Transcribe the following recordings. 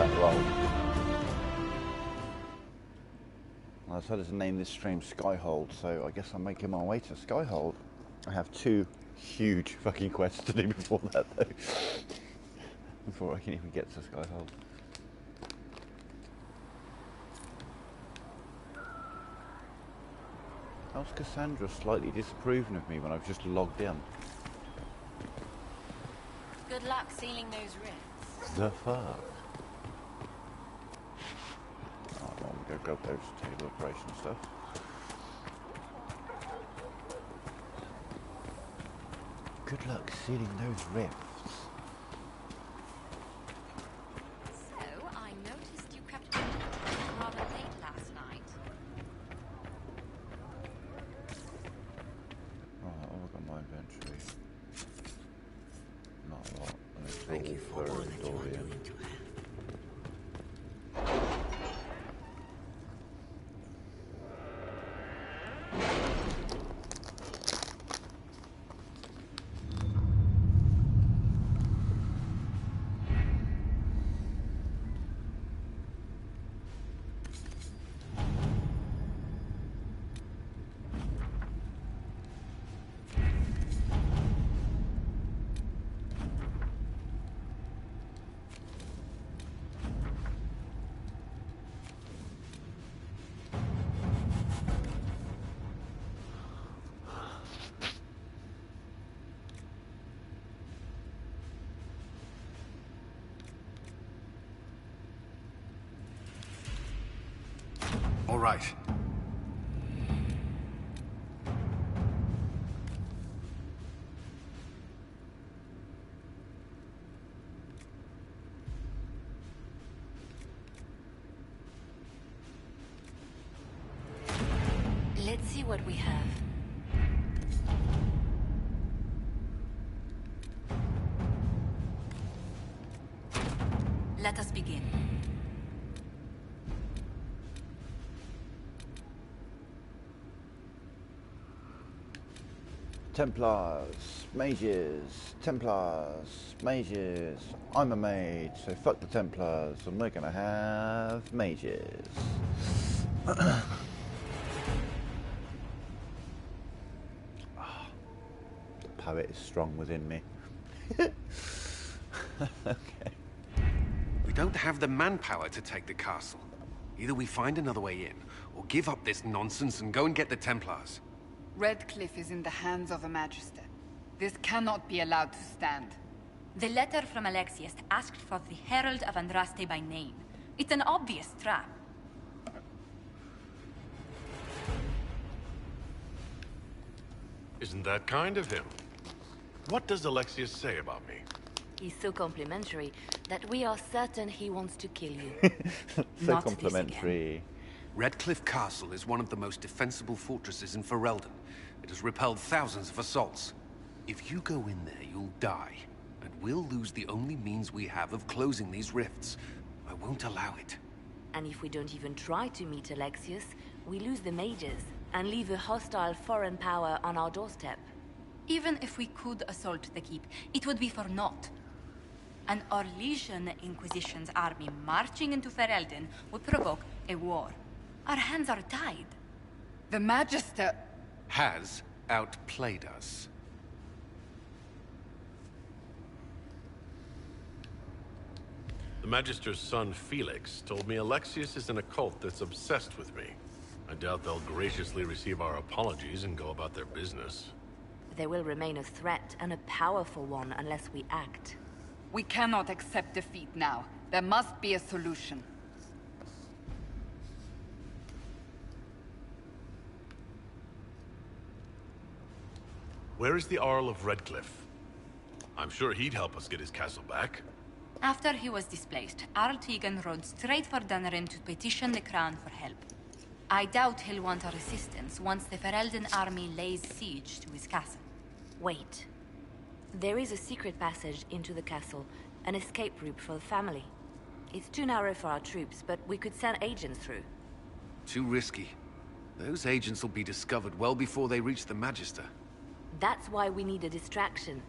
Well, I decided to name this stream Skyhold, so I guess I'm making my way to Skyhold. I have 2 huge fucking quests to do before that, though. Before I can even get to Skyhold. How's Cassandra slightly disapproving of me when I've just logged in? Good luck sealing those rifts. The fuck? Oh, well, I'm gonna grab those table operation stuff. Good luck sealing those rifts. So, I noticed you kept rather late last night. Right, what have I got in my inventory? Not a lot. Thank you for all that you are doing to help. All right. Let's see what we have. Let us begin. Templars, mages, Templars, mages. I'm a mage, so fuck the Templars, and we're gonna have mages. The poet is strong within me. Okay. We don't have the manpower to take the castle. Either we find another way in, or give up this nonsense and go and get the Templars. Redcliffe is in the hands of a Magister. This cannot be allowed to stand. The letter from Alexius asked for the Herald of Andraste by name. It's an obvious trap. Isn't that kind of him? What does Alexius say about me? He's so complimentary that we are certain he wants to kill you. So Not this complimentary. Redcliffe Castle is one of the most defensible fortresses in Ferelden. It has repelled thousands of assaults. If you go in there, you'll die. And we'll lose the only means we have of closing these rifts. I won't allow it. And if we don't even try to meet Alexius, we lose the mages and leave a hostile foreign power on our doorstep. Even if we could assault the keep, it would be for naught. An Orlesian Inquisition's army marching into Ferelden would provoke a war. Our hands are tied. The Magister... Has outplayed us. The Magister's son, Felix, told me Alexius is in a cult that's obsessed with me. I doubt they'll graciously receive our apologies and go about their business. They will remain a threat, and a powerful one, unless we act. We cannot accept defeat now. There must be a solution. Where is the Earl of Redcliffe? I'm sure he'd help us get his castle back. After he was displaced, Arl Tegan rode straight for Dunnerin to petition the Crown for help. I doubt he'll want our assistance once the Ferelden army lays siege to his castle. Wait. There is a secret passage into the castle, an escape route for the family. It's too narrow for our troops, but we could send agents through. Too risky. Those agents will be discovered well before they reach the Magister. That's why we need a distraction.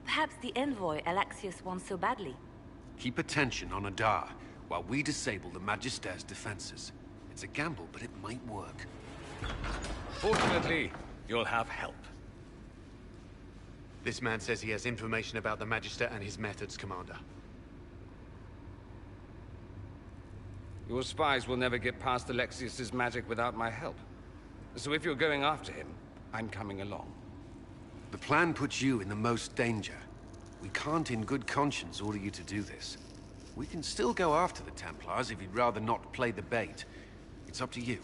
Perhaps the envoy Alexius wants so badly. Keep attention on Adar, while we disable the Magister's defenses. It's a gamble, but it might work. Fortunately, you'll have help. This man says he has information about the Magister and his methods, Commander. Your spies will never get past Alexius's magic without my help. So if you're going after him, I'm coming along. The plan puts you in the most danger. We can't in good conscience order you to do this. We can still go after the Templars if you'd rather not play the bait. It's up to you.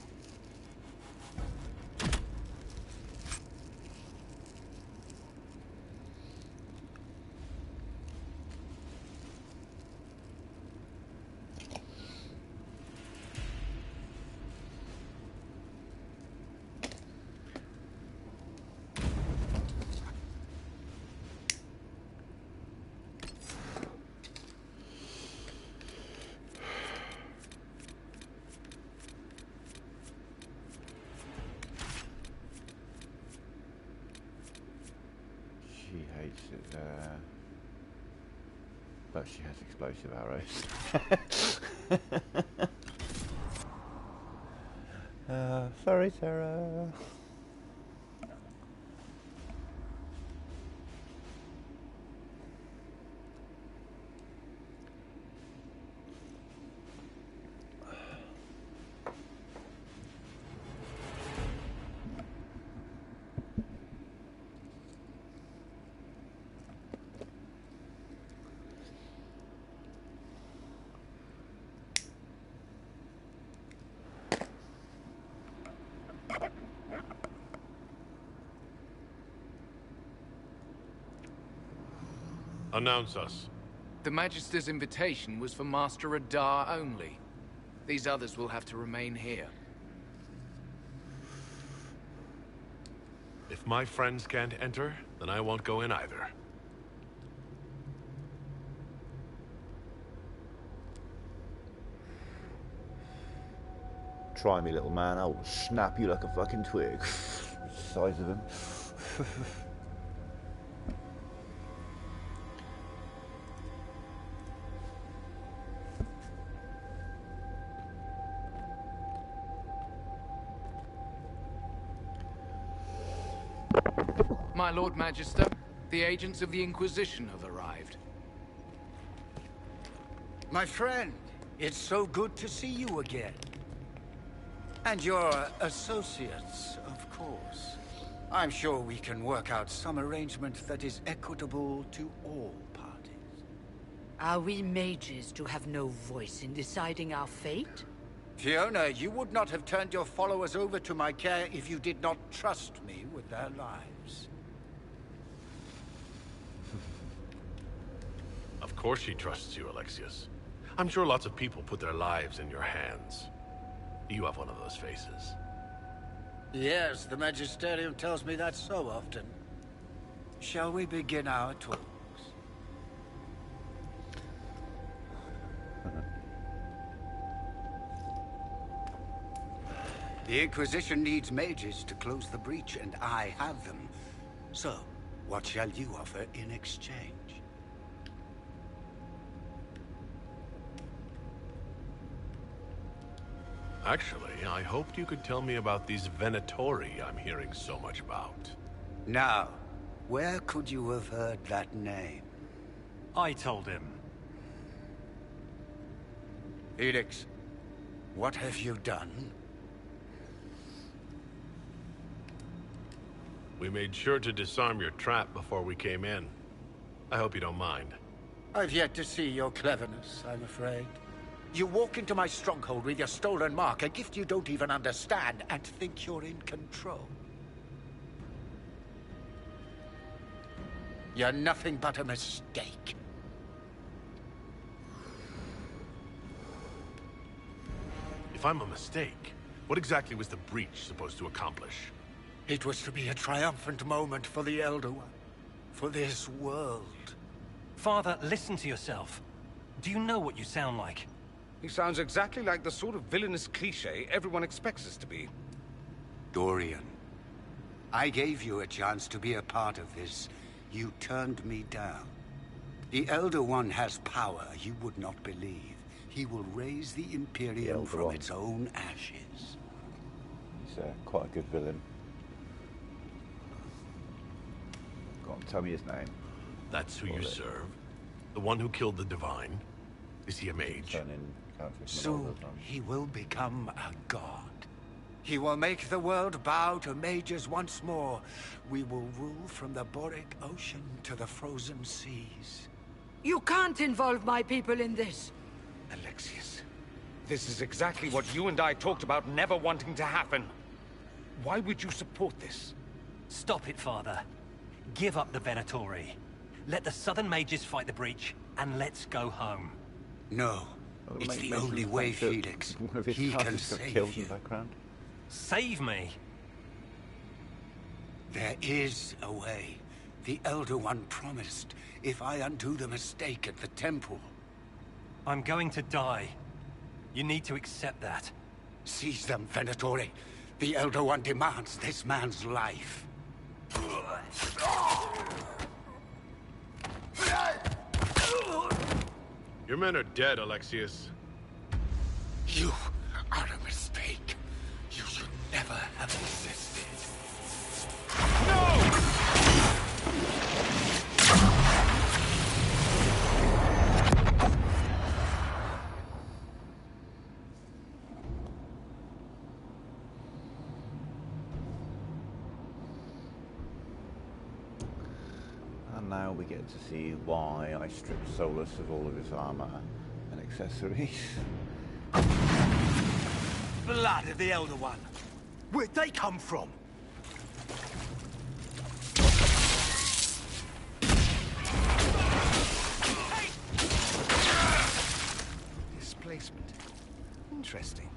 She hates it but she has explosive arrows. Sorry, Sarah. Announce us. The Magister's invitation was for Master Adar only. These others will have to remain here. If my friends can't enter, then I won't go in either. Try me, little man. I'll snap you like a fucking twig. Size of him. My Lord Magister, the agents of the Inquisition have arrived. My friend, it's so good to see you again. And your associates, of course. I'm sure we can work out some arrangement that is equitable to all parties. Are we mages to have no voice in deciding our fate? Fiona, you would not have turned your followers over to my care if you did not trust me with their lives. Of course she trusts you, Alexius. I'm sure lots of people put their lives in your hands. You have one of those faces. Yes, the Magisterium tells me that so often. Shall we begin our talks? The Inquisition needs mages to close the breach, and I have them. So, what shall you offer in exchange? Actually, I hoped you could tell me about these Venatori I'm hearing so much about. Now, where could you have heard that name? I told him. Felix, what have you done? We made sure to disarm your trap before we came in. I hope you don't mind. I've yet to see your cleverness, I'm afraid. You walk into my stronghold with your stolen mark, a gift you don't even understand, and think you're in control. You're nothing but a mistake. If I'm a mistake, what exactly was the breach supposed to accomplish? It was to be a triumphant moment for the Elder One, for this world. Father, listen to yourself. Do you know what you sound like? He sounds exactly like the sort of villainous cliché everyone expects us to be. Dorian, I gave you a chance to be a part of this. You turned me down. The Elder One has power you would not believe. he will raise the Imperium from its own ashes. He's quite a good villain. Go on, tell me his name. That's who you serve? The one who killed the Divine? Is he a mage? Soon he will become a god. He will make the world bow to mages once more. We will rule from the Boric Ocean to the frozen seas. You can't involve my people in this. Alexius, this is exactly what you and I talked about never wanting to happen. Why would you support this? Stop it, Father. Give up the Venatori. Let the Southern Mages fight the breach, and let's go home. No. It's the only way, Felix. He can save you. Save me? There is a way. The Elder One promised, if I undo the mistake at the temple. I'm going to die. You need to accept that. Seize them, Venatori. The Elder One demands this man's life. Your men are dead, Alexius. You are a mistake. You should never have existed. No! And now we get to see why I stripped Solus of all of his armor and accessories. Blood of the Elder One. Where'd they come from? Displacement. Interesting.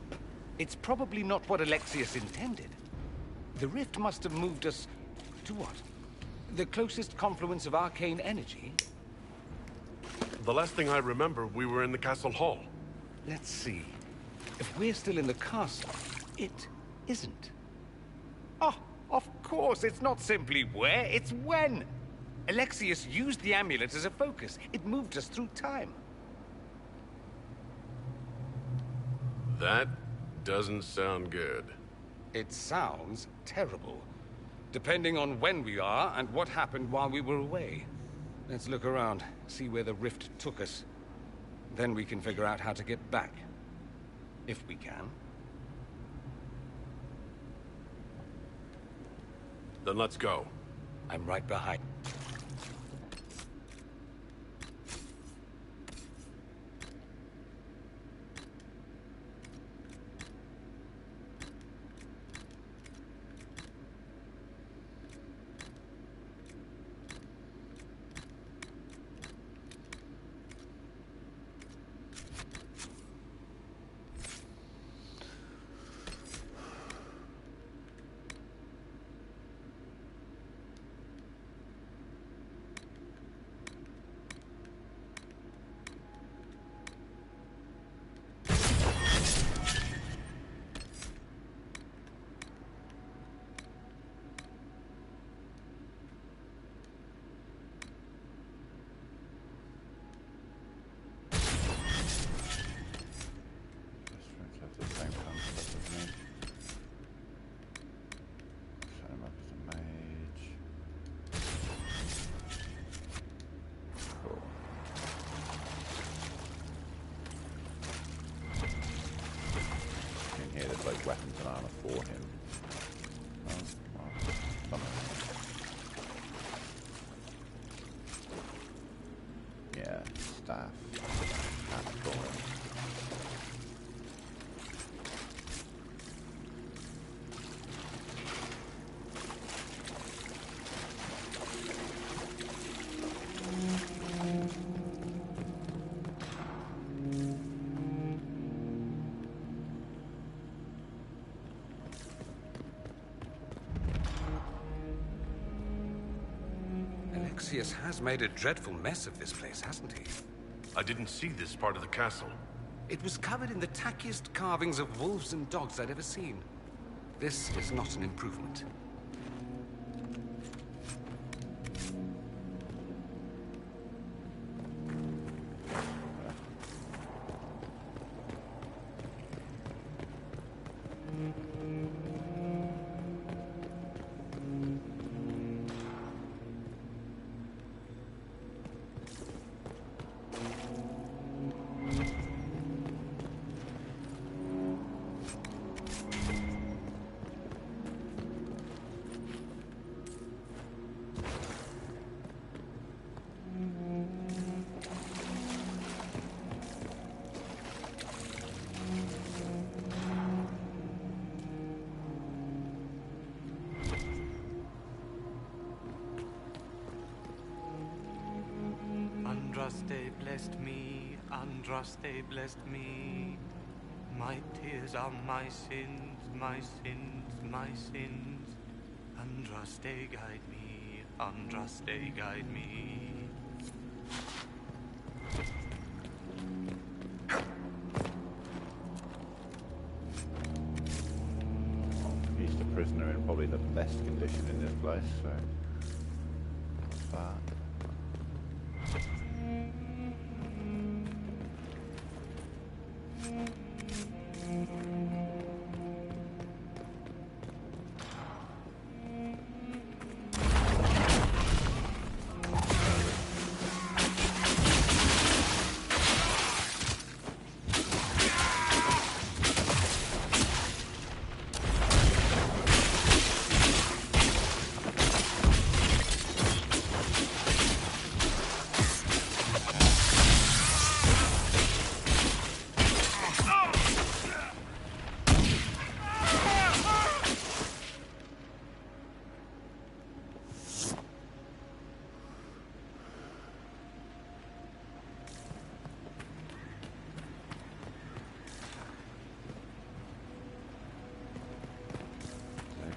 It's probably not what Alexius intended. The rift must have moved us to what? The closest confluence of arcane energy? The last thing I remember, we were in the castle hall. Let's see. If we're still in the castle, it isn't. Oh, of course, it's not simply where, it's when. Alexius used the amulet as a focus. It moved us through time. That doesn't sound good. It sounds terrible. Depending on when we are and what happened while we were away. Let's look around, see where the rift took us. Then we can figure out how to get back. If we can. Then let's go. I'm right behind. Weapons and armor for him. Yeah, staff. That's for him. Alexius has made a dreadful mess of this place, hasn't he? I didn't see this part of the castle. It was covered in the tackiest carvings of wolves and dogs I'd ever seen. This is not an improvement. blessed me, Andraste blessed me. My tears are my sins, my sins, my sins. Andraste guide me, Andraste guide me. He's the prisoner in probably the best condition in this place, so but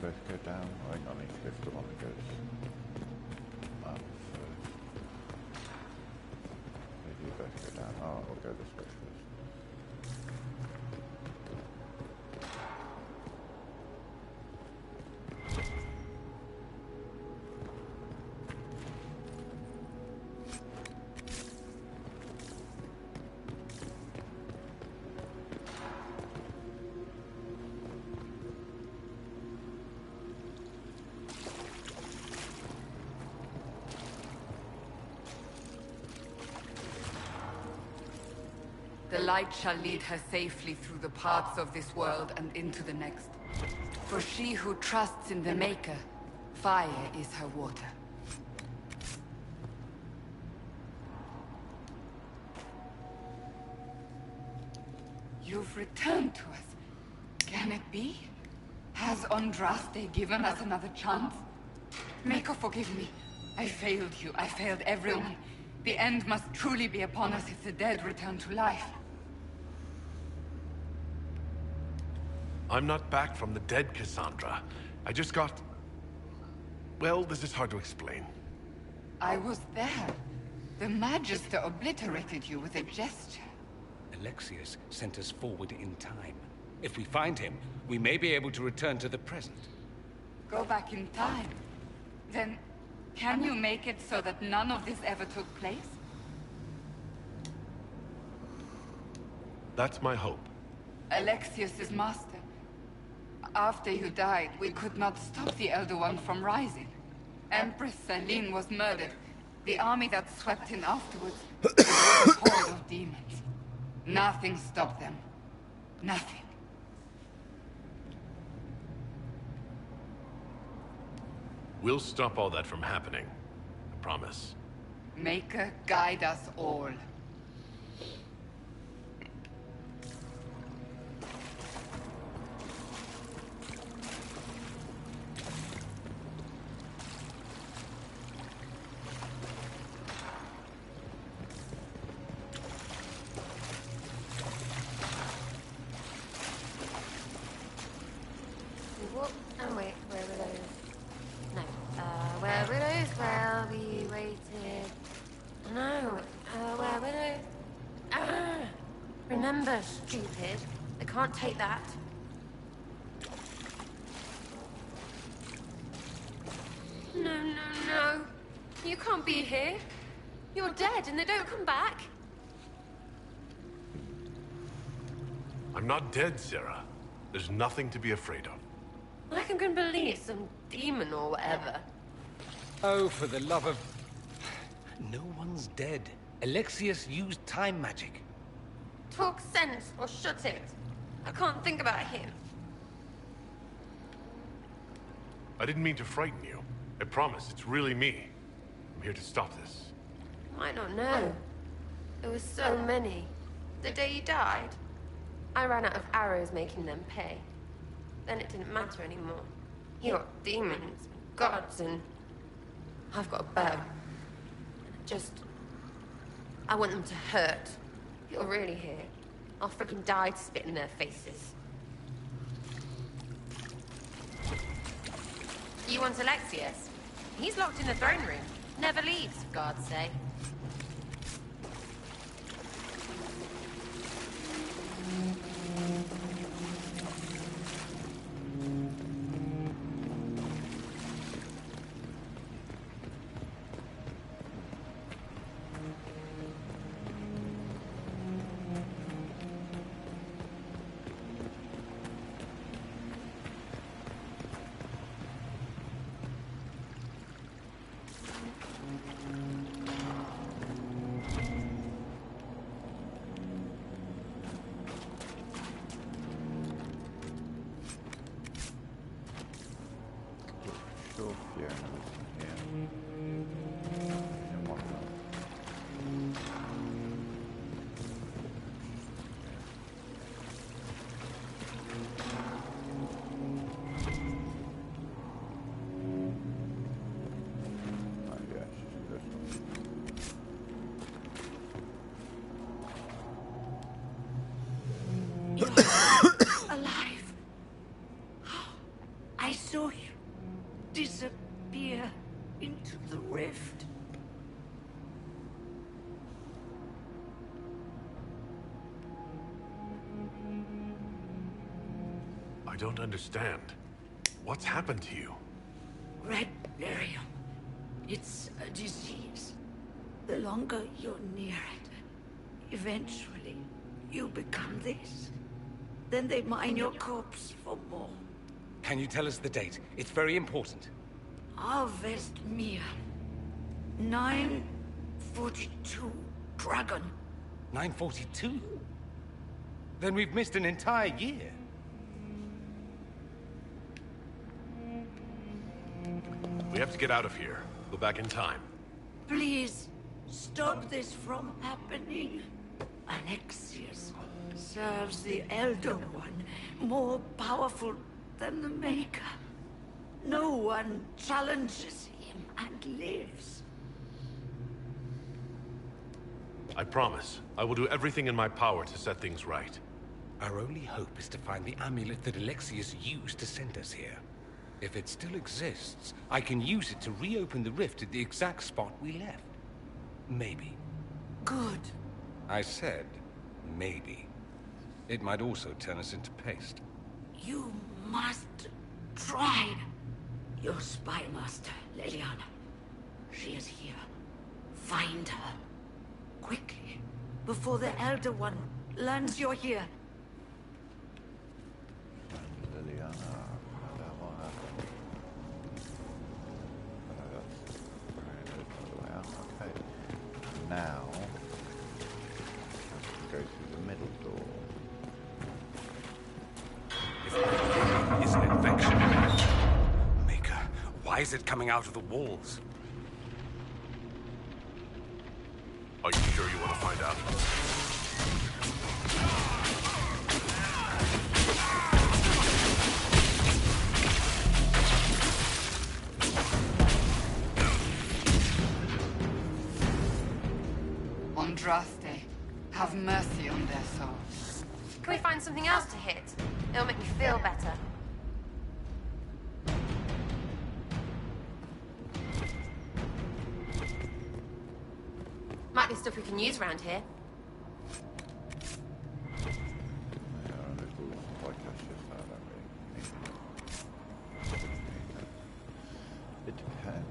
both go down. I think I need to go for the one that goes up first. Maybe you both go down. Oh, I'll go this way first. The light shall lead her safely through the paths of this world and into the next. For she who trusts in the Maker, fire is her water. You've returned to us. Can it be? Has Andraste given us another chance? Maker, forgive me. I failed you. I failed everyone. The end must truly be upon us if the dead return to life. I'm not back from the dead, Cassandra. I just got... Well, this is hard to explain. I was there. The Magister obliterated you with a gesture. Alexius sent us forward in time. If we find him, we may be able to return to the present. Go back in time? Then, can you make it so that none of this ever took place? That's my hope. Alexius is master. After you died, we could not stop the Elder One from rising. Empress Celine was murdered. The army that swept in afterwards was a horde of demons. Nothing stopped them. Nothing. We'll stop all that from happening. I promise. Maker, guide us all. Remember, stupid. I can't take that. No. You can't be here. You're dead and they don't come back. I'm not dead, Sarah. There's nothing to be afraid of. Like I'm gonna believe some demon or whatever. Oh, for the love of... No one's dead. Alexius used time magic. Talk sense or shut it. I can't think about him. I didn't mean to frighten you. I promise, it's really me. I'm here to stop this. You might not know. There were so many. The day you died, I ran out of arrows making them pay. Then it didn't matter anymore. You got demons, gods, and I've got a bow. And I want them to hurt. You're really here. I'll freaking die to spit in their faces. You want Alexius? He's locked in the throne room. Never leaves, for God's sake. Alive. I saw you disappear into the rift. I don't understand. What's happened to you? Red Miriam. It's a disease. The longer you're near it, eventually you become this. Then they mine your corpse for more. Can you tell us the date? It's very important. Harvest Mia. 942 Dragon. 942? Then we've missed an entire year. We have to get out of here. Go back in time. Please, stop this from happening. Alexius serves the Elder One, more powerful than the Maker. No one challenges him and lives. I promise. I will do everything in my power to set things right. Our only hope is to find the amulet that Alexius used to send us here. If it still exists, I can use it to reopen the rift at the exact spot we left. Maybe. Good. I said, maybe. It might also turn us into paste. You must try. Your spy master, Leliana. She is here. Find her. Quickly. Before the Elder One learns you're here. Liliana, find out what happened. Okay. Now, go through the middle door. Is an infection. Maker, why is it coming out of the walls? Are you sure you want to find out? Andraste, have mercy on their souls. Can we find something else to hit? It'll make me feel better. Might be stuff we can use around here. It depends.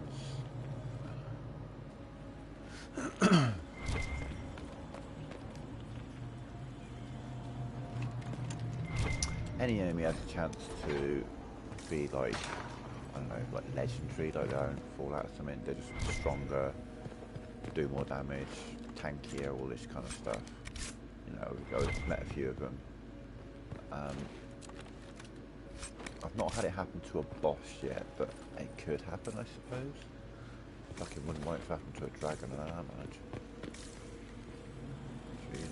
Any enemy has a chance to be like, I don't know, like legendary, like they don't fall out of something, they're just stronger, do more damage, tankier, all this kind of stuff. You know, I've met a few of them. I've not had it happen to a boss yet, but it could happen, I suppose. Like it wouldn't want it to happen to a dragon and an damage. Jesus.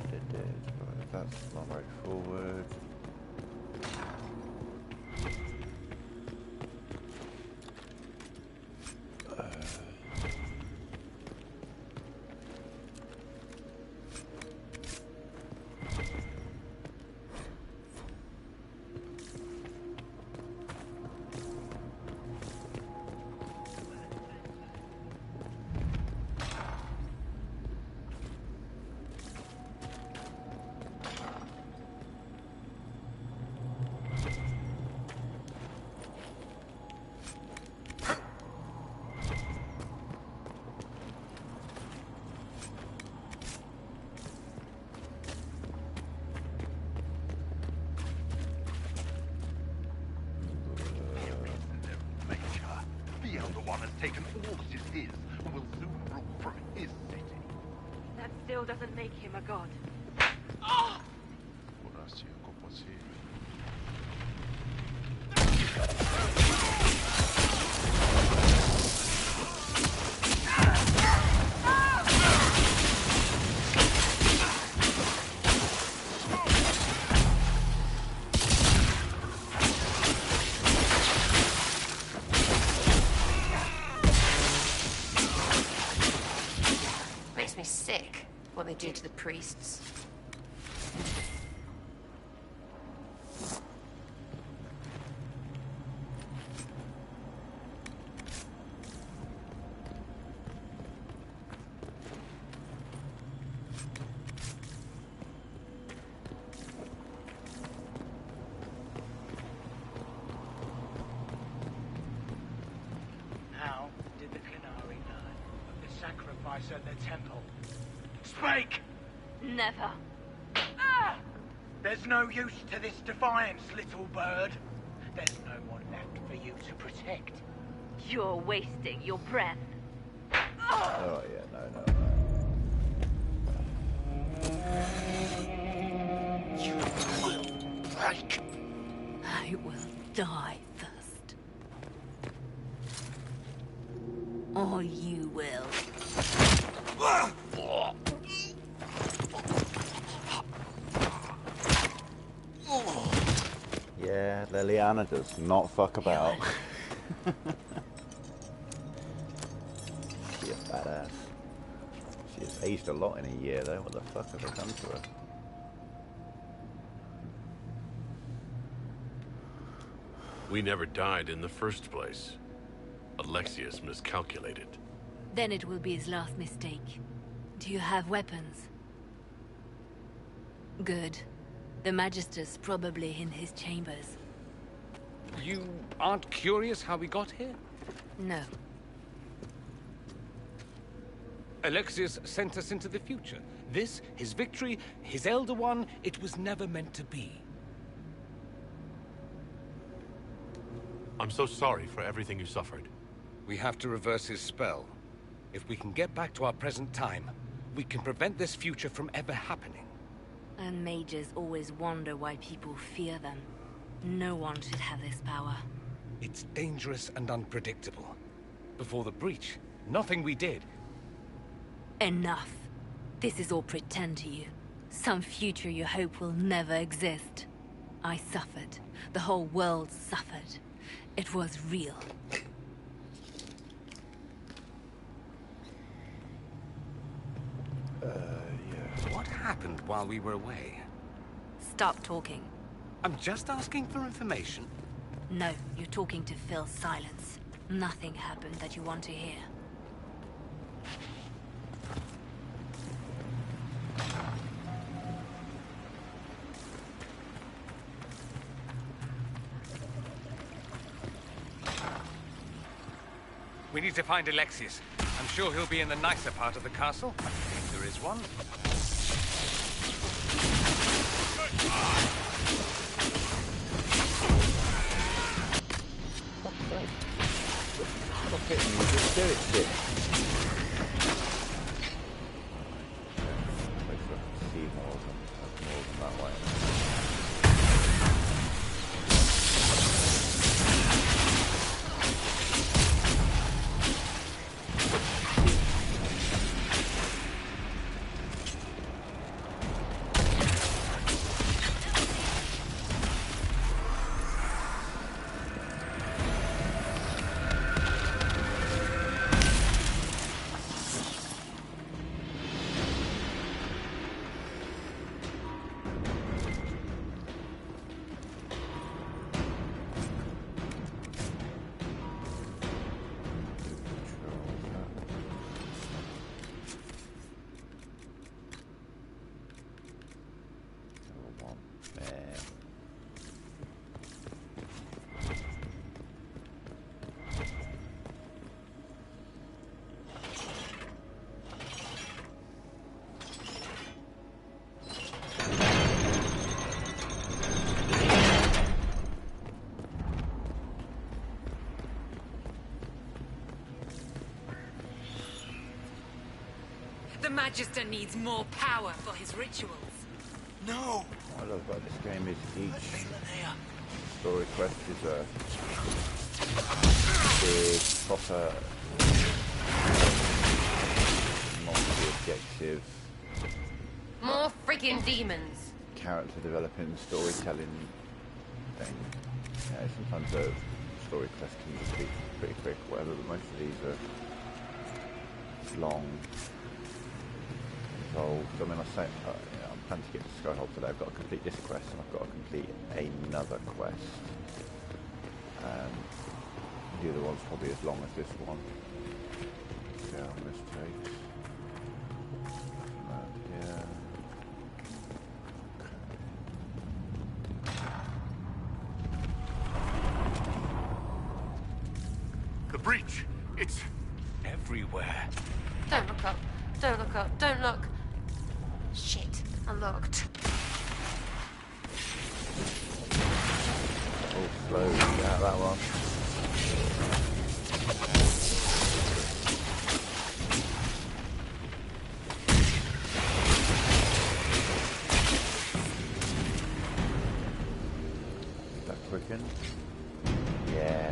Right, that's my way forward. taken all that is his and will soon rule from his city. That still doesn't make him a god. Makes me sick, what they do to the priests. How did the Canary learn of the sacrifice at the temple? Speak! Never. There's no use to this defiance, little bird. There's no one left for you to protect. You're wasting your breath. Oh yeah, no. You will break. I will die first. Or you will. Yeah, Liliana does not fuck about. She a badass. She has aged a lot in a year though. What the fuck have I done to her? We never died in the first place. Alexius miscalculated. Then it will be his last mistake. Do you have weapons? Good. The Magister's probably in his chambers. You aren't curious how we got here? No. Alexius sent us into the future. This, his victory, his Elder One, it was never meant to be. I'm so sorry for everything you suffered. We have to reverse his spell. If we can get back to our present time, we can prevent this future from ever happening. And mages always wonder why people fear them. No one should have this power. It's dangerous and unpredictable. Before the breach, nothing we did. Enough. This is all pretend to you. Some future you hope will never exist. I suffered. The whole world suffered. It was real. What happened while we were away? Stop talking. I'm just asking for information. No, you're talking to fill silence. Nothing happened that you want to hear. We need to find Alexius. I'm sure he'll be in the nicer part of the castle, if there is one. Stop hitting me, just do it, shit. Wait for us to see more than that way. Magister needs more power for his rituals. No! What I love about this game is each story quest is a big, proper, multi-objective, More freaking demons. character developing, storytelling thing. Yeah, sometimes a story quest can just be pretty quick or whatever, but most of these are long, involved. I mean, I say, I'm planning to get to Skyhold today. I've got to complete this quest and I've got to complete another quest. The other one's probably as long as this one. See how long this takes. Yeah. The breach! It's everywhere. Don't look up. Don't look up. Don't look. Shit. Unlocked. Oh, slow. Yeah, that one. Is that quicken? Yeah.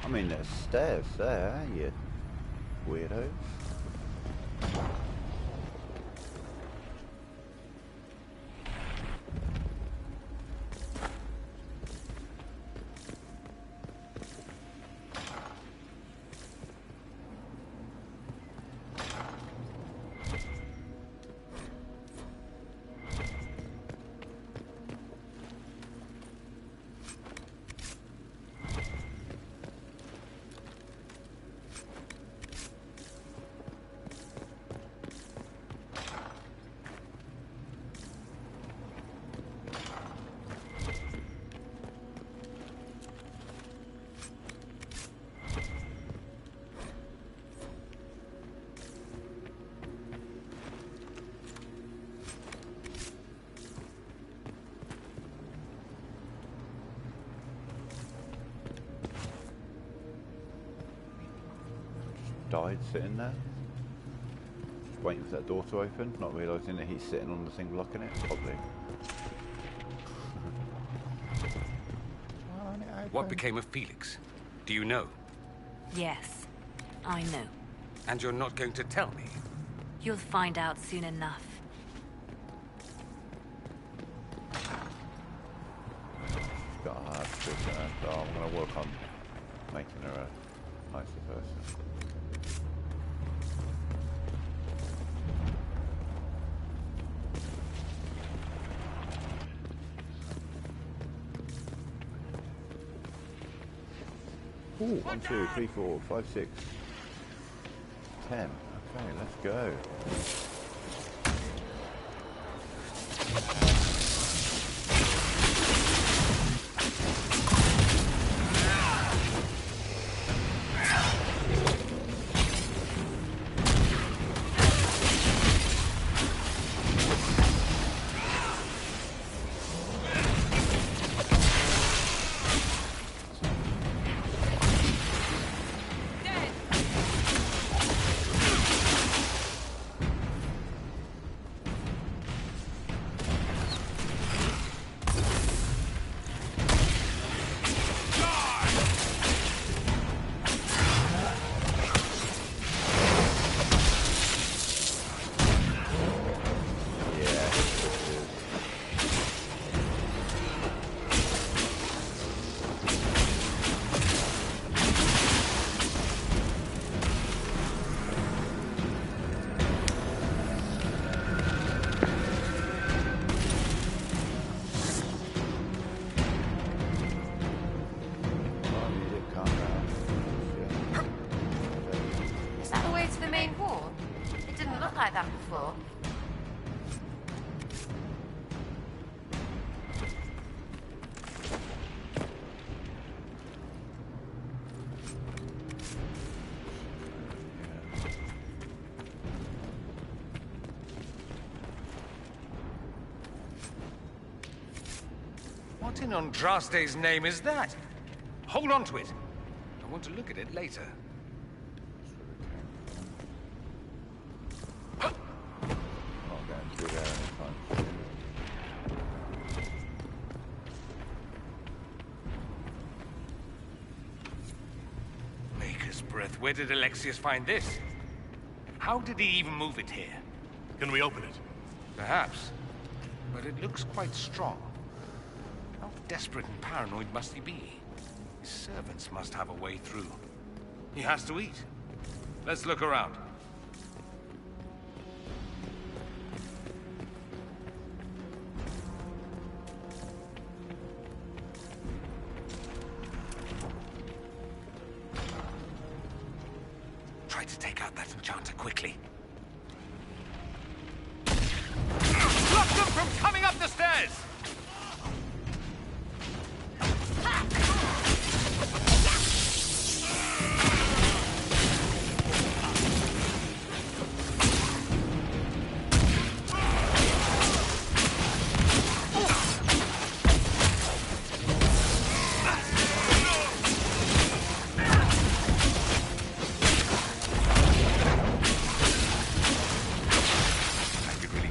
I mean, there's stairs there, you weirdos. Died sitting there, just waiting for that door to open, not realising that he's sitting on the thing blocking it, probably. What became of Felix? Do you know? Yes, I know. And you're not going to tell me? You'll find out soon enough. She's got a hard shit, so I'm going to work on making her a nicer person. Ooh, 1, 2, 3, 4, 5, 6, 10. Okay, let's go. Is that the way to the main wall? It didn't look like that before. What in Andraste's name is that? Hold on to it. I want to look at it later. Maker's breath. Where did Alexius find this? How did he even move it here? Can we open it? Perhaps. But it looks quite strong. How desperate and paranoid must he be? His servants must have a way through. He has to eat. Let's look around. Try to take out that enchanter quickly. Block them from coming up the stairs!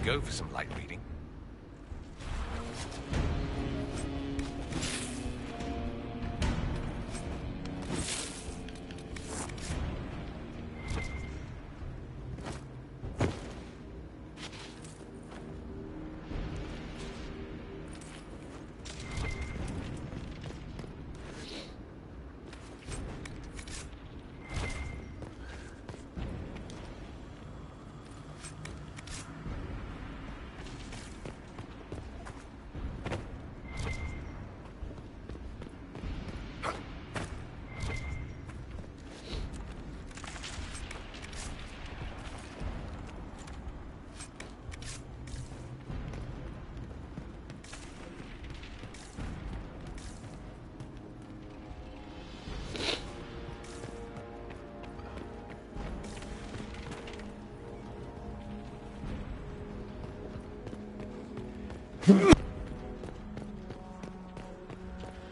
Go for some light reading.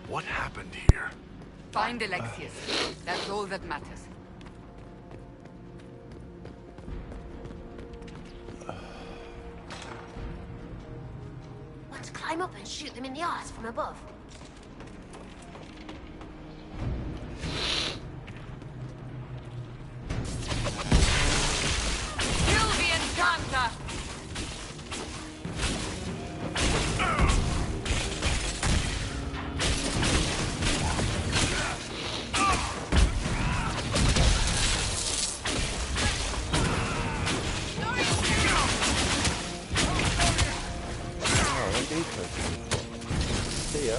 What happened here? Find Alexius. That's all that matters. Want to climb up and shoot them in the arse from above? Kill the enchanter! See ya.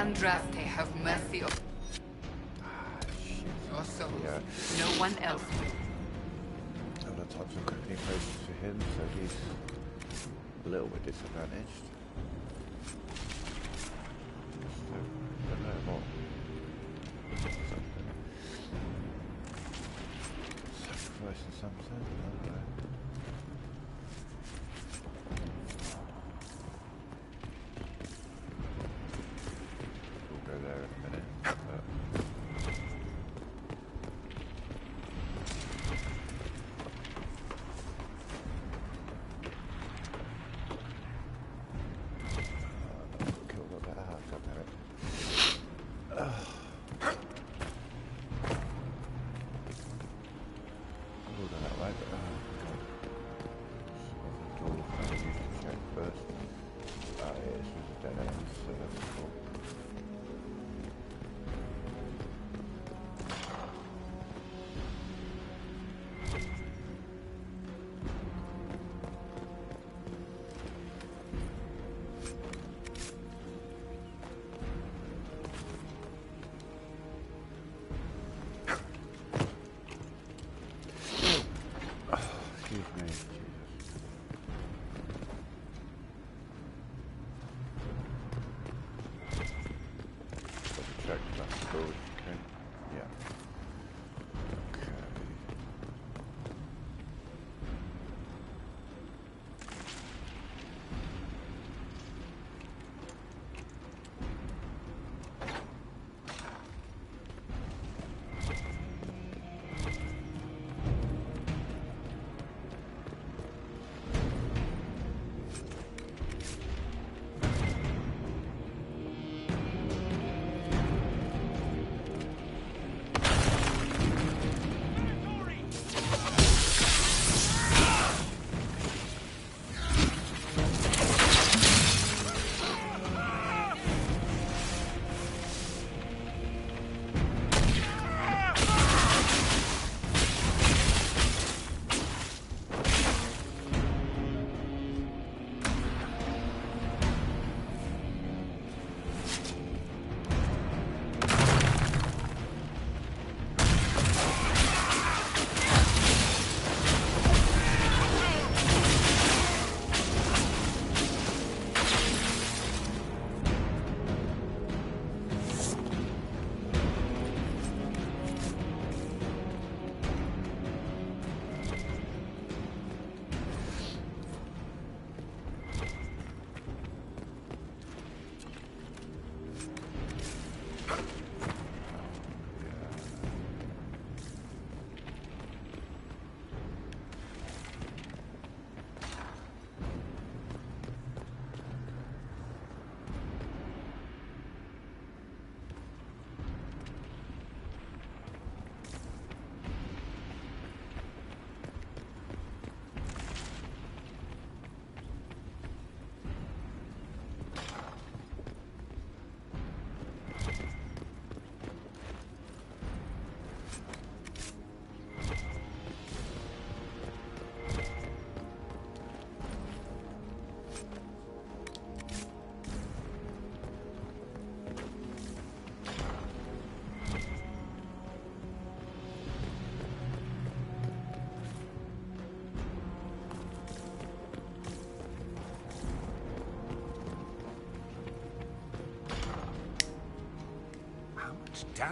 Andraste have mercy on your soul. Yeah. No one else will. Other types of cooking process for him, so he's a little bit disadvantaged. So, I don't know what. Sacrifice in some sense, I don't know. We'll go there in a minute.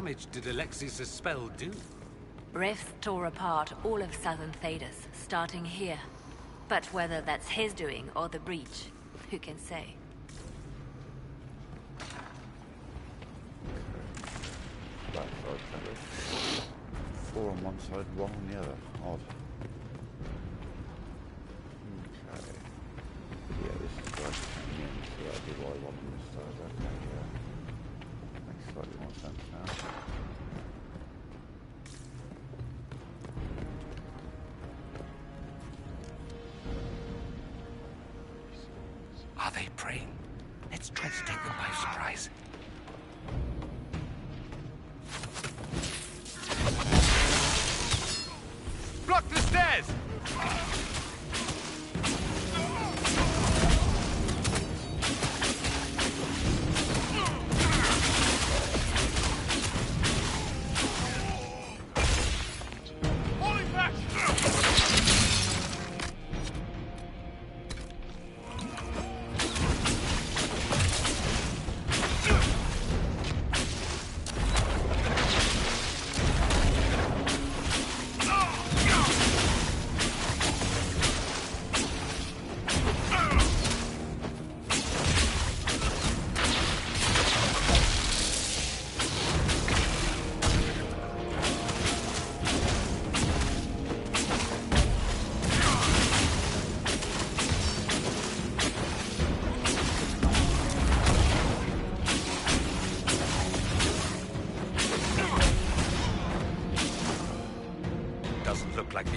damage did Alexius' spell do? Rift tore apart all of southern Thedas, starting here. But whether that's his doing or the breach, who can say? That side, 4 on one side, 1 on the other. Odd. Okay. Yeah, this is where I came in, so that'd be why I want on this side. Okay, yeah. Makes slightly more sense now. Are they praying? Let's try to take them by surprise. Block the stairs!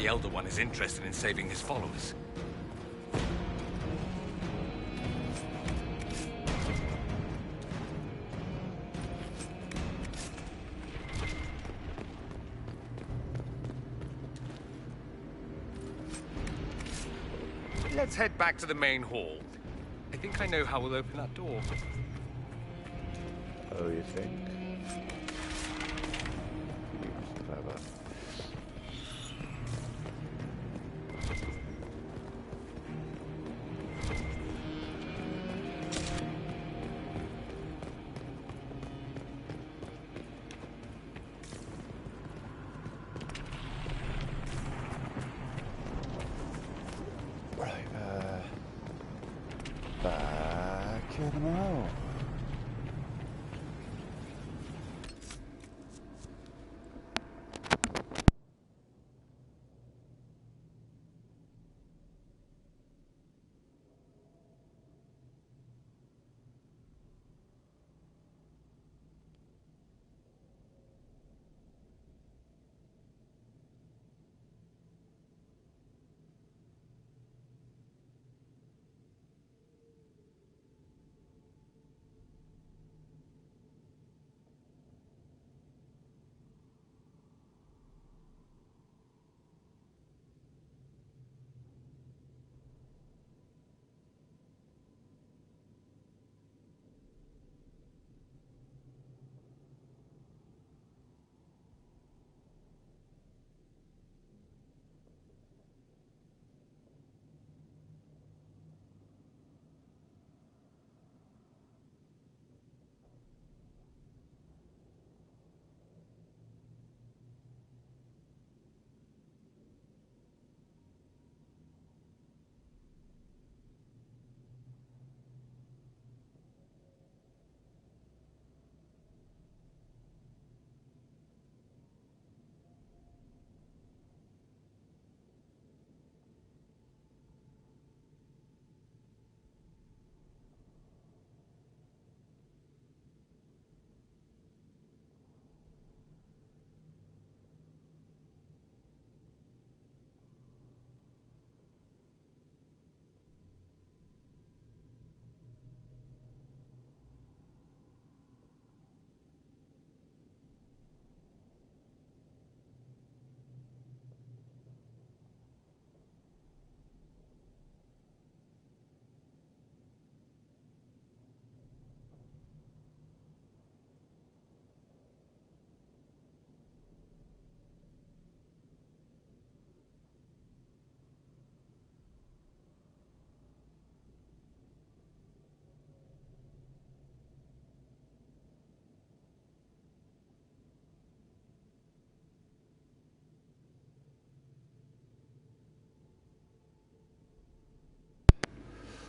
the Elder One is interested in saving his followers. Let's head back to the main hall. I think I know how we'll open that door. Oh, you think? Clever. Back in the mall.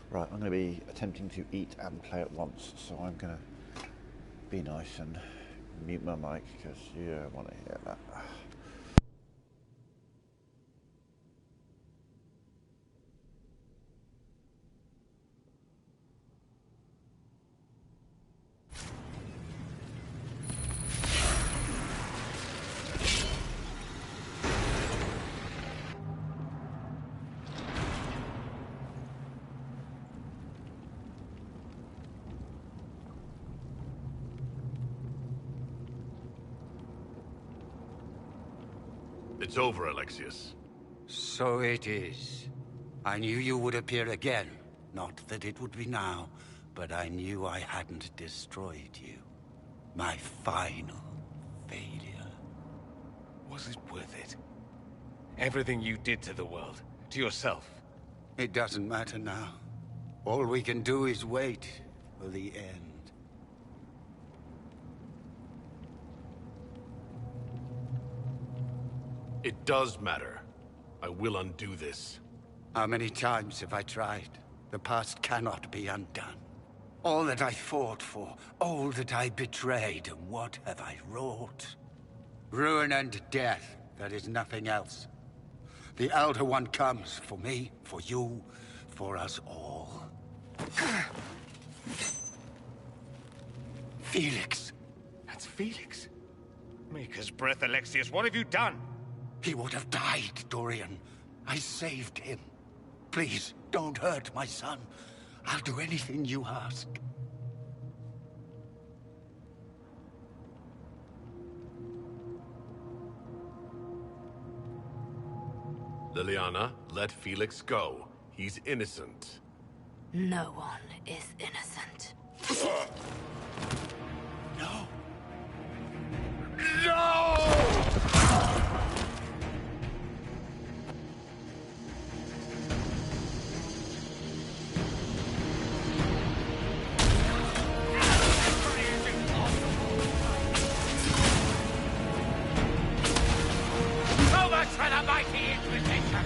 Right, I'm going to be attempting to eat and play at once, so I'm going to be nice and mute my mic because you don't want to hear that. It's over, Alexius. So it is. I knew you would appear again. Not that it would be now, but I knew I hadn't destroyed you. My final failure. Was it worth it? Everything you did to the world, to yourself. It doesn't matter now. All we can do is wait for the end. It does matter. I will undo this. How many times have I tried? The past cannot be undone. All that I fought for, all that I betrayed, and what have I wrought? Ruin and death, there is nothing else. The Elder One comes for me, for you, for us all. Felix. That's Felix. Maker's breath, Alexius. What have you done? He would have died, Dorian. I saved him. Please, don't hurt my son. I'll do anything you ask. Liliana, let Felix go. He's innocent. No one is innocent. No! No! Over to the mighty Inquisition!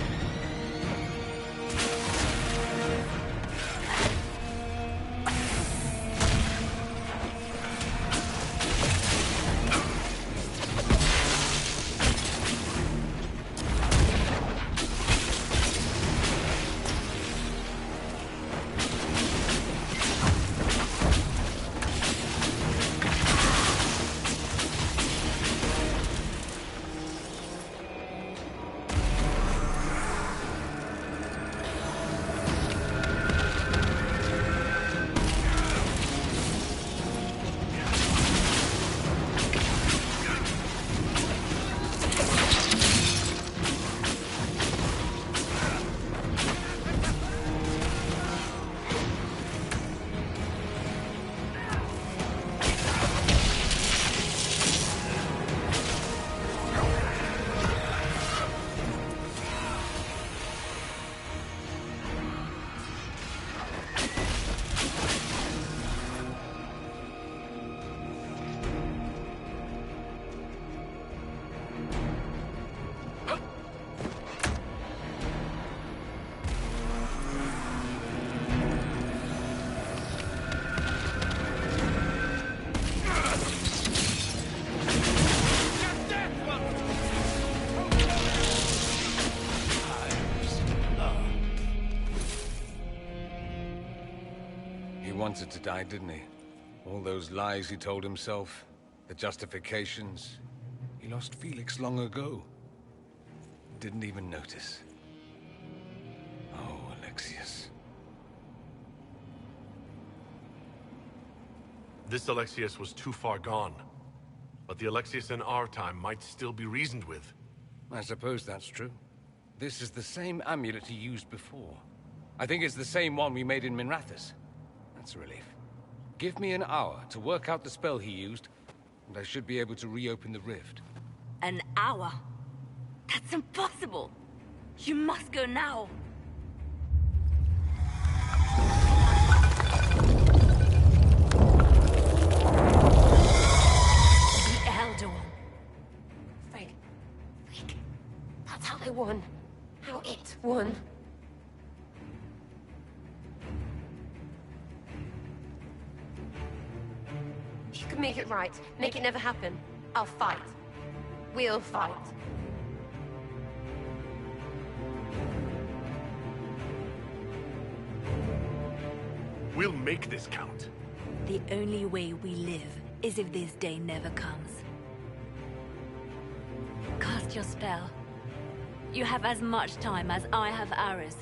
He wanted to die, didn't he? All those lies he told himself, the justifications. He lost Felix long ago. Didn't even notice. Oh, Alexius. This Alexius was too far gone. But the Alexius in our time might still be reasoned with. I suppose that's true. This is the same amulet he used before. I think it's the same one we made in Minrathous. That's a relief. Give me an hour to work out the spell he used, and I should be able to reopen the rift. An hour? That's impossible! You must go now! The Elder One. Frigg. That's how they won. How it won. You can make it right. Make it never happen. I'll fight. We'll fight. We'll make this count. The only way we live is if this day never comes. Cast your spell. You have as much time as I have hours.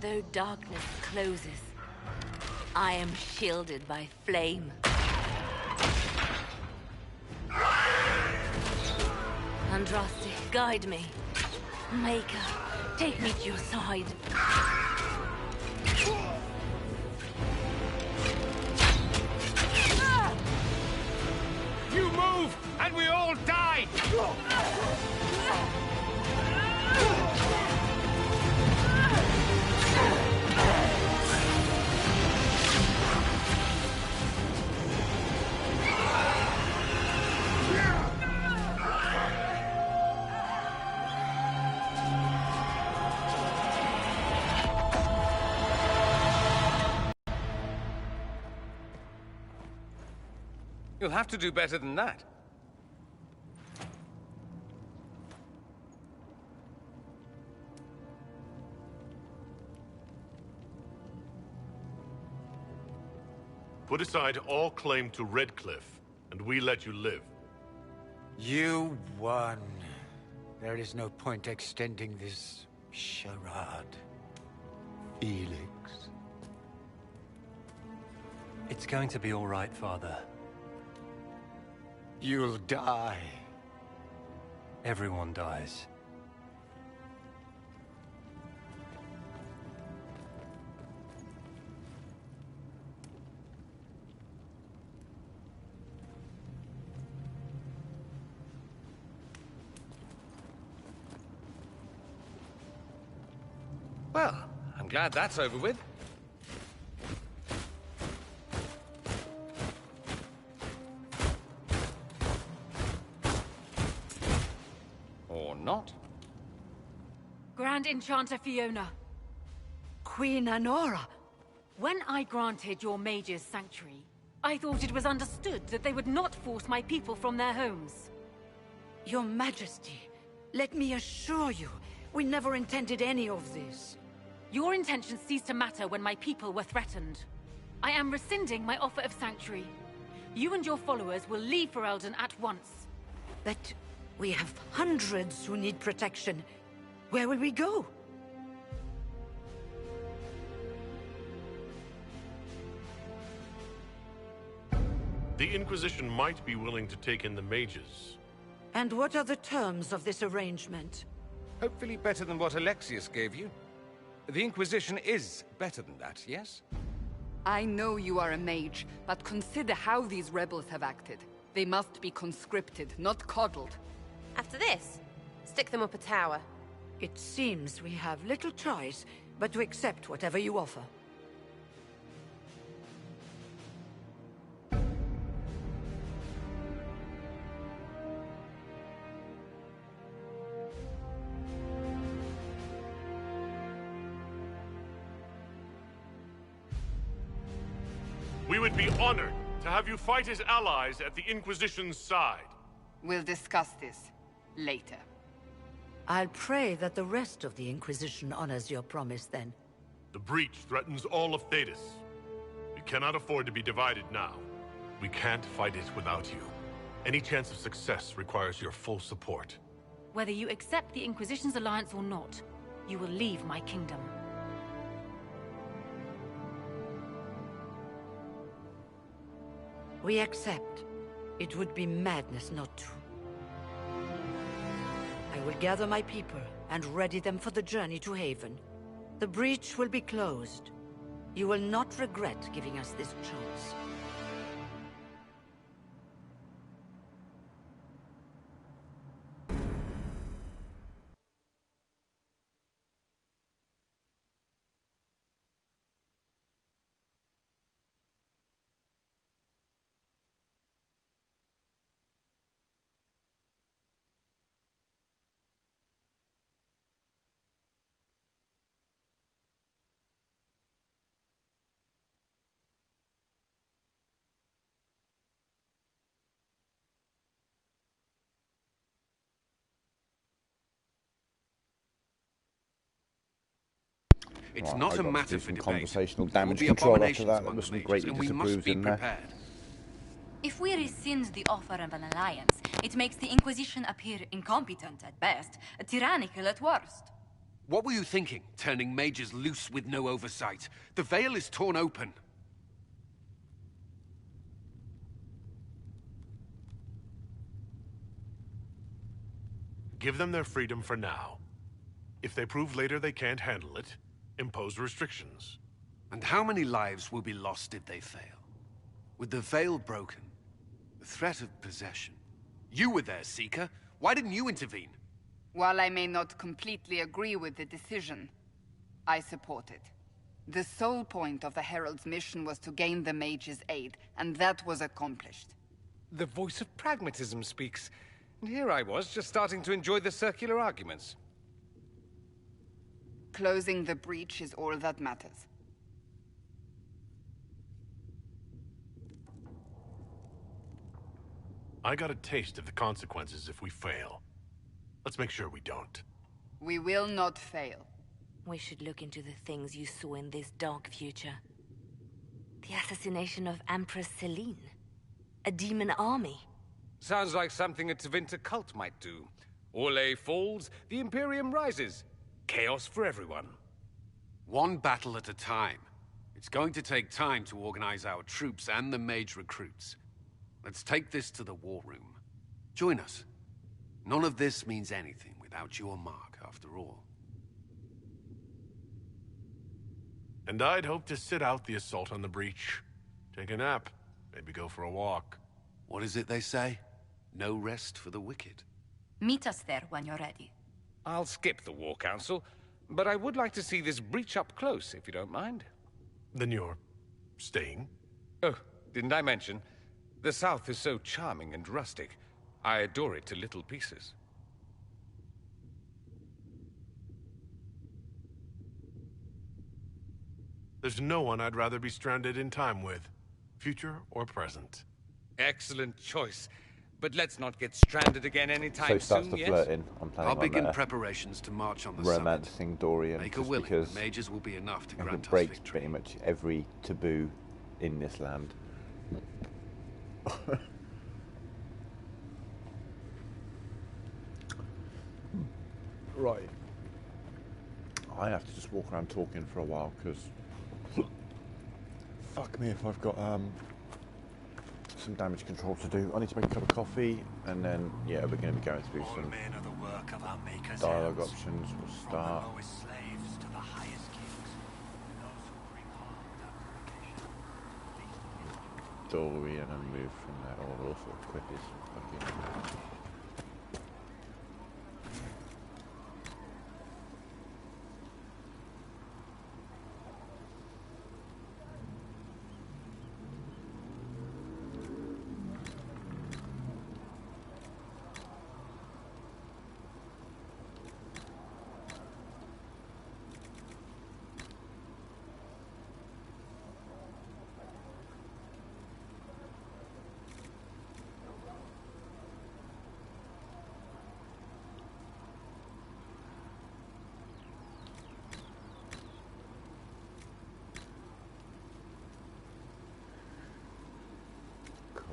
Though darkness closes, I am shielded by flame. Andraste, guide me. Maker, take me to your side. You move, and we all die! You'll have to do better than that. Put aside all claim to Redcliffe, and we let you live. You won. There is no point extending this charade. Felix. It's going to be all right, Father. You'll die. Everyone dies. Well, I'm glad that's over with. Or not. Grand Enchanter Fiona. Queen Anora. When I granted your mages sanctuary, I thought it was understood that they would not force my people from their homes. Your Majesty, let me assure you, we never intended any of this. Your intentions ceased to matter when my people were threatened. I am rescinding my offer of sanctuary. You and your followers will leave Ferelden at once. But we have hundreds who need protection. Where will we go? The Inquisition might be willing to take in the mages. And what are the terms of this arrangement? Hopefully better than what Alexius gave you. The Inquisition is better than that, yes? I know you are a mage, but consider how these rebels have acted. They must be conscripted, not coddled. After this, stick them up a tower. It seems we have little choice but to accept whatever you offer. We would be honored to have you fight as allies at the Inquisition's side. We'll discuss this later. I'll pray that the rest of the Inquisition honors your promise then. The breach threatens all of Thedas. We cannot afford to be divided now. We can't fight it without you. Any chance of success requires your full support. Whether you accept the Inquisition's alliance or not, you will leave my kingdom. We accept. It would be madness not to. I will gather my people and ready them for the journey to Haven. The breach will be closed. You will not regret giving us this chance. It's Right, not I a got to matter do for some debate. conversational There will damage be control after abominations that. There among was the some mages, great and we must disapproves be in there. prepared. If we rescind the offer of an alliance, it makes the Inquisition appear incompetent at best, tyrannical at worst. What were you thinking, turning mages loose with no oversight? The veil is torn open. Give them their freedom for now. If they prove later they can't handle it, impose restrictions. And how many lives will be lost if they fail? With the veil broken, the threat of possession. You were there, Seeker. Why didn't you intervene? While I may not completely agree with the decision, I support it. The sole point of the Herald's mission was to gain the mage's aid, and that was accomplished. The voice of pragmatism speaks. And here I was, just starting to enjoy the circular arguments. Closing the breach is all that matters. I got a taste of the consequences if we fail. Let's make sure we don't. We will not fail. We should look into the things you saw in this dark future. The assassination of Empress Celine. A demon army. Sounds like something a Tevinter cult might do. Orlais falls, the Imperium rises. Chaos for everyone. One battle at a time. It's going to take time to organize our troops and the mage recruits. Let's take this to the war room. Join us. None of this means anything without your mark, after all. And I'd hope to sit out the assault on the breach. Take a nap. Maybe go for a walk. What is it they say? No rest for the wicked. Meet us there when you're ready. I'll skip the War Council, but I would like to see this breach up close, if you don't mind. Then you're staying? Oh, didn't I mention? The South is so charming and rustic. I adore it to little pieces. There's no one I'd rather be stranded in time with, future or present. Excellent choice. But let's not get stranded again anytime soon. So starts the flirting. I'm planning I'll begin on preparations to march on the romancing Dorian. Make her just willing. because The mages will be enough to it grant us breaks victory. pretty much every taboo in this land. Right. I have to just walk around talking for a while because fuck me if I've got some damage control to do. I need to make a cup of coffee and then yeah, we're going to be going through some dialogue options. We'll start. Dorian and move from there. Oh, we'll also equip his fucking.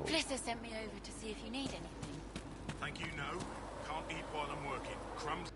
Flitter sent me over to see if you need anything. Thank you, no. Can't eat while I'm working. Crumbs.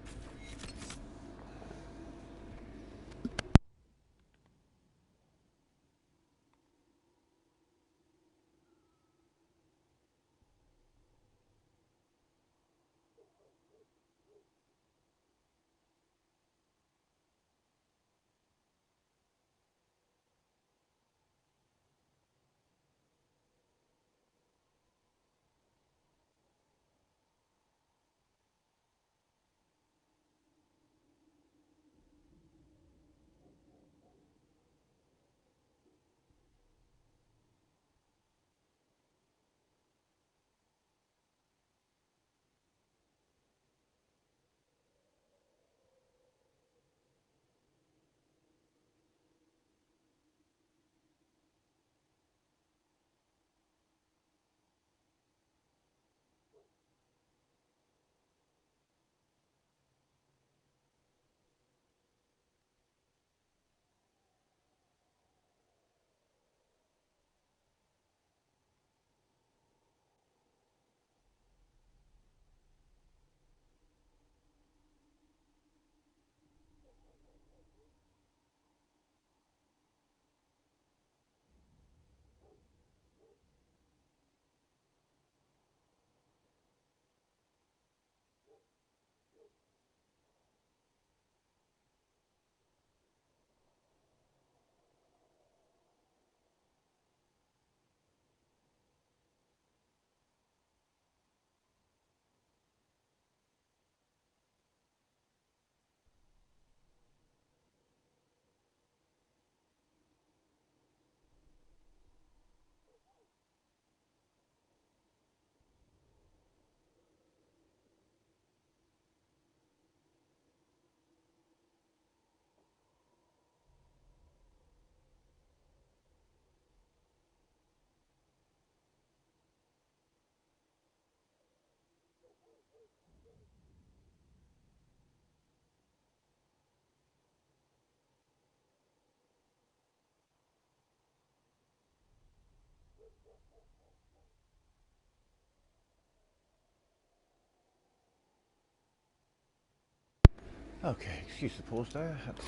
Okay, excuse the pause there. Had to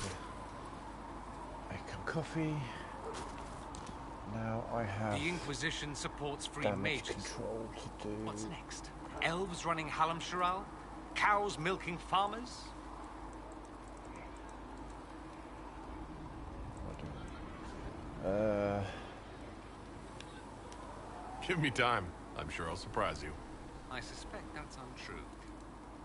make a cup of coffee. Now I have The Inquisition supports free damage mages. control to do. What's next? Elves running Halam-Sharal? Cows milking farmers? Give me time. I'm sure I'll surprise you. I suspect that's untrue.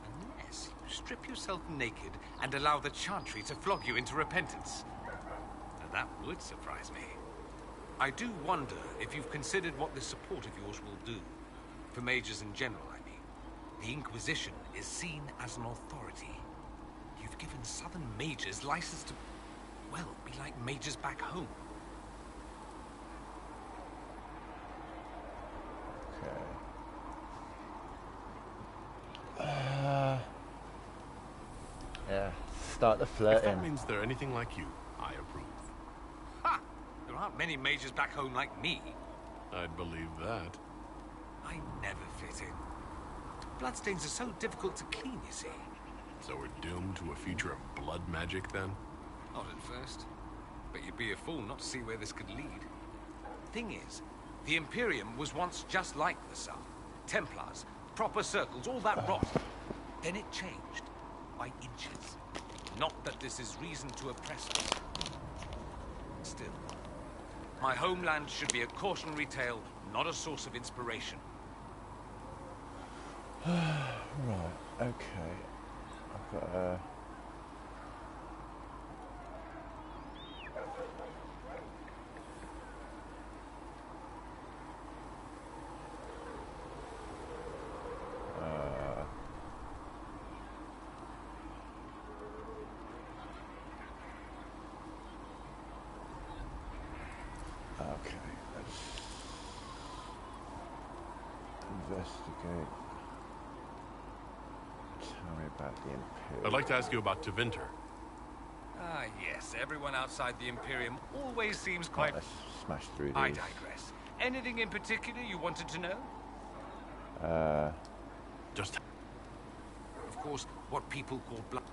Unless you strip yourself naked and allow the Chantry to flog you into repentance. Now that would surprise me. I do wonder if you've considered what this support of yours will do. For mages in general, I mean. The Inquisition is seen as an authority. You've given Southern mages license to, well, be like mages back home. Yeah, start the If flirting. that means they're anything like you, I approve. Ha! There aren't many mages back home like me. I'd believe that. I never fit in. Bloodstains are so difficult to clean, you see. So we're doomed to a future of blood magic, then? Not at first. But you'd be a fool not to see where this could lead. Thing is, the Imperium was once just like the Sun. Templars, proper circles, all that rot. Then it changed. By inches. Not that this is reason to oppress us. Still, my homeland should be a cautionary tale, not a source of inspiration. Right, okay. I've got a... Okay, let's investigate. Tell me about the Imperium. I'd like to ask you about Tevinter. Ah, yes. Everyone outside the Imperium always seems quite... Let's smash through these. I digress. Anything in particular you wanted to know? Just... Of course, what people call blood...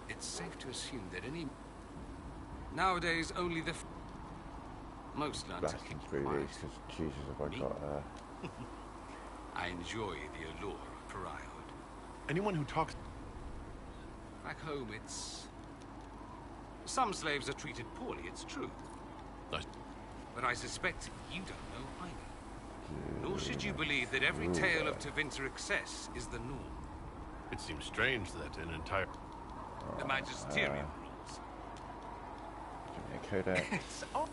It's safe to assume that any... Nowadays, only the... Most lands are Blasting through these, because Jesus, have I got I enjoy the allure of pariahhood. Anyone who talks... Back home, it's... Some slaves are treated poorly, it's true. Nice. But I suspect you don't know either. Nor should you believe that every tale of Tevinter excess is the norm. It seems strange that an entire... The magisterium rules. Give me a codex. It's odd.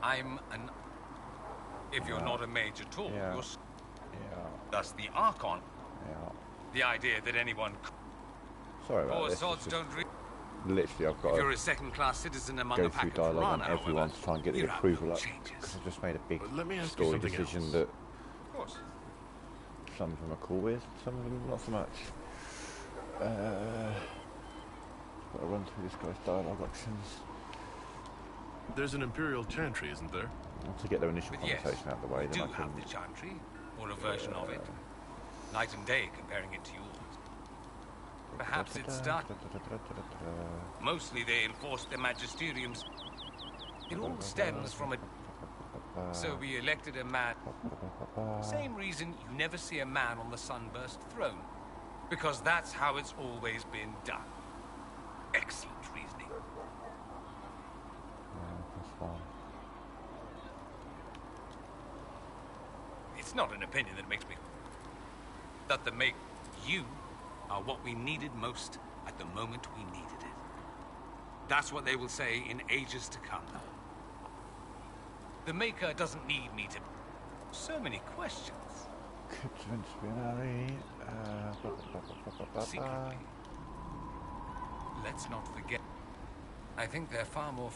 I'm an... If you're not a mage at all, you're... Thus the Archon. The idea that anyone... Sorry about Poor this. sods don't read... Literally, I've got If to you're a second-class citizen among go a through pack of dialogue on piranha, everyone to try and get the you have approval no up. changes. Because I just made a big But let me ask you story something decision else. that Of course. some of them are cool with, some of them not so much. Got to run through this guy's dialogue options. There's an Imperial Chantry, isn't there? To get their initial But yes, conversation out of the way, we then do I can... have the Chantry, or a version of it. Night and day comparing it to yours. Perhaps it started. Mostly they enforced the magisteriums. It all stems from a... So we elected a man... Same reason you never see a man on the sunburst throne. Because that's how it's always been done. Excellent reasoning. It's not an opinion that makes me... That the make... You are what we needed most at the moment we needed it. That's what they will say in ages to come. The Maker doesn't need me to... So many questions. Secretly. Let's not forget. I think they're far more...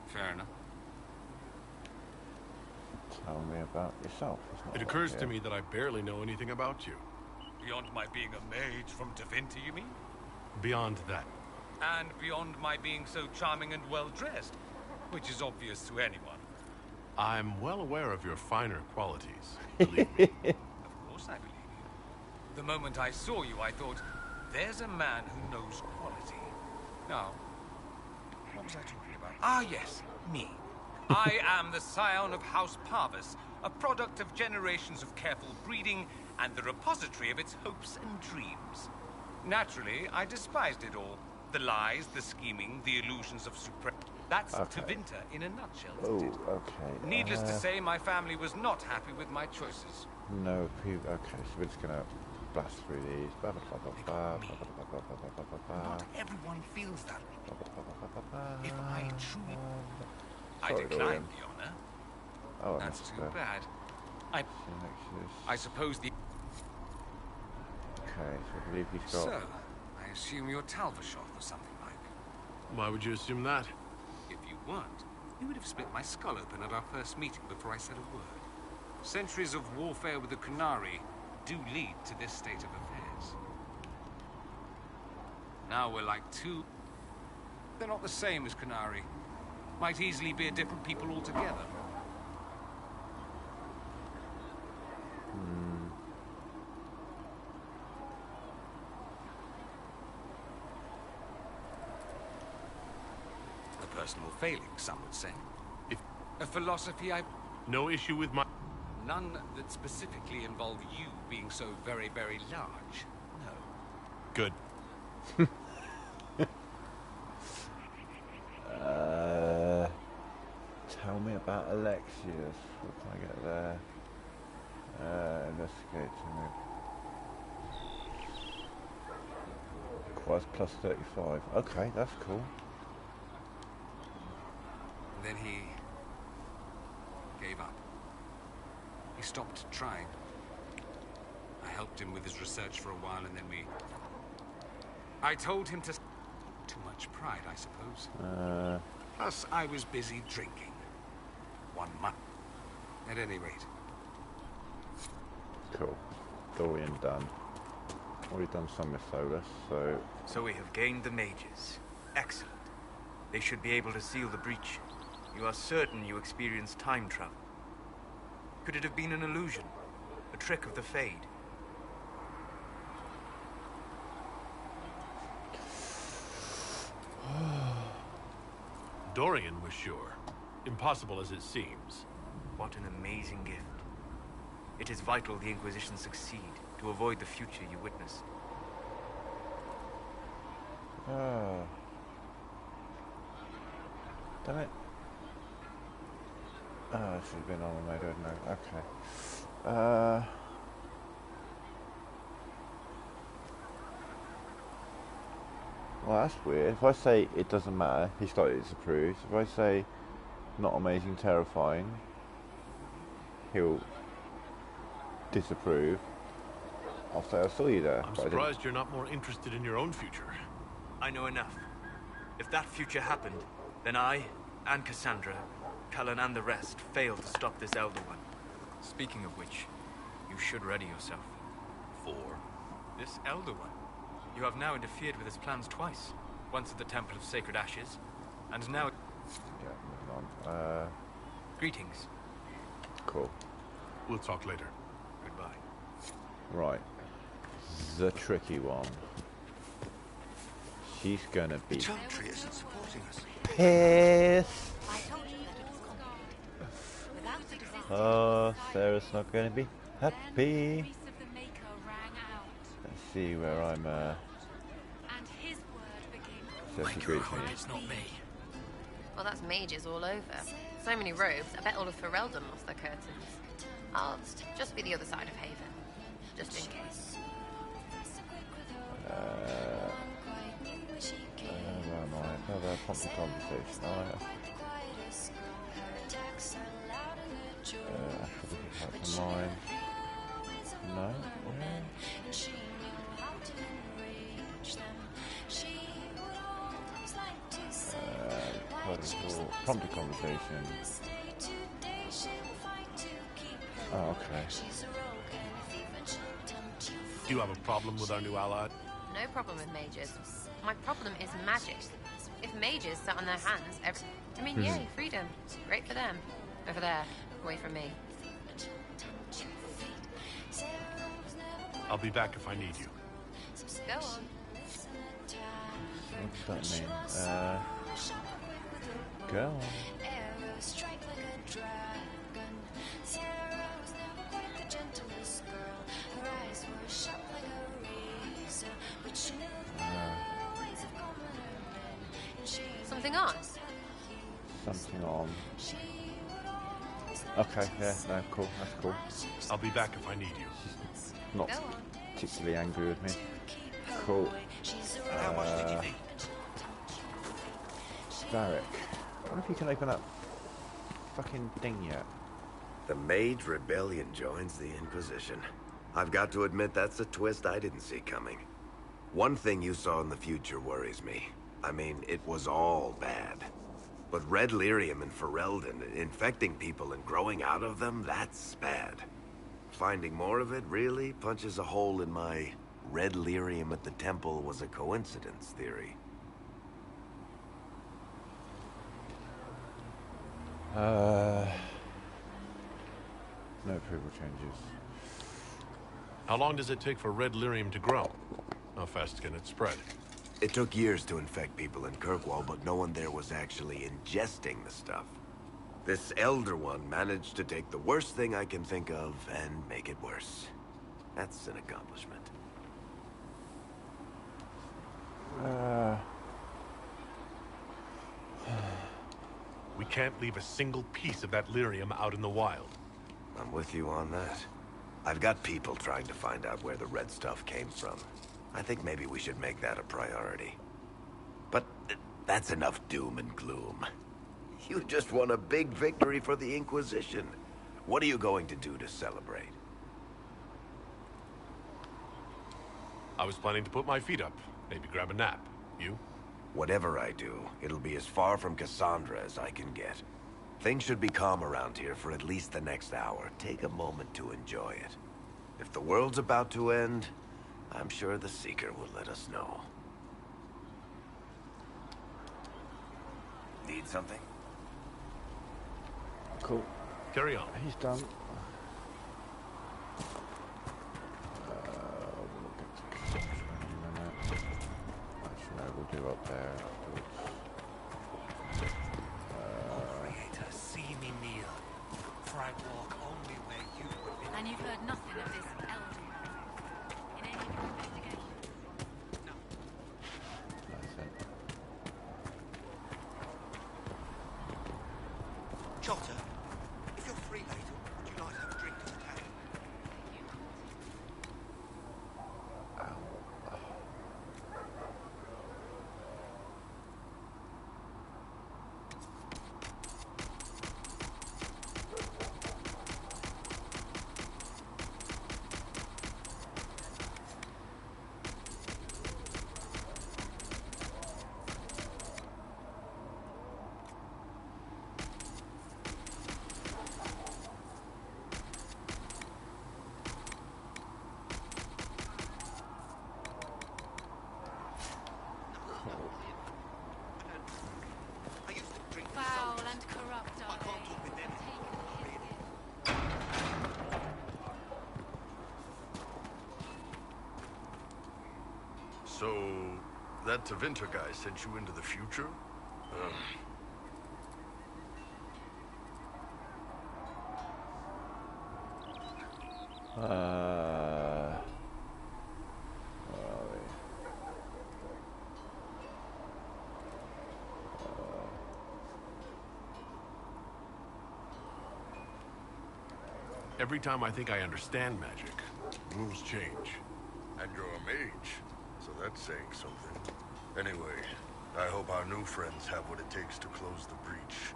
Fair enough. Tell me about yourself. It occurs to me that I barely know anything about you. Beyond my being a mage from Tevinter, you mean? Beyond that. And beyond my being so charming and well-dressed, which is obvious to anyone. I'm well aware of your finer qualities, believe me. Of course I believe you. The moment I saw you, I thought, There's a man who knows quality. Now, what was I talking about? Ah, yes, me. I am the scion of House Parvis, a product of generations of careful breeding and the repository of its hopes and dreams. Naturally, I despised it all. The lies, the scheming, the illusions of That's Tevinter in a nutshell, isn't it? Okay. Needless to say, my family was not happy with my choices. No, okay, so we're just gonna blast through these. Not everyone feels that way. If I truly... I Sorry, declined Dorian. the honor. Oh, That's too bad. I suppose the... Okay, so I believe he's got... So, I assume you're Talvashov or something like. Why would you assume that? If you weren't, you would have split my skull open at our first meeting before I said a word. Centuries of warfare with the Qunari do lead to this state of affairs. Now we're like two... They're not the same as Qunari. Might easily be a different people altogether. A personal failing, some would say. A philosophy I... No issue with my... None that specifically involve you being so very, very large. No. Good. Tell me about Alexius. What can I get there? Investigate. Requires plus 35. Okay, that's cool. Then he gave up. He stopped trying. I helped him with his research for a while, and then I told him to... Too much pride, I suppose. Plus, I was busy drinking. 1 month. At any rate. Cool. Dorian done. Already done some with Solus, so... So we have gained the mages. Excellent. They should be able to seal the breach. You are certain you experienced time travel? Could it have been an illusion? A trick of the Fade? Dorian was sure. Impossible as it seems. What an amazing gift. It is vital the Inquisition succeed to avoid the future you witnessed. Damn it. I should have been on the mode, no. Okay. Well, that's weird. If I say it doesn't matter, he slightly disapproves. If I say not amazing, terrifying, he'll disapprove. I'll say I saw you there. I'm surprised you're not more interested in your own future. I know enough. If that future happened, then I, and Cassandra, Cullen and the rest, failed to stop this Elder One. Speaking of which, you should ready yourself. For? This Elder One. You have now interfered with his plans twice. Once at the Temple of Sacred Ashes, and now... Yeah, moving on. Greetings. Cool. We'll talk later. Goodbye. Right. The tricky one. She's gonna be... The Chantry isn't supporting us. pissed. Oh, Sarah's not gonna be happy. Let's see where I'm, It's not me. Well, that's mages all over. So many robes, I bet all of Ferelden lost their curtains. I'll just be the other side of Haven. Just in case. Where am I? Another proper conversation. Mine. No? Prompted conversation. Oh, okay. Do you have a problem with our new ally? No problem with mages. My problem is magic. If mages sat on their hands, yay, freedom. Great for them. Over there, away from me. I'll be back if I need you. Go on. What does that mean? Go on. Something on? Something on. Okay, yeah, no, cool, that's cool. I'll be back if I need you. Not particularly angry with me. Cool. Varric. I wonder if you can open that fucking thing yet. The Mage Rebellion joins the Inquisition. I've got to admit that's a twist I didn't see coming. One thing you saw in the future worries me. I mean, it was all bad. But red lyrium in Ferelden, infecting people and growing out of them, that's bad. Finding more of it really punches a hole in my red lyrium at the temple was a coincidence theory. No approval changes. How long does it take for red lyrium to grow? How fast can it spread? It took years to infect people in Kirkwall, but no one there was actually ingesting the stuff. This Elder One managed to take the worst thing I can think of and make it worse. That's an accomplishment. We can't leave a single piece of that lyrium out in the wild. I'm with you on that. I've got people trying to find out where the red stuff came from. I think maybe we should make that a priority. But that's enough doom and gloom. You just won a big victory for the Inquisition. What are you going to do to celebrate? I was planning to put my feet up, maybe grab a nap. You? Whatever I do, it'll be as far from Cassandra as I can get. Things should be calm around here for at least the next hour. Take a moment to enjoy it. If the world's about to end, I'm sure the Seeker will let us know. Need something? Cool. Carry on. He's done. Actually, we'll do up there. Creator, see me kneel, for I walk only where you would be. And you've heard nothing of this elder in any investigation? No. That's it. Jotter, if you're free later, would you like to have a drink to the town? Foul and corrupt are they. So, that Tevinter guy sent you into the future? Every time I think I understand magic, rules change. And you're a mage, so that's saying something. Anyway, I hope our new friends have what it takes to close the breach.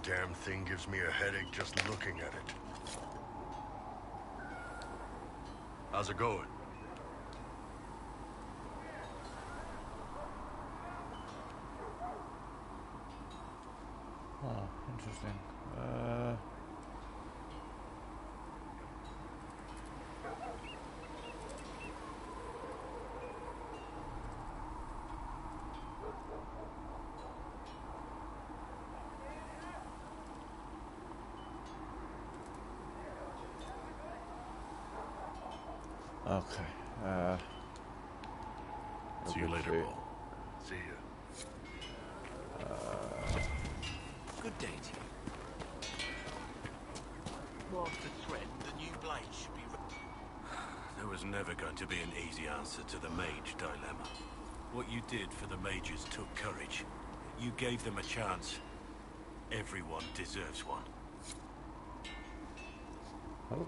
Damn thing gives me a headache just looking at it. How's it going? Oh, interesting. See you later, Paul. See ya. Good day to you. Master Trent, the new blade should be... There was never going to be an easy answer to the mage dilemma. What you did for the mages took courage. You gave them a chance. Everyone deserves one. Oh.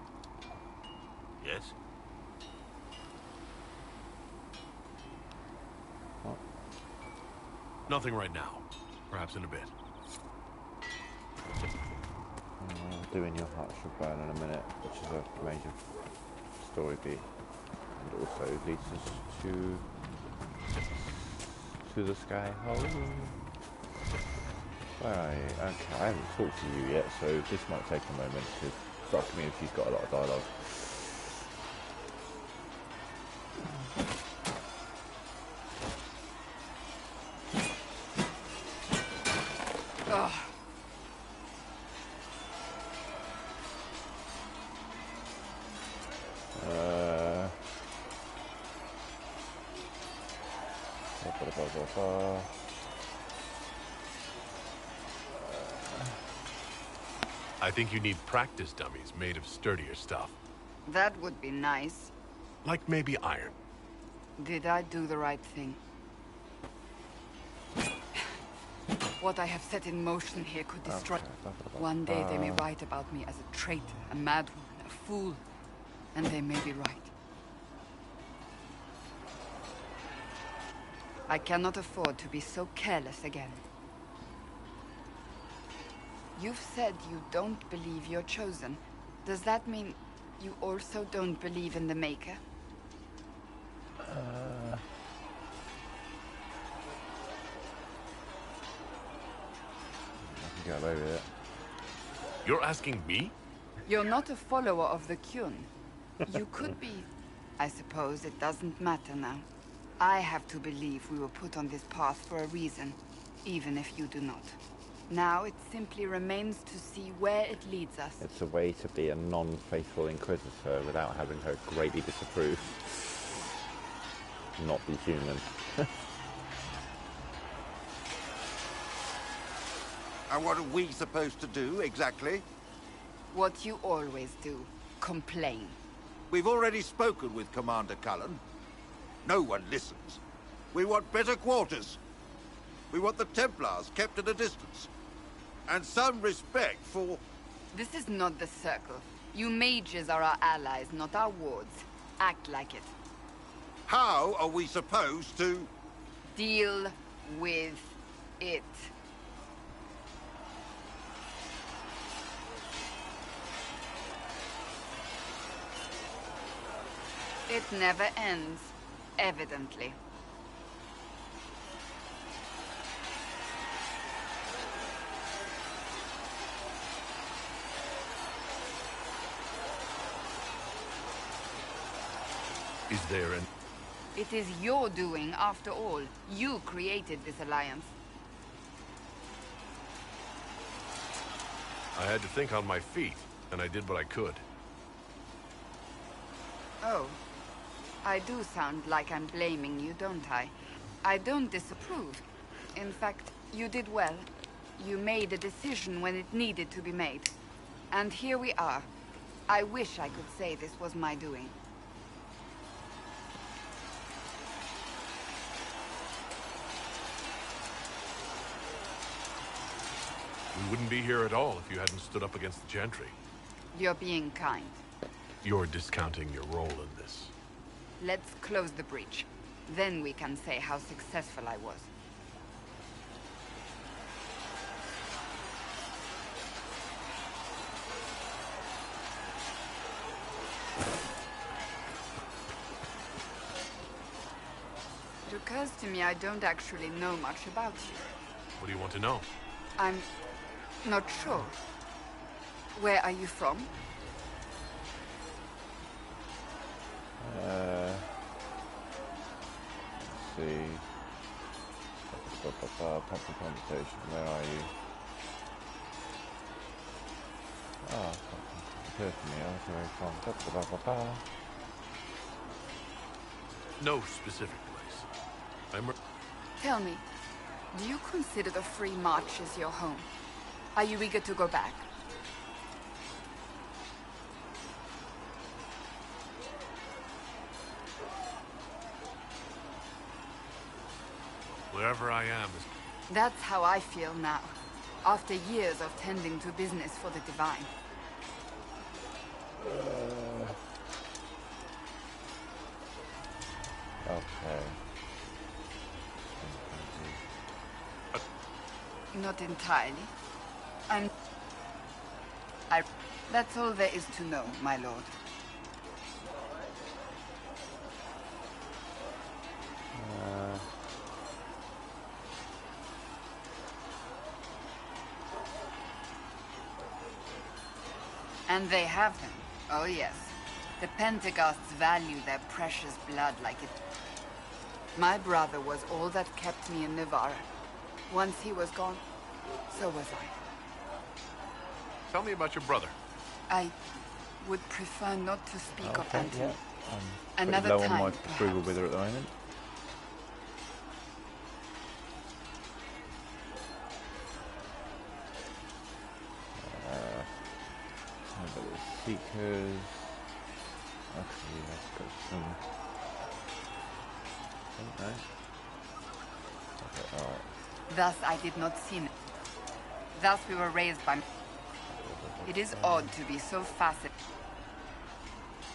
Yes? Oh. Nothing right now. Perhaps in a bit. Doing your heart shall burn in a minute, which is a major story beat, and also leads us to the Skyhold. Where are you? Okay, I haven't talked to you yet, so this might take a moment because that community's got a lot of dialogue. I think you need practice dummies made of sturdier stuff. That would be nice. Like maybe iron. Did I do the right thing? What I have set in motion here could destroy... One day they may write about me as a traitor, a madwoman, a fool. And they may be right. I cannot afford to be so careless again. You've said you don't believe you're chosen. Does that mean you also don't believe in the Maker? I can get away with it. You're asking me? You're not a follower of the Kyun. You could be. I suppose it doesn't matter now. I have to believe we were put on this path for a reason, even if you do not. Now it simply remains to see where it leads us. It's a way to be a non-faithful Inquisitor without having her greatly disapprove. Not be human. And what are we supposed to do, exactly? What you always do. Complain. We've already spoken with Commander Cullen. No one listens. We want better quarters. We want the Templars kept at a distance. And some respect for... This is not the Circle. You mages are our allies, not our wards. Act like it. How are we supposed to... Deal with it. It never ends, evidently. Is there an... It is your doing, after all. You created this alliance. I had to think on my feet, and I did what I could. Oh. I do sound like I'm blaming you, don't I? I don't disapprove. In fact, you did well. You made a decision when it needed to be made. And here we are. I wish I could say this was my doing. We wouldn't be here at all if you hadn't stood up against the Gentry. You're being kind. You're discounting your role in this. Let's close the breach. Then we can say how successful I was. It occurs to me I don't actually know much about you. What do you want to know? I'm not sure. Where are you from? Let's see. Pumpkin conversation. Where are you? Ah, it occurs to me. I was where from. No specific place. Tell me, do you consider the Free March as your home? Are you eager to go back? Wherever I am is... That's how I feel now, after years of tending to business for the Divine. Okay. Not entirely. That's all there is to know, my lord. And they have them. Oh yes. The Pentaghasts value their precious blood like it. My brother was all that kept me in Navarra. Once he was gone, so was I. Tell me about your brother. I would prefer not to speak of Okay, Anthony. yeah. Another Pretty low time, on my approval with her at the moment. Seekers. Actually, I've got some. Okay. Okay, alright. Thus I did not sin. Thus we were raised by... It is odd to be so facet.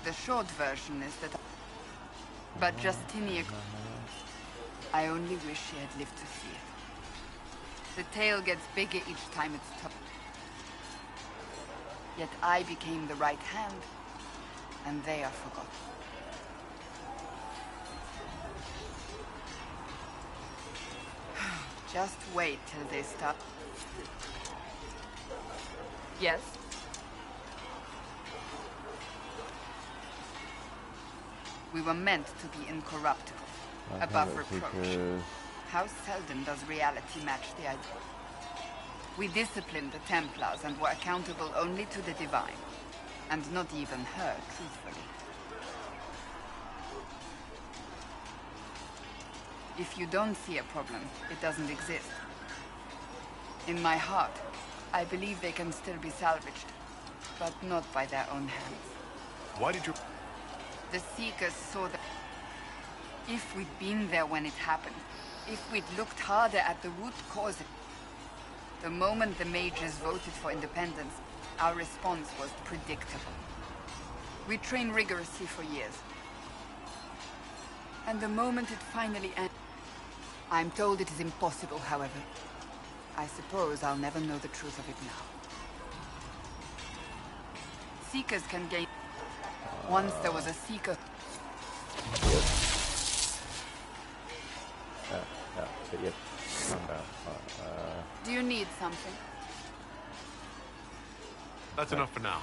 The short version is that... But Justinia... I only wish she had lived to see it. The tale gets bigger each time it's told. Yet I became the right hand, and they are forgotten. Just wait till they start. Yes? We were meant to be incorruptible, above reproach. How seldom does reality match the idea? We disciplined the Templars and were accountable only to the Divine, and not even her, truthfully. If you don't see a problem, it doesn't exist. In my heart, I believe they can still be salvaged, but not by their own hands. Why did you... The Seekers saw that... If we'd been there when it happened, if we'd looked harder at the root cause... The moment the mages voted for independence, our response was predictable. We trained rigorously for years. And the moment it finally ended... I'm told it is impossible, however. I suppose I'll never know the truth of it now. Seekers can gain... Once there was a Seeker... But yes, calm down. Do you need something? That's enough for now.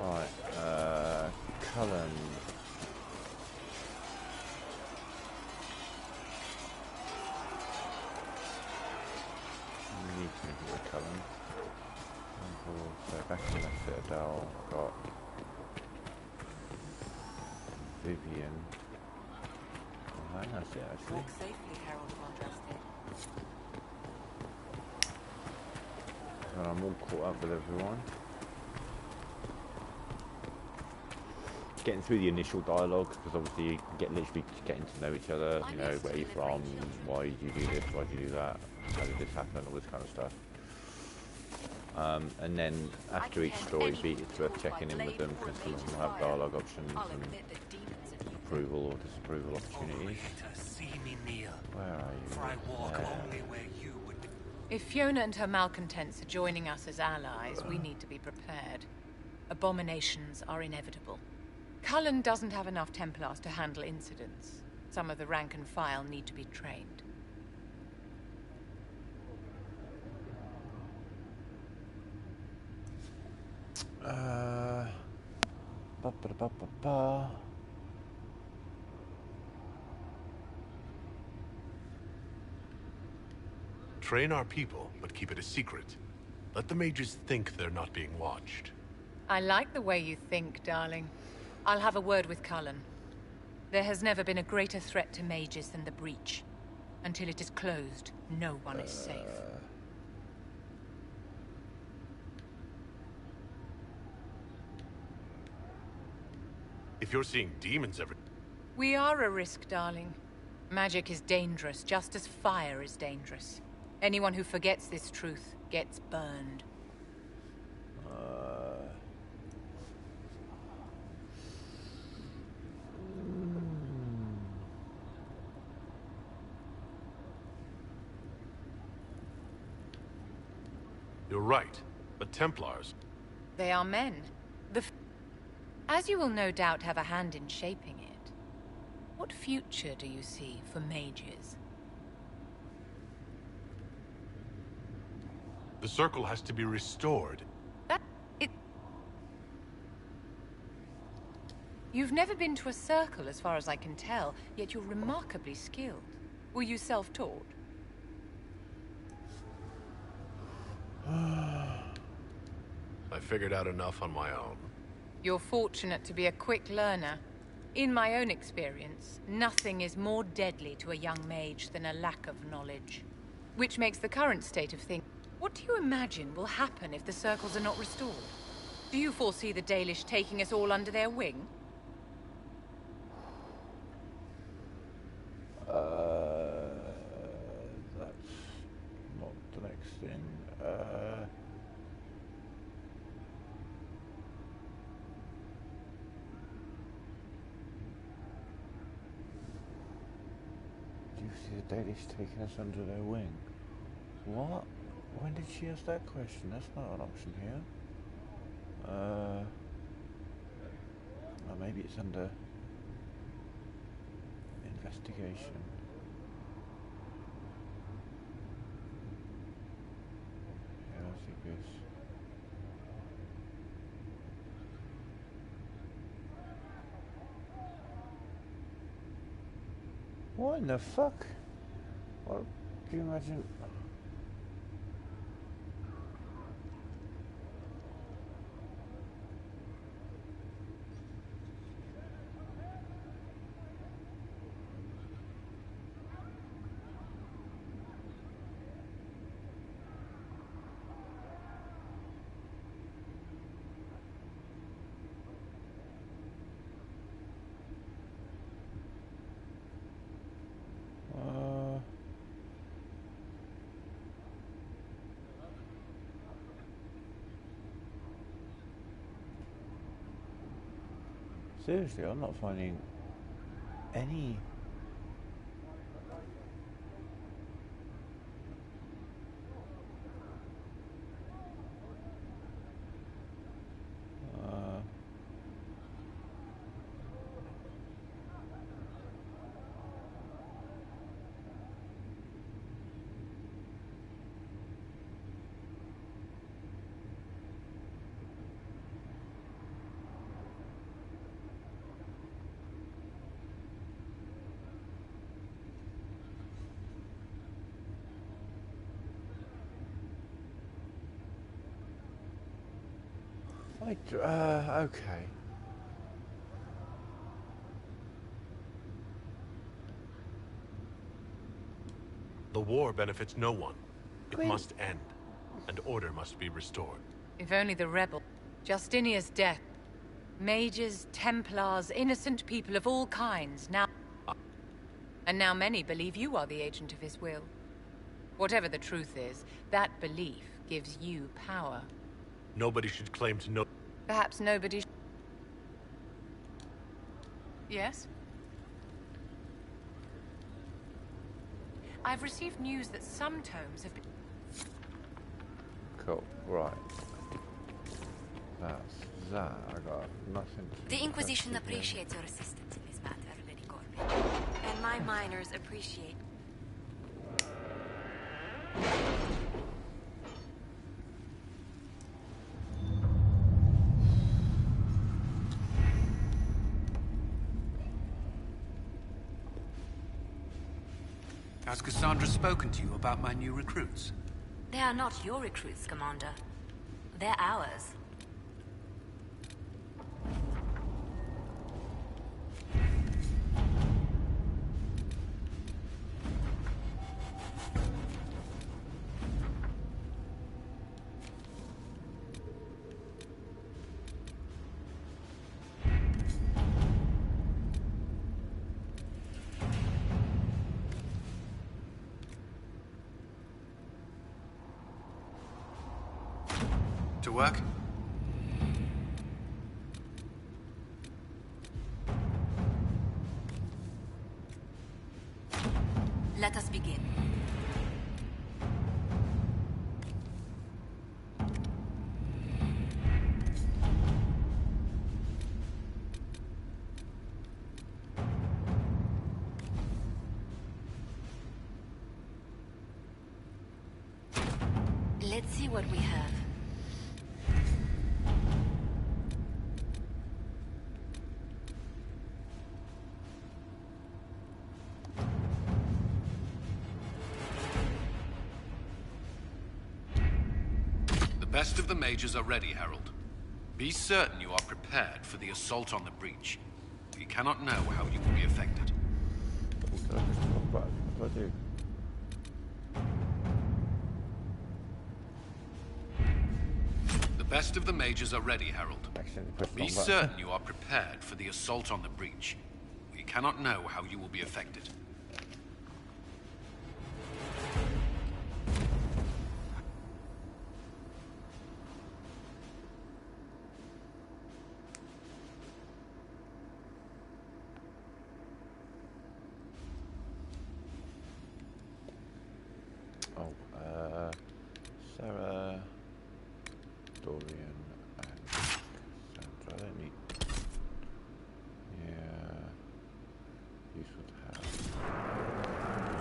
Alright, Cullen. Need to make it with Cullen. So back in the Citadel, I've got Vivian. Oh, that's it actually. Walk safely, Harold Mondraste. And I'm all caught up with everyone. Getting through the initial dialogue, because obviously you get literally getting to know each other, you know, where you're from, why do you do this, why do you do that, how did this happen, all this kind of stuff. And then after each story beat, it's worth checking in with them, because some of them will have dialogue options and approval or disapproval opportunities. Where are you? If Fiona and her malcontents are joining us as allies, we need to be prepared. Abominations are inevitable. Cullen doesn't have enough Templars to handle incidents. Some of the rank and file need to be trained. Train our people, but keep it a secret. Let the mages think they're not being watched. I like the way you think, darling. I'll have a word with Cullen. There has never been a greater threat to mages than the breach. Until it is closed, no one is safe. If you're seeing demons every... We are a risk, darling. Magic is dangerous, just as fire is dangerous. Anyone who forgets this truth gets burned. You're right, but Templars... They are men. As you will no doubt have a hand in shaping it, what future do you see for mages? The circle has to be restored. You've never been to a circle, as far as I can tell, yet you're remarkably skilled. Were you self-taught? I figured out enough on my own. You're fortunate to be a quick learner. In my own experience, nothing is more deadly to a young mage than a lack of knowledge. Which makes the current state of things... What do you imagine will happen if the circles are not restored? Do you foresee the Dalish taking us all under their wing? That's not the next thing. Do you see the Dalish taking us under their wing? What? When did she ask that question? That's not an option here. Or maybe it's under investigation. Yeah, I think it's... What in the fuck? What do you imagine? Seriously, I'm not finding any... okay. The war benefits no one. It must end, and order must be restored. If only the rebel. Justinia's death. Mages, Templars, innocent people of all kinds, now... And now many believe you are the agent of his will. Whatever the truth is, that belief gives you power. Nobody should claim to know... Perhaps nobody... Yes? I've received news that some tomes have been... Cool, right. That's that. I got nothing to... The Inquisition appreciates your assistance in this matter, Lady Corbin. And my miners appreciate... Has Cassandra spoken to you about my new recruits? They are not your recruits, Commander. They're ours. To work? Let us begin. Let's see what we have. The best of the mages are ready, Herald. Be certain you are prepared for the assault on the breach. We cannot know how you will be affected. The best of the mages are ready, Herald. Be certain you are prepared for the assault on the breach. We cannot know how you will be affected. Sarah, Dorian, and Sandra. I don't need. Yeah, useful to have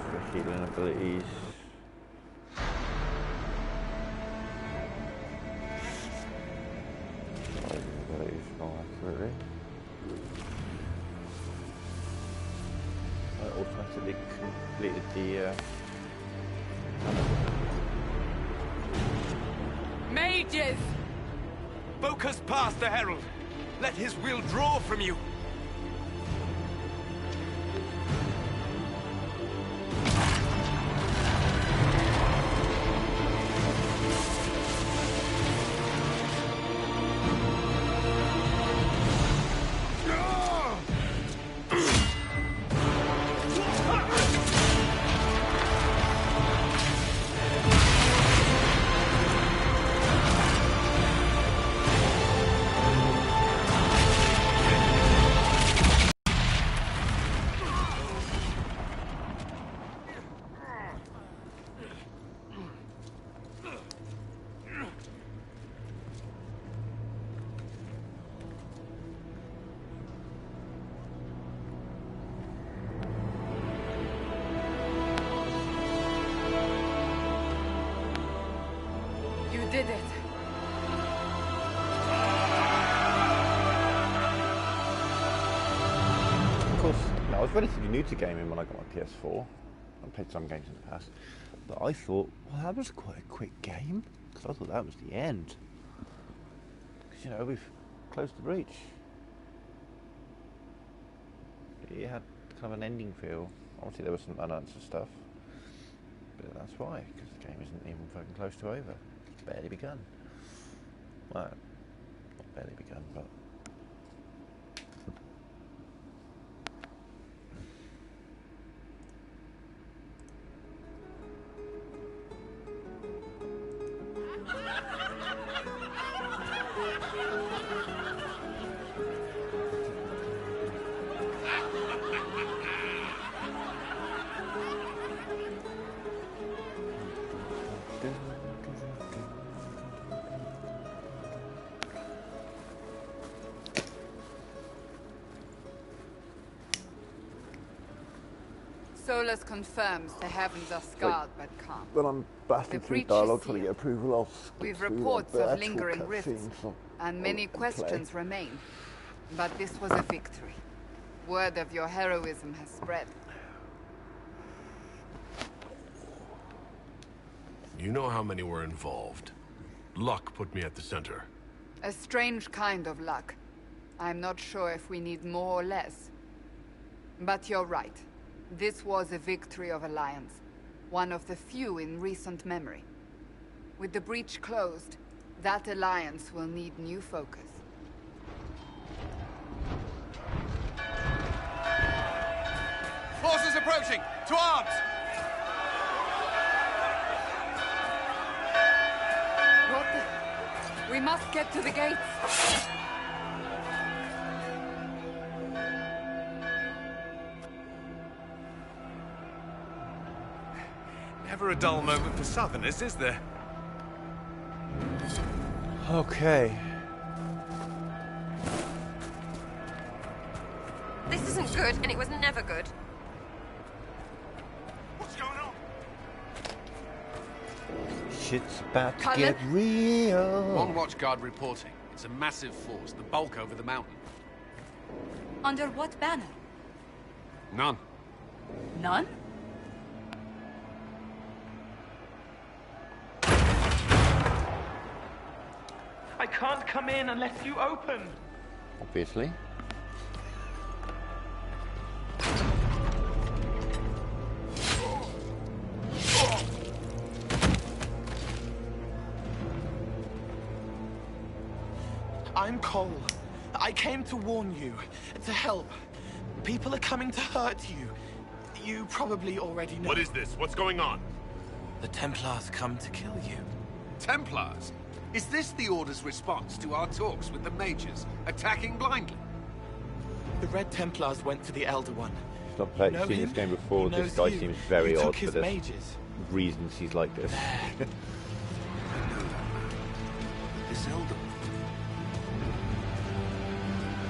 for healing abilities. Fighting abilities more accurately. I automatically completed the. Mages! Focus past the Herald. Let his will draw from you. You did it. Of course, I was relatively new to gaming when I got my PS4. I played some games in the past, but I thought, well, that was quite a quick game, because I thought that was the end. Because, you know, we've closed the breach. It had kind of an ending feel. Obviously, there was some unanswered stuff, but that's why, because the game isn't even fucking close to over. It's barely begun. Well, not barely begun, but. Solus confirms the heavens are scarred but calm. When I'm battling through dialogue trying to get approval of. We've reports of lingering rifts, and many questions remain. But this was a victory. Word of your heroism has spread. You know how many were involved. Luck put me at the center. A strange kind of luck. I'm not sure if we need more or less. But you're right. This was a victory of Alliance. One of the few in recent memory. With the breach closed, that alliance will need new focus. Forces approaching! To arms! What the... We We must get to the gates. Never a dull moment for Southerners, is there? Okay. This isn't good, and it was never good. What's going on? Shit's about to Cullen? get real. One watchguard reporting. It's a massive force, the bulk over the mountain. Under what banner? None. None? I can't come in unless you open. Obviously. I'm Cole. I came to warn you, to help. People are coming to hurt you. You probably already know. What is this? What's going on? The Templars come to kill you. Templars? Is this the Order's response to our talks with the mages, attacking blindly? The Red Templars went to the Elder One. He's not played, You know seen this him? game before. He This knows guy you. seems very He odd took for his the mages. reasons he's like this. This Elder.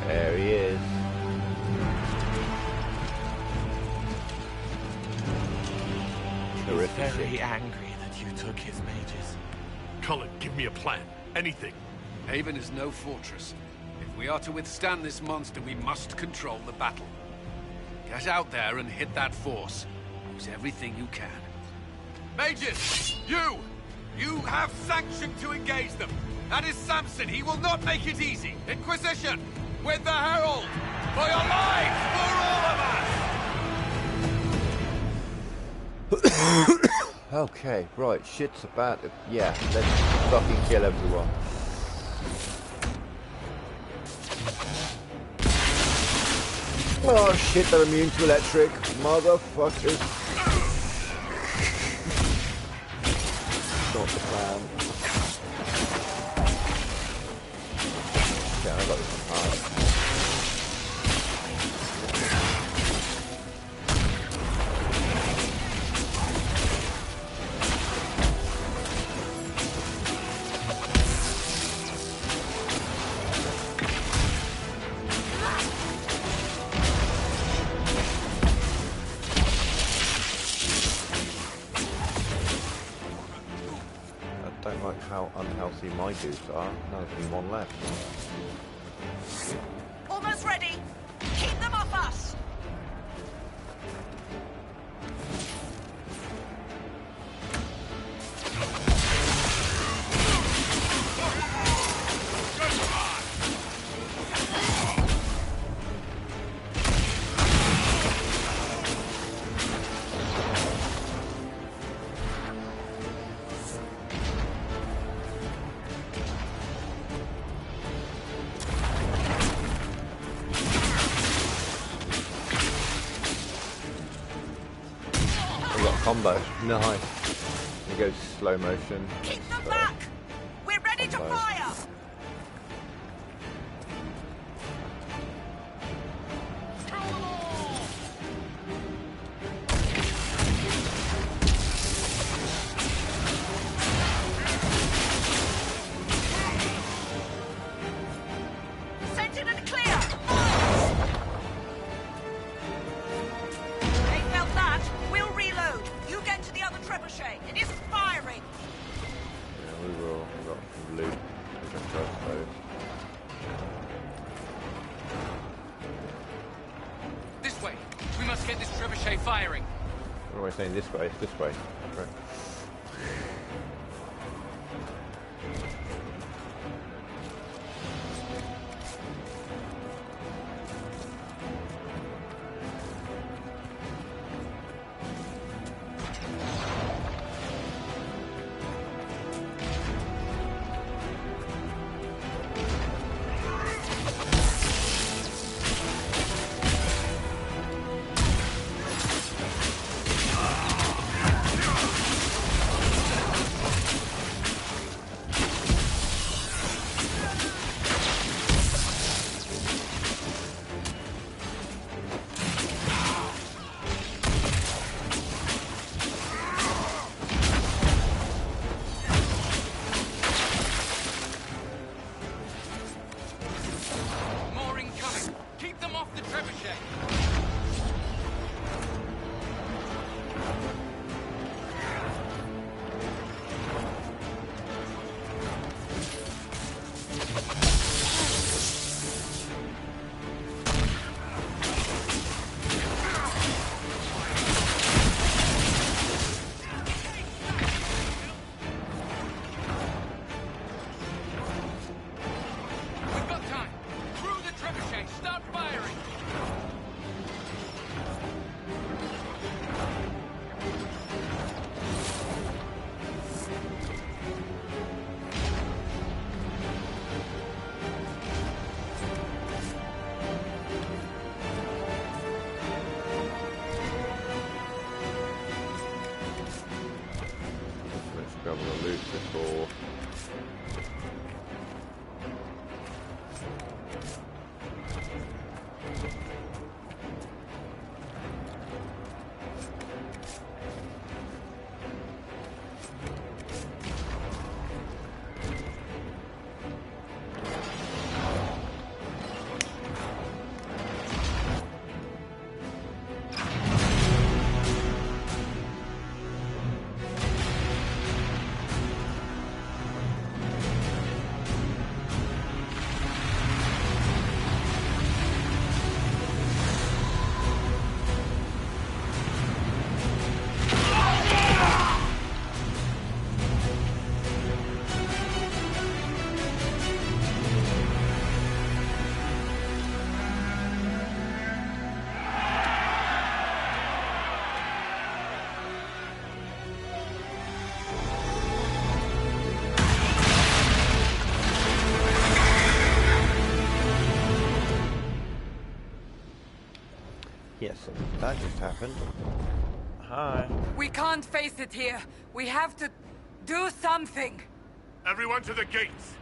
There he is. He's very angry that you took his mages. Cullen, give me a plan. Anything. Haven is no fortress. If we are to withstand this monster, we must control the battle. Get out there and hit that force. Use everything you can. Mages! You have sanction to engage them. That is Samson. He will not make it easy. Inquisition! With the Herald! For your lives! For all of us! Okay, right, shit's about to... Yeah, let's fucking kill everyone. Oh shit, they're immune to electric. Motherfuckers. Not the plan. Yeah, I got this one hard. I don't like how unhealthy my dudes are. Now there's only one left. Almost ready. Keep them off us. Combo. Nice. It goes slow motion. Keep them back. We're ready to Combo. fire. Sentinel clear. They felt that. We'll reload. You get to the other trebuchet. It isn't firing. Yeah, we will. We've got some loot. This way. We must get this trebuchet firing. What am I saying? This way? It's this way. Right. Yes, that just happened. Hi. We can't face it here. We have to do something. Everyone to the gates!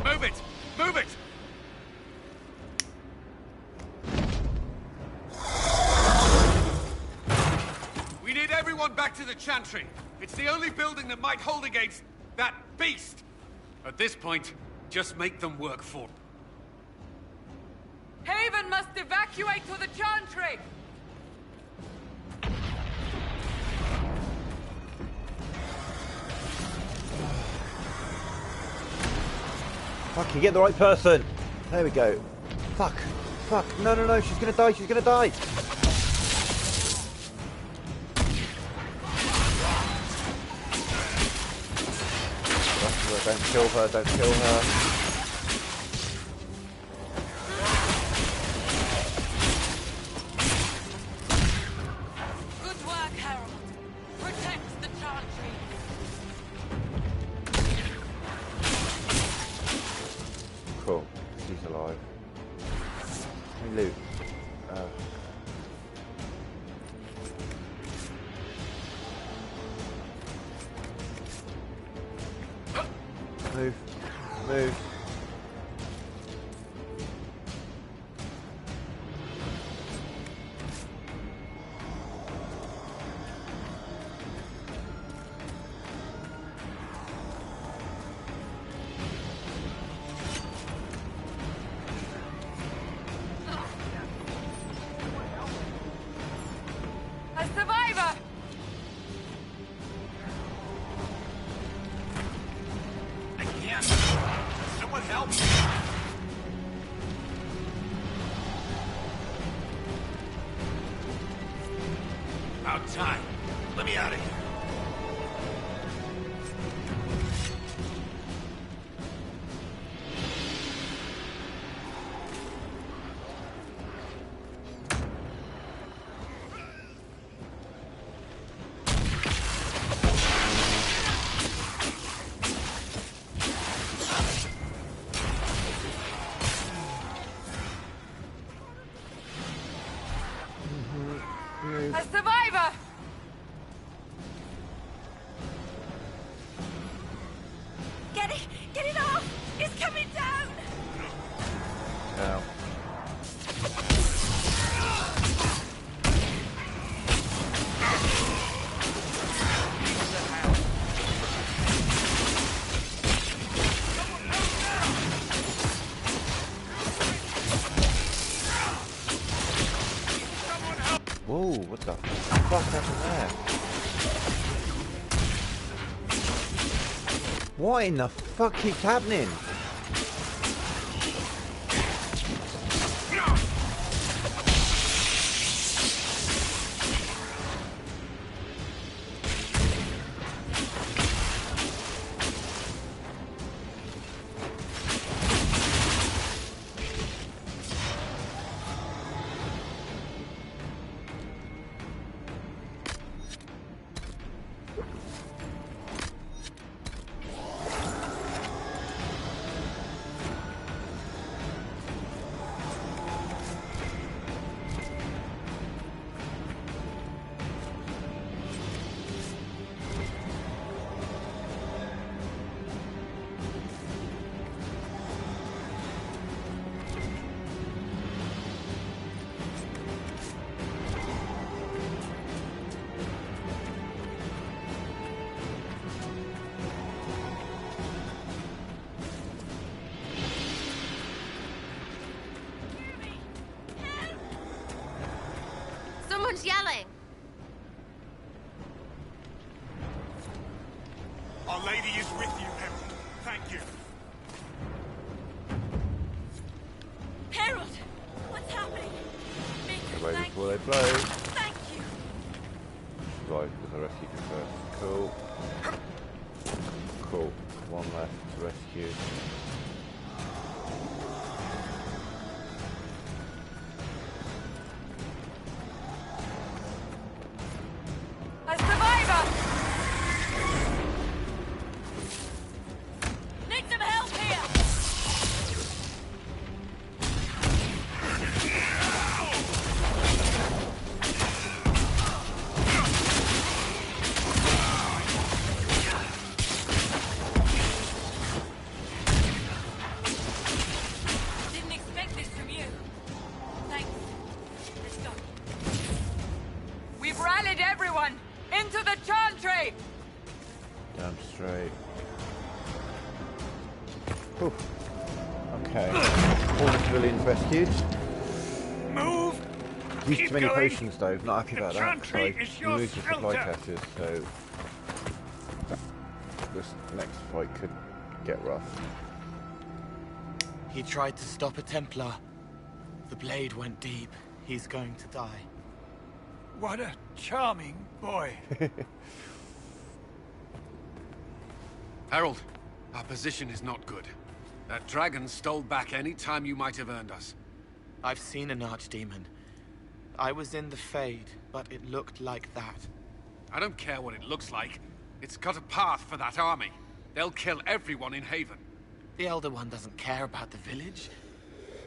Move it! Move it! We need everyone back to the Chantry. It's the only building that might hold against that beast. At this point, just make them work for it. Haven must evacuate to the Chantry! Fuck, you get the right person. There we go. Fuck. Fuck. No, no, no. She's gonna die. She's gonna die. Don't kill her. Don't kill her. Good work, Harold. Protect the Chantry. Cool. She's alive. Let me loot. Move. Move. A survivor! I can't. Someone help! About time. Let me out of here. A survivor! Get it off! It's coming down! Now. Whoa, what the fuck happened there? What in the fuck keeps happening? Everyone's yelling. Our Lady is with you, Herald. Thank you. Herald! What's happening? Away Thank before they blow. Thank you. Right, with the rescue first. Cool. Cool. One left to rescue. A survivor! Need some help here! Didn't expect this from you. Thanks. Let's go. We've rallied everyone! Into the chantry! Down straight. Whew. Okay. All the civilians rescued. Move! Used Keep too many going. potions though, not happy about The that. chantry So is I your used the supply shelter. caches, so this next fight could get rough. He tried to stop a Templar. The blade went deep. He's going to die. What a charming boy. Harold, our position is not good. That dragon stole back any time you might have earned us. I've seen an archdemon. I was in the Fade, but it looked like that. I don't care what it looks like. It's got a path for that army. They'll kill everyone in Haven. The Elder One doesn't care about the village.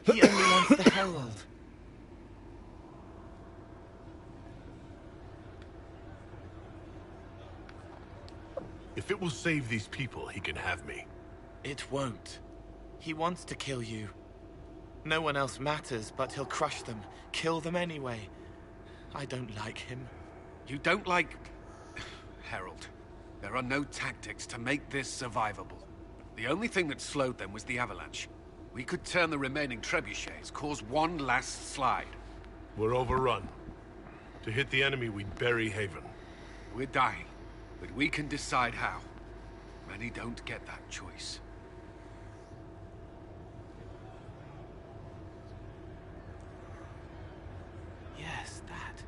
He only wants the Herald. If it will save these people, he can have me. It won't. He wants to kill you. No one else matters, but he'll crush them, kill them anyway. I don't like him. You don't like... Harold, there are no tactics to make this survivable. The only thing that slowed them was the avalanche. We could turn the remaining trebuchets, cause one last slide. We're overrun. To hit the enemy, we'd bury Haven. We're dying, but we can decide how. Many don't get that choice. Yes, that.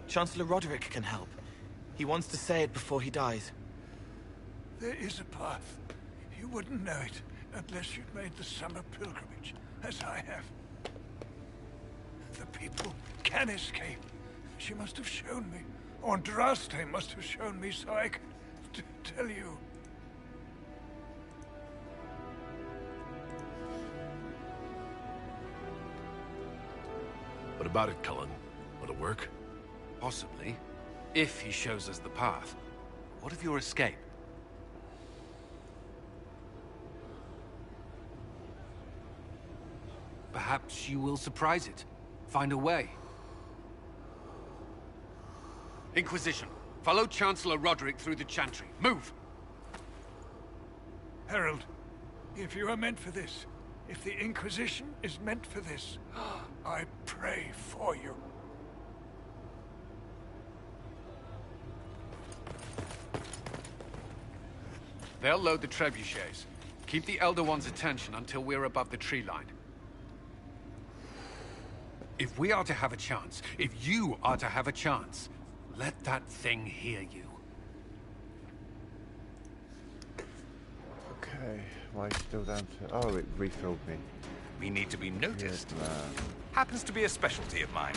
Chancellor Roderick can help. He wants to say it before he dies. There is a path. You wouldn't know it unless you'd made the summer pilgrimage, as I have. The people can escape. She must have shown me. Or Andraste must have shown me so I could tell you. What about it, Cullen? Will it work? Possibly. If he shows us the path. What of your escape? Perhaps you will surprise it. Find a way. Inquisition, follow Chancellor Roderick through the Chantry. Move! Herald, if you are meant for this, if the Inquisition is meant for this, I pray for you. They'll load the trebuchets. Keep the Elder One's attention until we're above the tree line. If we are to have a chance, if you are to have a chance, let that thing hear you. Okay, why still down to... Oh, it refilled me. We need to be noticed. Yes, man. Happens to be a specialty of mine.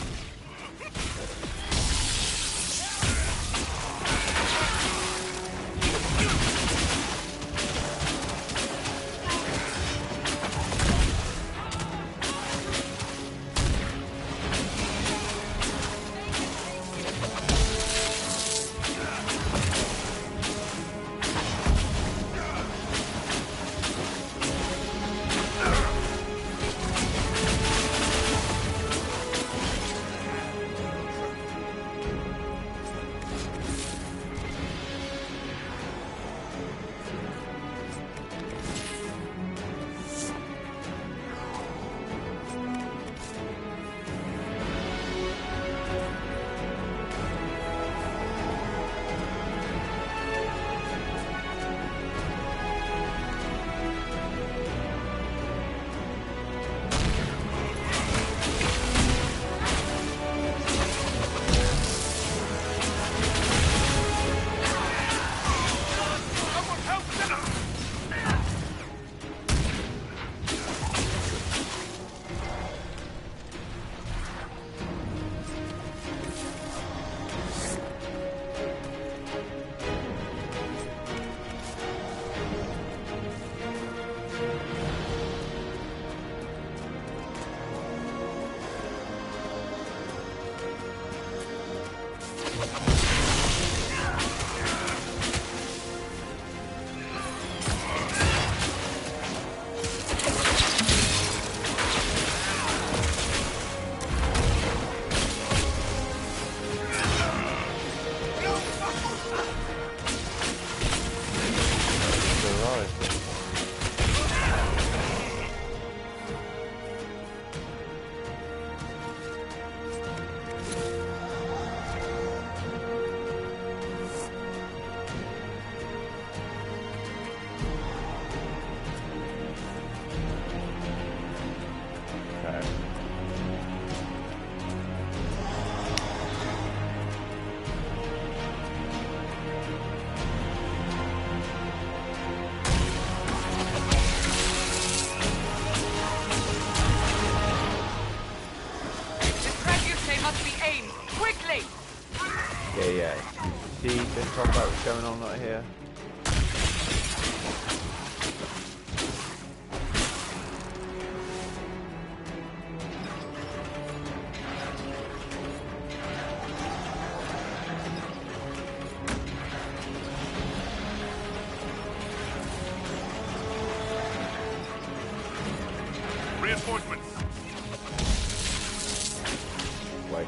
ready. Yeah. You see this combat that's going on right here? Reinforcements. Wait.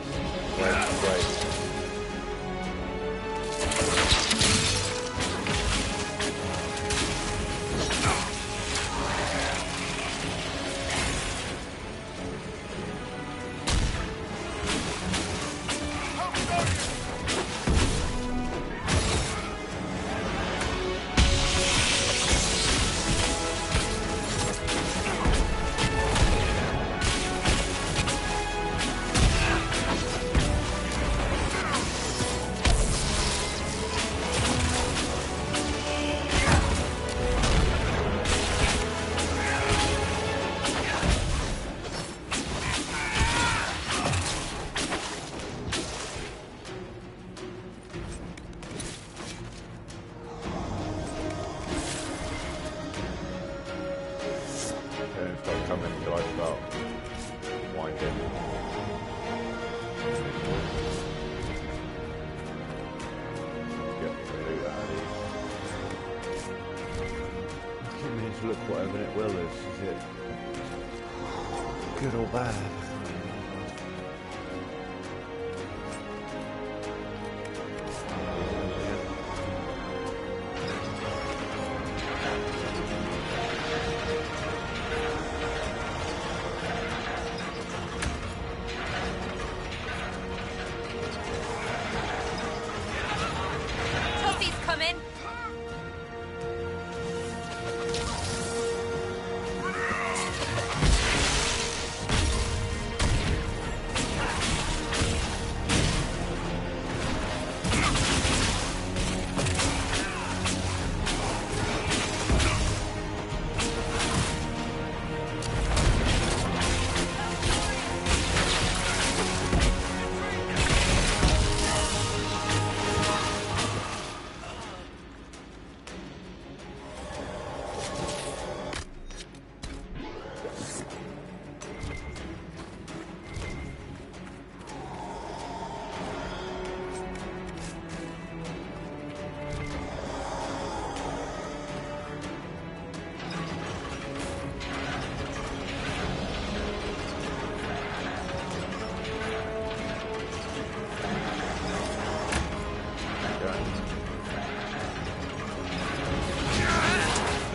Start coming until I start winding. Get the loot out of these. It means look whatever it will is it good or bad?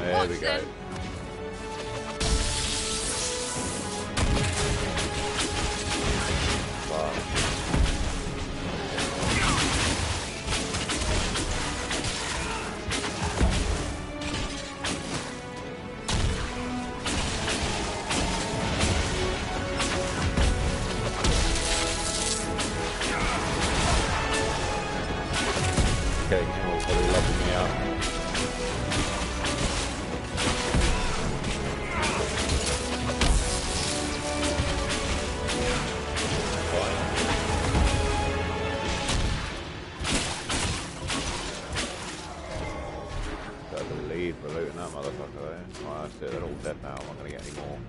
There we go. Okay, you're probably lobbing me out. For looting that motherfucker though. Right, that's it, they're all dead now, I'm not going to get any more.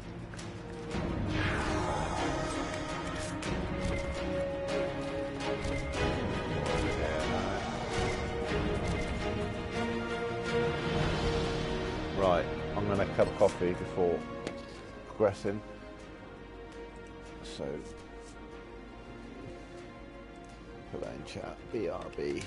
Right, I'm going to make a cup of coffee before progressing. So, put that in chat, BRB.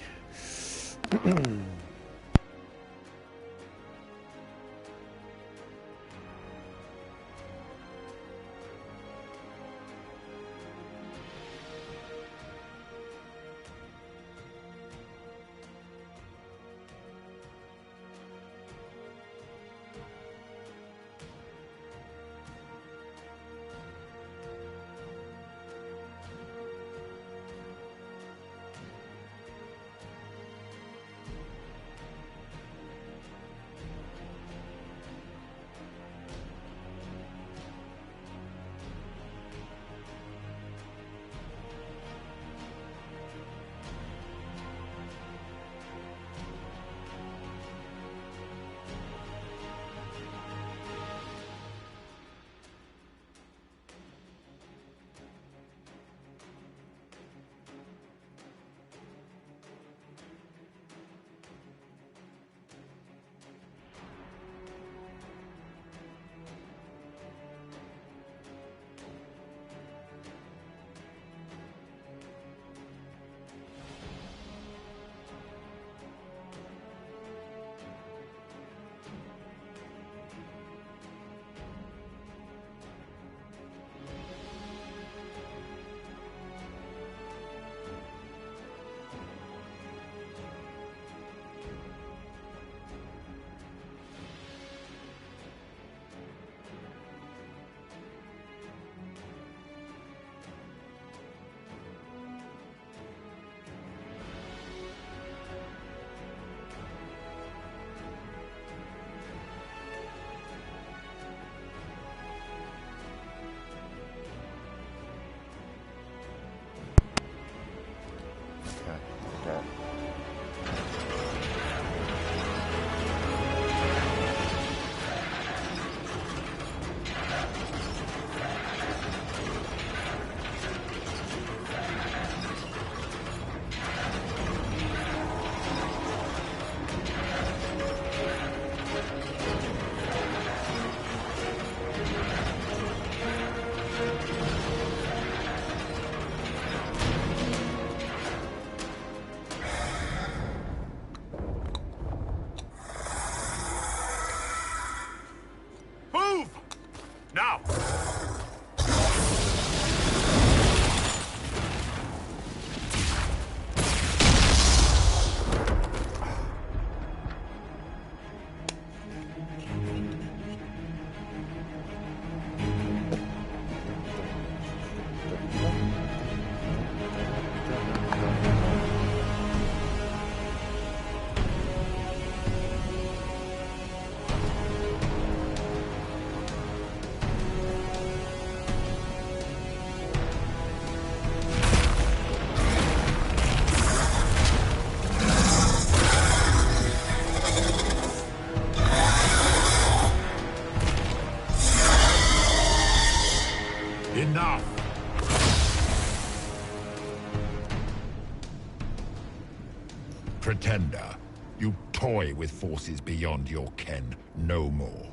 pretender. You toy with forces beyond your ken, no more.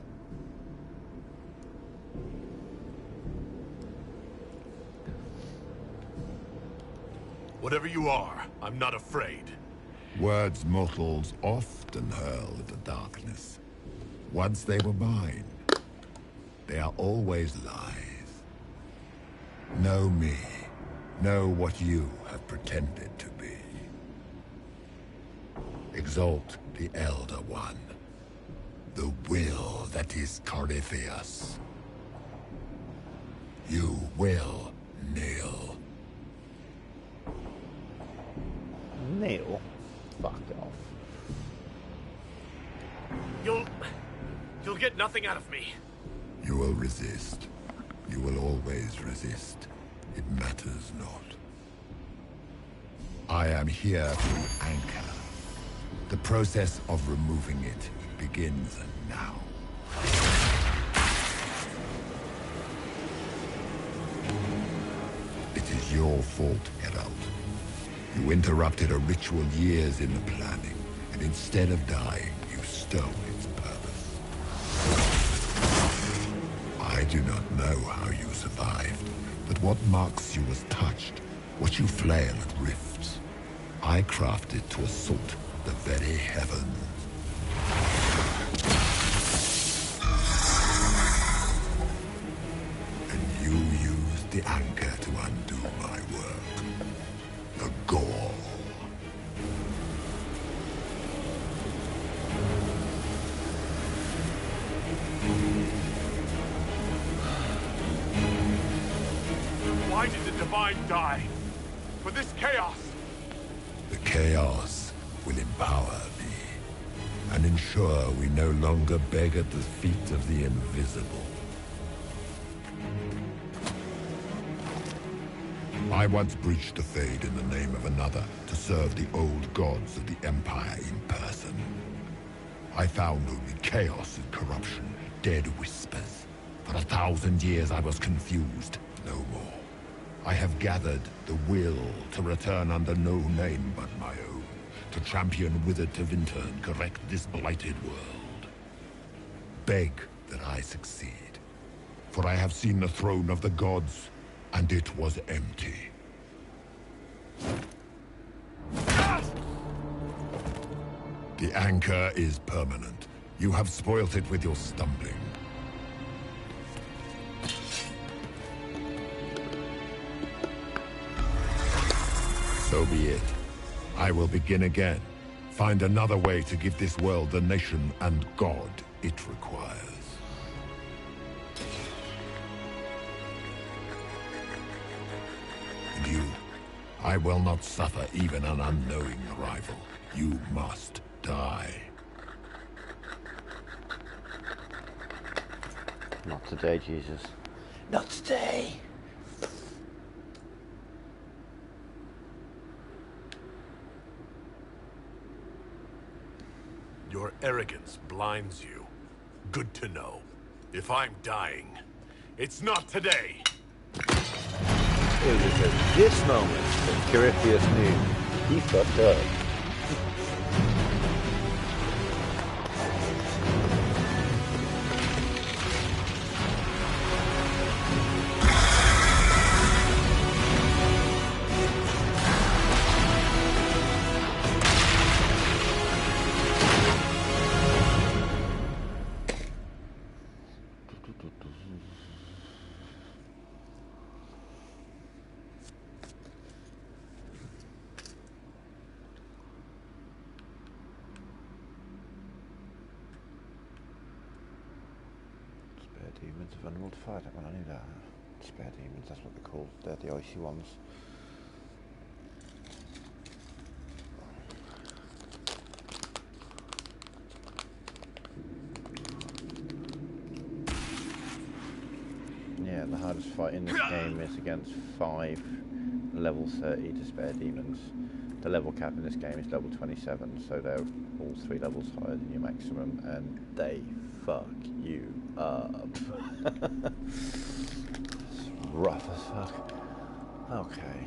Whatever you are, I'm not afraid. Words mortals often hurl at the darkness. Once they were mine, they are always lies. Know me. Know what you have pretended to be. Exalt the Elder One. The will that is Corypheus. You will kneel. Kneel? Fuck off. You'll get nothing out of me. You will resist. You will always resist. It matters not. I am here to anchor. The process of removing it begins now. It is your fault, Herald. You interrupted a ritual years in the planning, and instead of dying, you stole its purpose. I do not know how you survived, but what marks you as touched, what you flail at rifts, I crafted to assault the very heavens. And you used the anchor to undo my work. The gall. Why did the Divine die? For this chaos! The chaos will empower me, and ensure we no longer beg at the feet of the invisible. I once breached the Fade in the name of another to serve the old gods of the Empire in person. I found only chaos and corruption, dead whispers. For 1,000 years I was confused, no more. I have gathered the will to return under no name but my own, to champion Withered to Winter and correct this blighted world. Beg that I succeed, for I have seen the throne of the gods, and it was empty. The anchor is permanent. You have spoilt it with your stumbling. So be it. I will begin again. Find another way to give this world the nation and God it requires. And you, I will not suffer even an unknowing rival. You must die. Not today, Jesus. Not today! Your arrogance blinds you. Good to know. If I'm dying, it's not today. It was at this moment that Corypheus knew he fucked up. Demons of unmodified, I knew that. Spare demons, that's what they're called. They're the icy ones. Yeah, the hardest fight in this game is against 5 level 30 despair demons. The level cap in this game is level 27, so they're all 3 levels higher than your maximum, and they fuck you up. It's rough as fuck. Okay.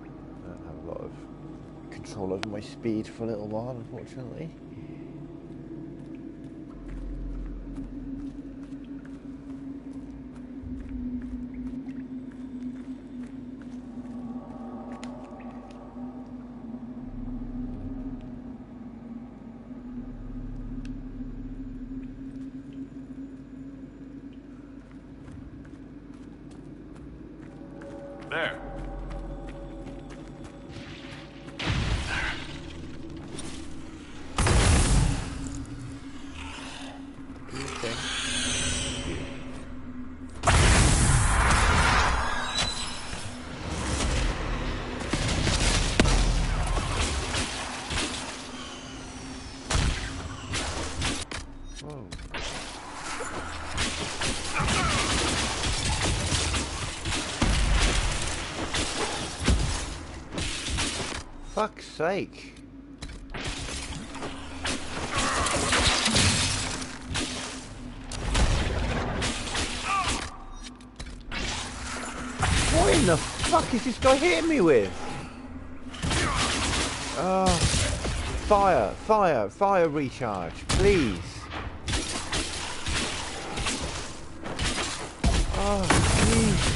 I don't have a lot of control over my speed for a little while, unfortunately. There. Fuck's sake. What in the fuck is this guy hitting me with? Oh, fire recharge, please. Oh, jeez.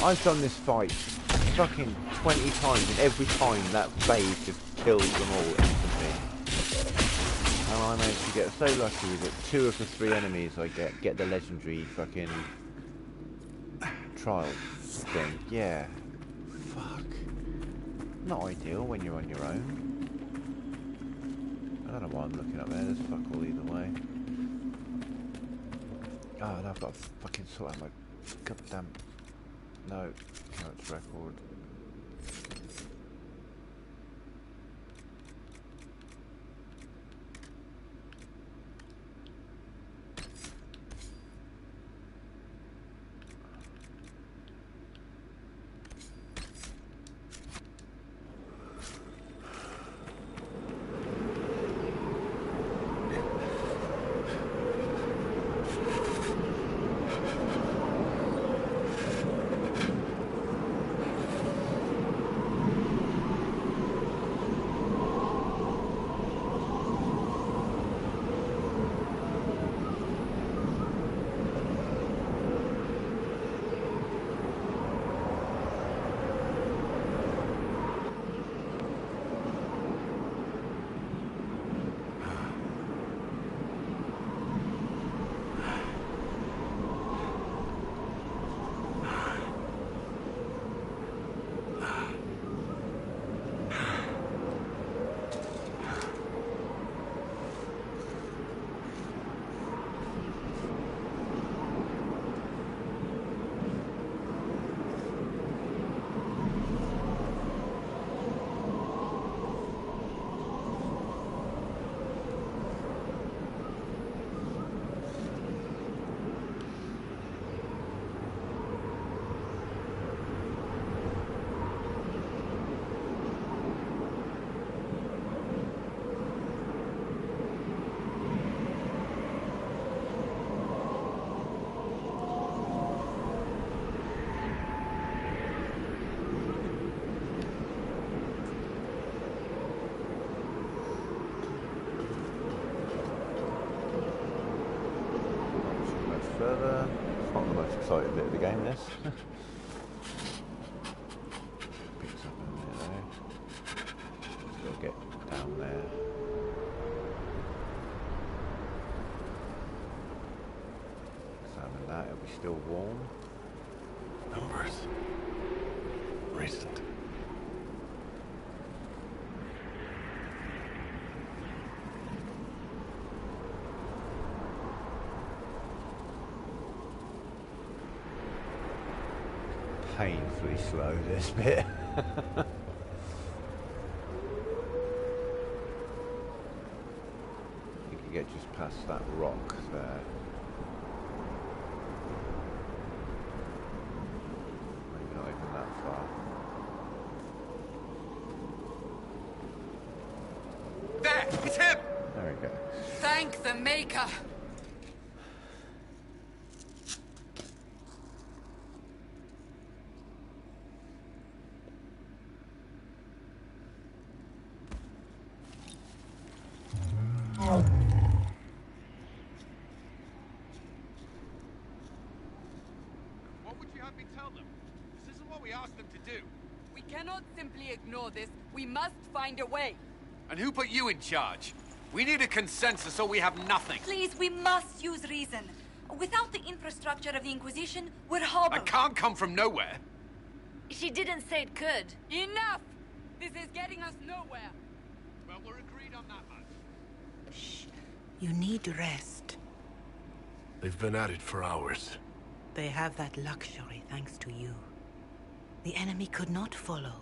I've done this fight fucking 20 times, and every time that phase just kills them all instantly. And I managed to get so lucky that 2 of the 3 enemies I get the legendary fucking trial thing. Yeah. Fuck. Not ideal when you're on your own. I don't know why I'm looking up there, there's fuck all either way. Oh, and I've got to fucking sort out my goddamn... No, character record. Further. It's not the most exciting bit of the game, this. Picks up in there though. Still get down there. Examine that, it'll be still warm. Numbers. Recent. Painfully slow, this bit. You can get just past that rock there. Maybe not even that far. There! It's him! There we go. Thank the Maker! we asked them to do. We cannot simply ignore this. We must find a way. And who put you in charge? We need a consensus or we have nothing. Please, we must use reason. Without the infrastructure of the Inquisition, we're hobbled. I can't come from nowhere. She didn't say it could. Enough! This is getting us nowhere. Well, we're agreed on that much. Shh. You need rest. They've been at it for hours. They have that luxury thanks to you. The enemy could not follow,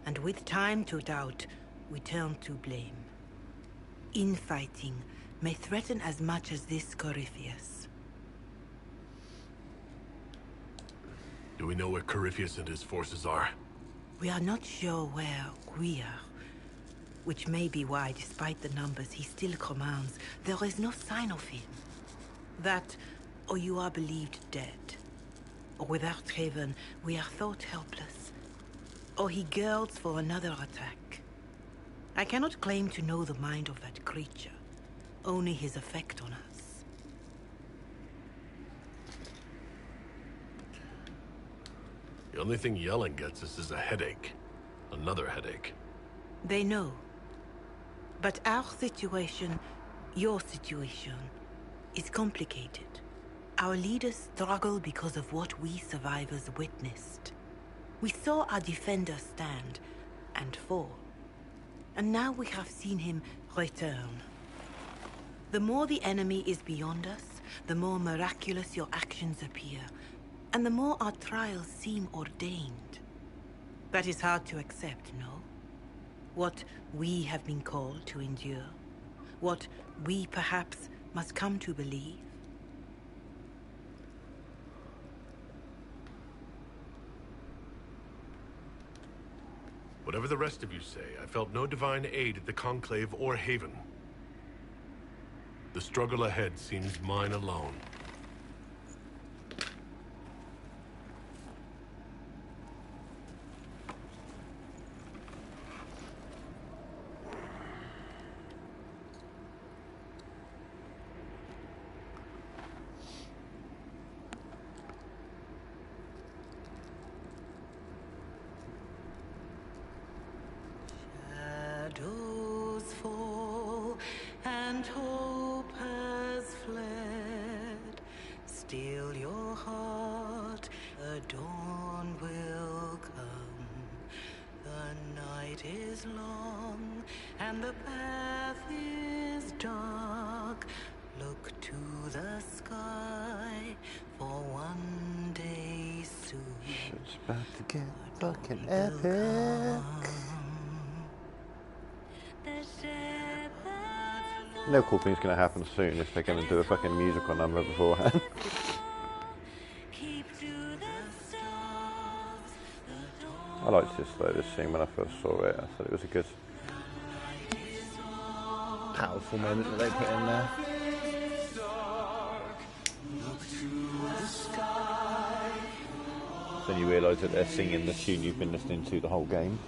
and with time to doubt, we turn to blame. Infighting may threaten as much as this Corypheus. Do we know where Corypheus and his forces are? We are not sure where we are, which may be why, despite the numbers he still commands, there is no sign of him. That, or you are believed dead. Or without Haven, we are thought helpless. Or he girds for another attack. I cannot claim to know the mind of that creature, only his effect on us. The only thing yelling gets us is a headache. Another headache. They know. But our situation, your situation, is complicated. Our leaders struggle because of what we survivors witnessed. We saw our defender stand and fall. And now we have seen him return. The more the enemy is beyond us, the more miraculous your actions appear, and the more our trials seem ordained. That is hard to accept, no? What we have been called to endure, what we perhaps must come to believe. Whatever the rest of you say, I felt no divine aid at the Conclave or Haven. The struggle ahead seems mine alone. Shadows fall and hope has fled. Still your heart, a dawn will come. The night is long and the path is dark. Look to the sky for one day soon. It's about to get fucking epic. No cool thing's gonna happen soon if they're gonna do a fucking musical number beforehand. I liked this scene when I first saw it. I thought it was a good, powerful moment that they put in there. Then you realise that they're singing the tune you've been listening to the whole game.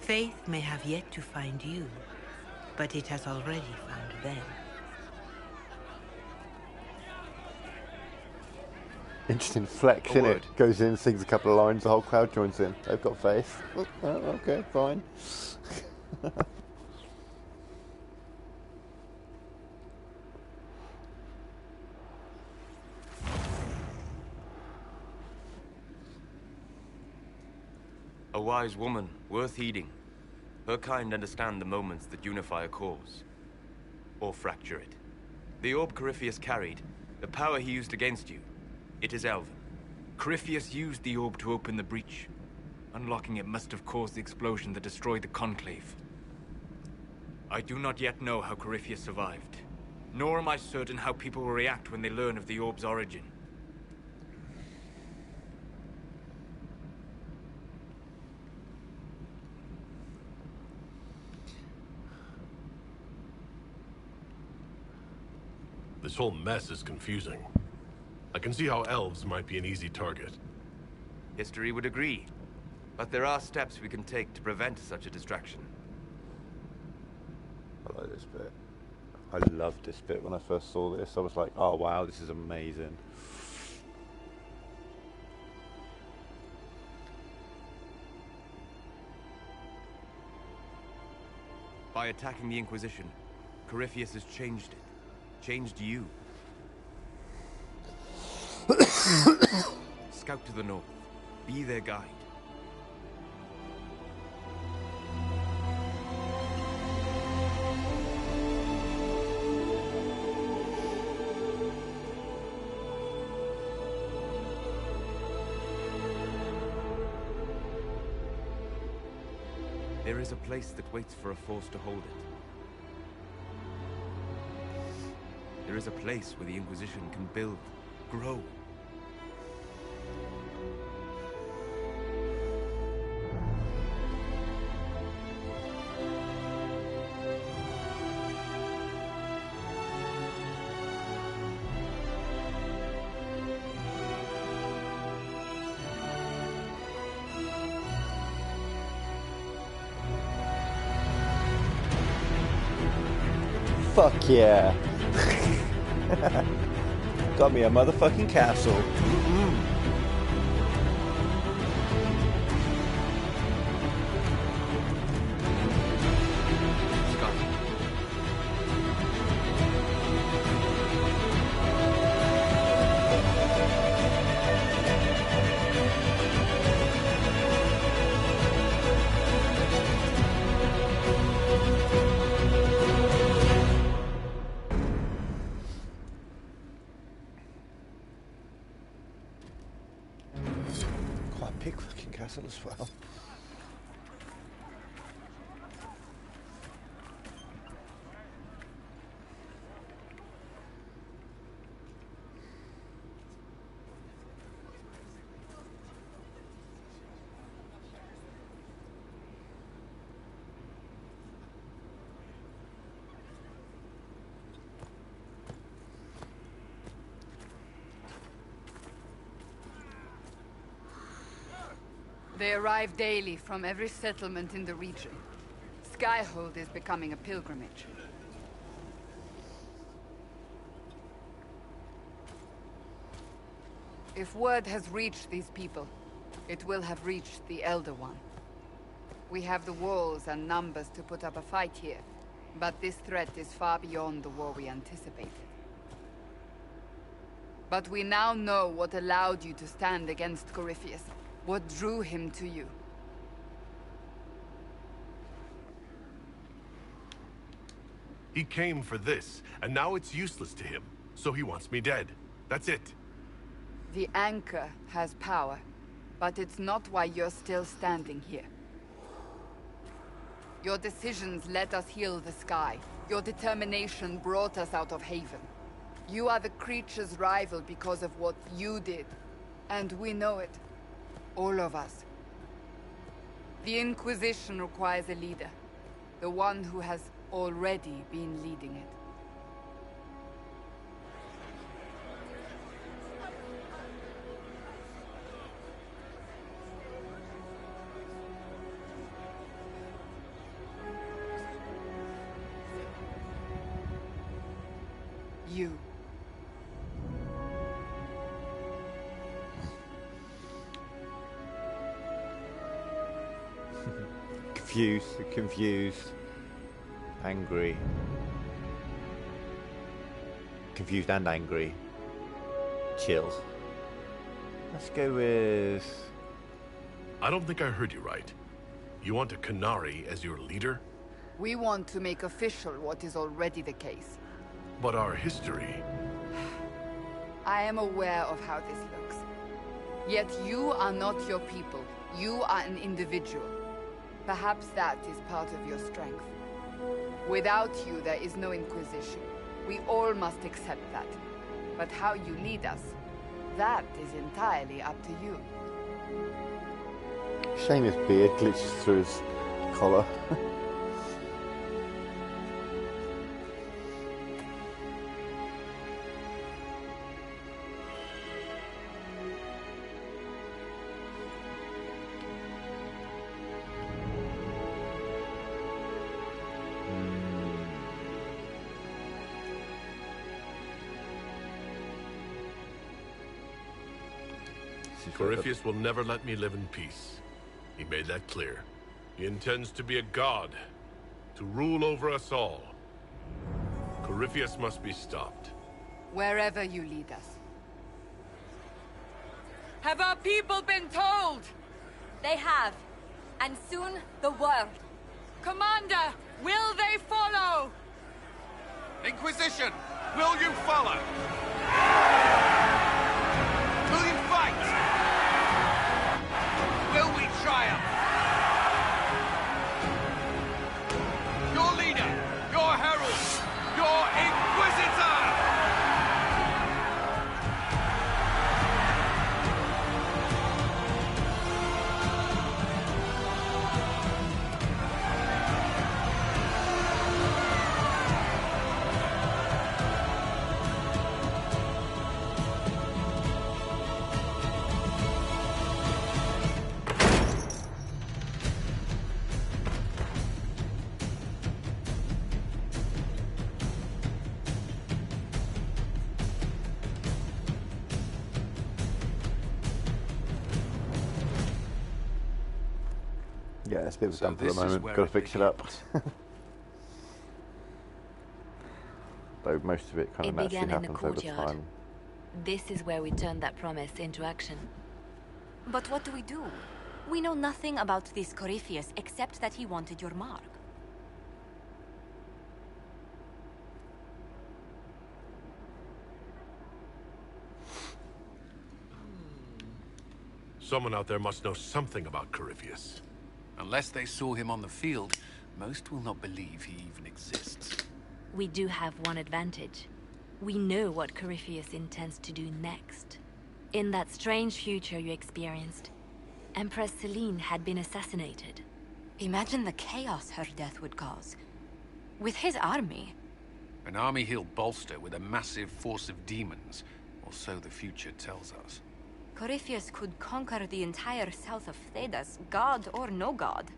Faith may have yet to find you, but it has already found them. Interesting flex, innit? Goes in, sings a couple of lines, the whole crowd joins in. They've got faith. Oh, okay, fine. A wise woman, worth heeding. Her kind understand the moments that unify a cause. Or fracture it. The orb Corypheus carried, the power he used against you, it is Elven. Corypheus used the orb to open the breach. Unlocking it must have caused the explosion that destroyed the Conclave. I do not yet know how Corypheus survived, nor am I certain how people will react when they learn of the orb's origin. This whole mess is confusing. I can see how elves might be an easy target. History would agree, but there are steps we can take to prevent such a distraction. I like this bit. I loved this bit when I first saw this. I was like, oh wow, this is amazing. By attacking the Inquisition, Corypheus has changed it. Changed you. Scout to the north. Be their guide. There is a place that waits for a force to hold it. There is a place where the Inquisition can build, grow. Fuck yeah. Got me a motherfucking castle. Big fucking castle as well. They arrive daily from every settlement in the region. Skyhold is becoming a pilgrimage. If word has reached these people, it will have reached the Elder One. We have the walls and numbers to put up a fight here, but this threat is far beyond the war we anticipated. But we now know what allowed you to stand against Corypheus. What drew him to you? He came for this, and now it's useless to him. So he wants me dead. That's it. The Anchor has power, but it's not why you're still standing here. Your decisions let us heal the sky. Your determination brought us out of Haven. You are the creature's rival because of what you did, and we know it. All of us. The Inquisition requires a leader. The one who has already been leading it. You. Confused, angry. Confused and angry. Chill. Let's go with... I don't think I heard you right. You want a Canary as your leader? We want to make official what is already the case. But our history... I am aware of how this looks. Yet you are not your people. You are an individual. Perhaps that is part of your strength. Without you, there is no Inquisition. We all must accept that. But how you lead us, that is entirely up to you. Shame his beard glitches through his collar. Corypheus will never let me live in peace. He made that clear. He intends to be a god, to rule over us all. Corypheus must be stopped. Wherever you lead us. Have our people been told? They have. And soon, the world. Commander, will they follow? Inquisition, will you follow? Will you fight? Will we triumph? Your leader, your herald, your Inquisitor! Yeah, it's a bit of a dump at the moment. Got to fix it up. Though most of it kind of naturally happens over time. This is where we turn that promise into action. But what do we do? We know nothing about this Corypheus except that he wanted your mark. Someone out there must know something about Corypheus. Unless they saw him on the field, most will not believe he even exists. We do have one advantage. We know what Corypheus intends to do next. In that strange future you experienced, Empress Celine had been assassinated. Imagine the chaos her death would cause. With his army. An army he'll bolster with a massive force of demons, or so the future tells us. Corypheus could conquer the entire south of Thedas, god or no god.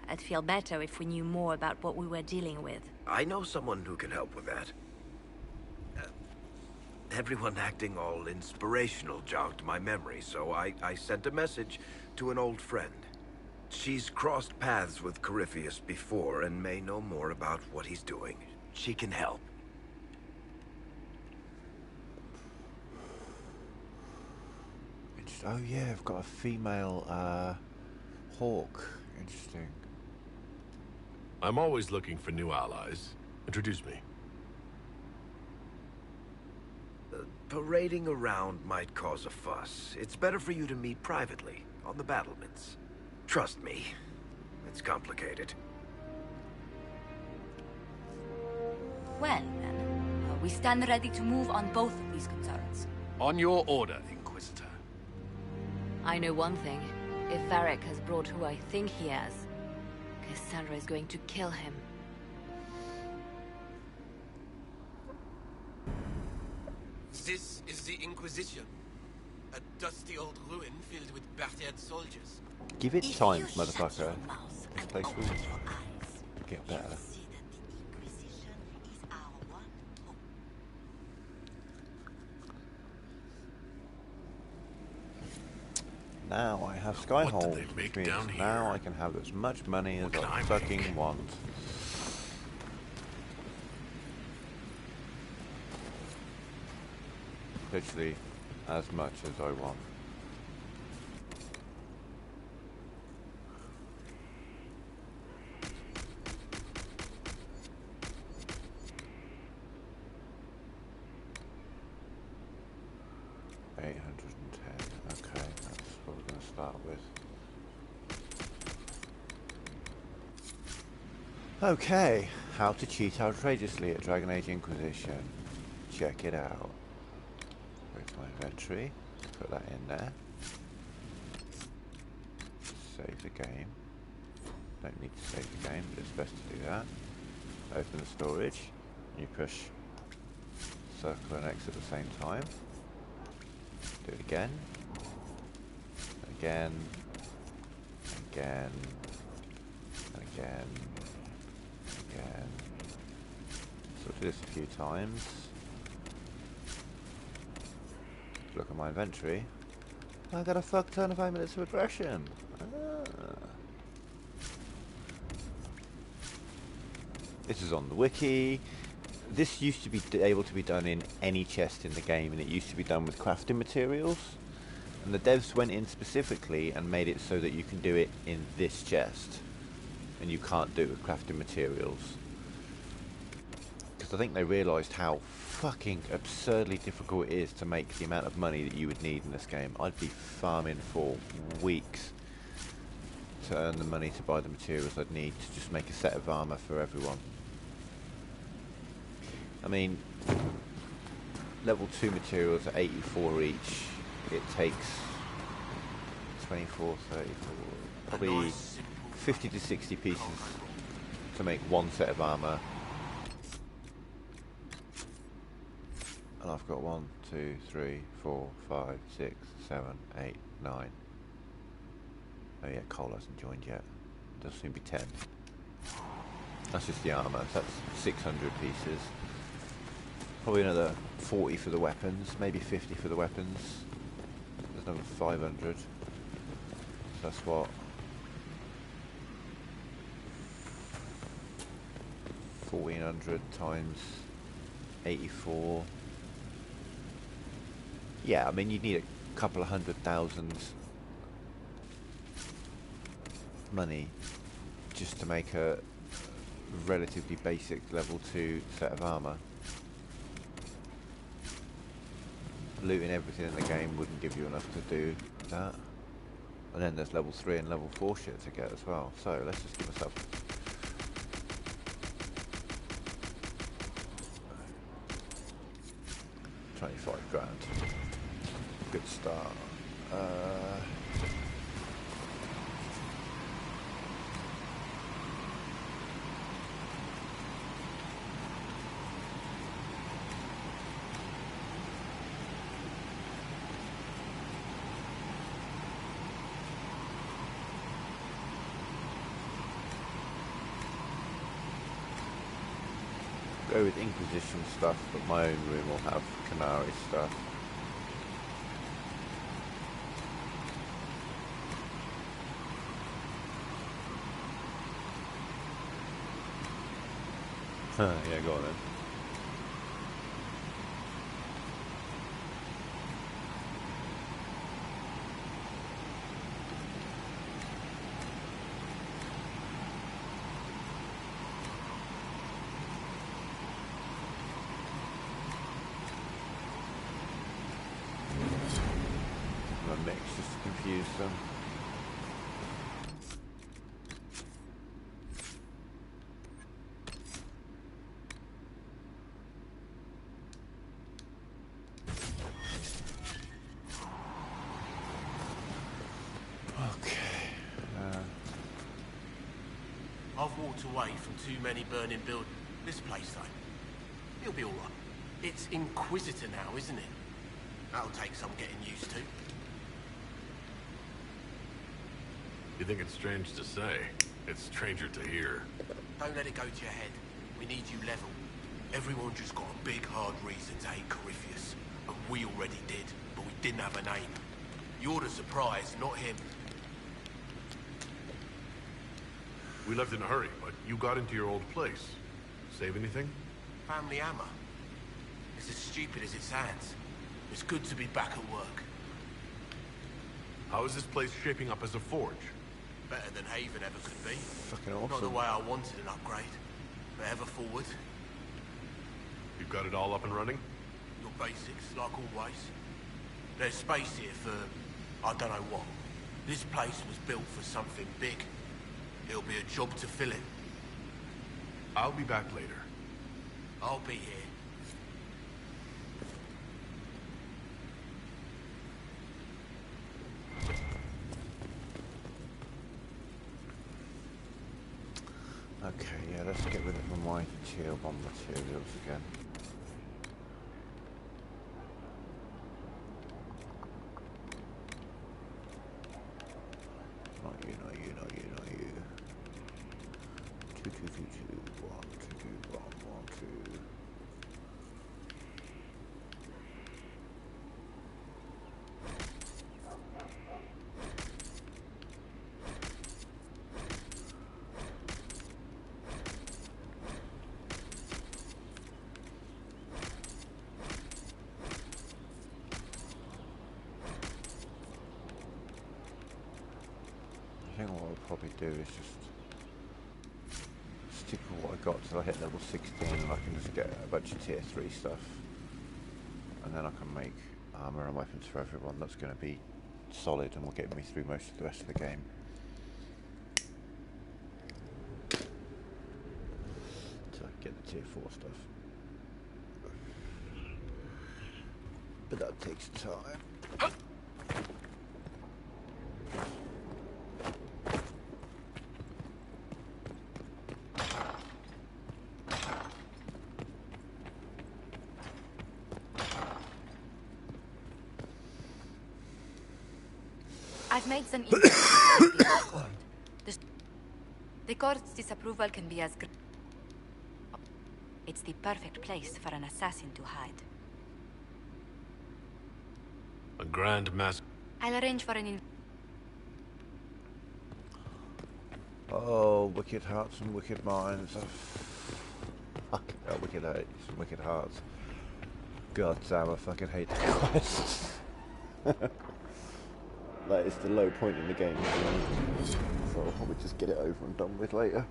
I'd feel better if we knew more about what we were dealing with. I know someone who can help with that. Everyone acting all inspirational jogged my memory, so I sent a message to an old friend. She's crossed paths with Corypheus before and may know more about what he's doing. She can help. Oh yeah, I've got a female hawk. Interesting. I'm always looking for new allies. Introduce me. Parading around might cause a fuss. It's better for you to meet privately, on the battlements. Trust me, it's complicated. Well, then, we stand ready to move on both of these concerns. On your order, Inquisitor. I know one thing. If Varric has brought who I think he has, Cassandra is going to kill him. This is the Inquisition. A dusty old ruin filled with battered soldiers. Give it time, motherfucker. This place will get better. Now I have Skyhold, which means now I can have as much money as I fucking want. Literally as much as I want. Okay, that's what we're going to start with. Okay, how to cheat outrageously at Dragon Age Inquisition. Check it out. Go to my inventory, put that in there. Save the game. Don't need to save the game, but it's best to do that. Open the storage. You push circle and X at the same time. Do it again. Again. Again. Again. Again. So I'll do this a few times. Look at my inventory. I got a fuck ton of 5 minutes of aggression. This is on the wiki. This used to be able to be done in any chest in the game, and it used to be done with crafting materials. And the devs went in specifically and made it so that you can do it in this chest, and you can't do it with crafting materials. Because I think they realised how fucking absurdly difficult it is to make the amount of money that you would need in this game. I'd be farming for weeks to earn the money to buy the materials I'd need to just make a set of armour for everyone. I mean, level 2 materials are 84 each. It takes 24, 34, probably 50 to 60 pieces to make one set of armour. And I've got 1, 2, 3, 4, 5, 6, 7, 8, 9. Oh yeah, Cole hasn't joined yet. There'll soon be 10. That's just the armour, so that's 600 pieces. Probably another 40 for the weapons, maybe 50 for the weapons. There's another 500. So that's what? 1400 times 84. Yeah, I mean you'd need a couple of 100,000 money just to make a relatively basic level 2 set of armour. Looting everything in the game wouldn't give you enough to do that. And then there's level 3 and level 4 shit to get as well. So let's just give ourselves 25 grand. Good start. Go with Inquisition stuff, but my own room will have Canary stuff. Yeah, go on then. My mix just to confuse them. I've walked away from too many burning buildings. This place, though, it'll be all right. It's Inquisitor now, isn't it? That'll take some getting used to. You think it's strange to say? It's stranger to hear. Don't let it go to your head. We need you level. Everyone just got a big, hard reason to hate Corypheus. And we already did, but we didn't have a name. You're the surprise, not him. We left in a hurry, but you got into your old place. Save anything? Family hammer. It's as stupid as it sounds. It's good to be back at work. How is this place shaping up as a forge? Better than Haven ever could be. Fucking awesome. Not the way I wanted an upgrade, but ever forward. You've got it all up and running? Your basics, like always. There's space here for, I don't know what. This place was built for something big. It'll be a job to fill it. I'll be back later. I'll be here. Okay, yeah, let's get rid of my tier 1 materials again. Not you, not you, not you, not you. 2, 2, 2, 2, 1, 2, 2, 1, 1, 2. I think what I'll probably do is just stick with what I got till I hit level 16 and I can just get a bunch of tier 3 stuff. And then I can make armour and weapons for everyone that's going to be solid and will get me through most of the rest of the game. Till I can get the tier 4 stuff. But that takes time. I've made some inquiries. The court's disapproval can be as great. It's the perfect place for an assassin to hide. A grand mass. I'll arrange for an Oh, wicked hearts and wicked minds. Fucking hell, wicked hearts and wicked hearts. God damn, I fucking hate the quests. That is the low point in the game, so I'll probably just get it over and done with later.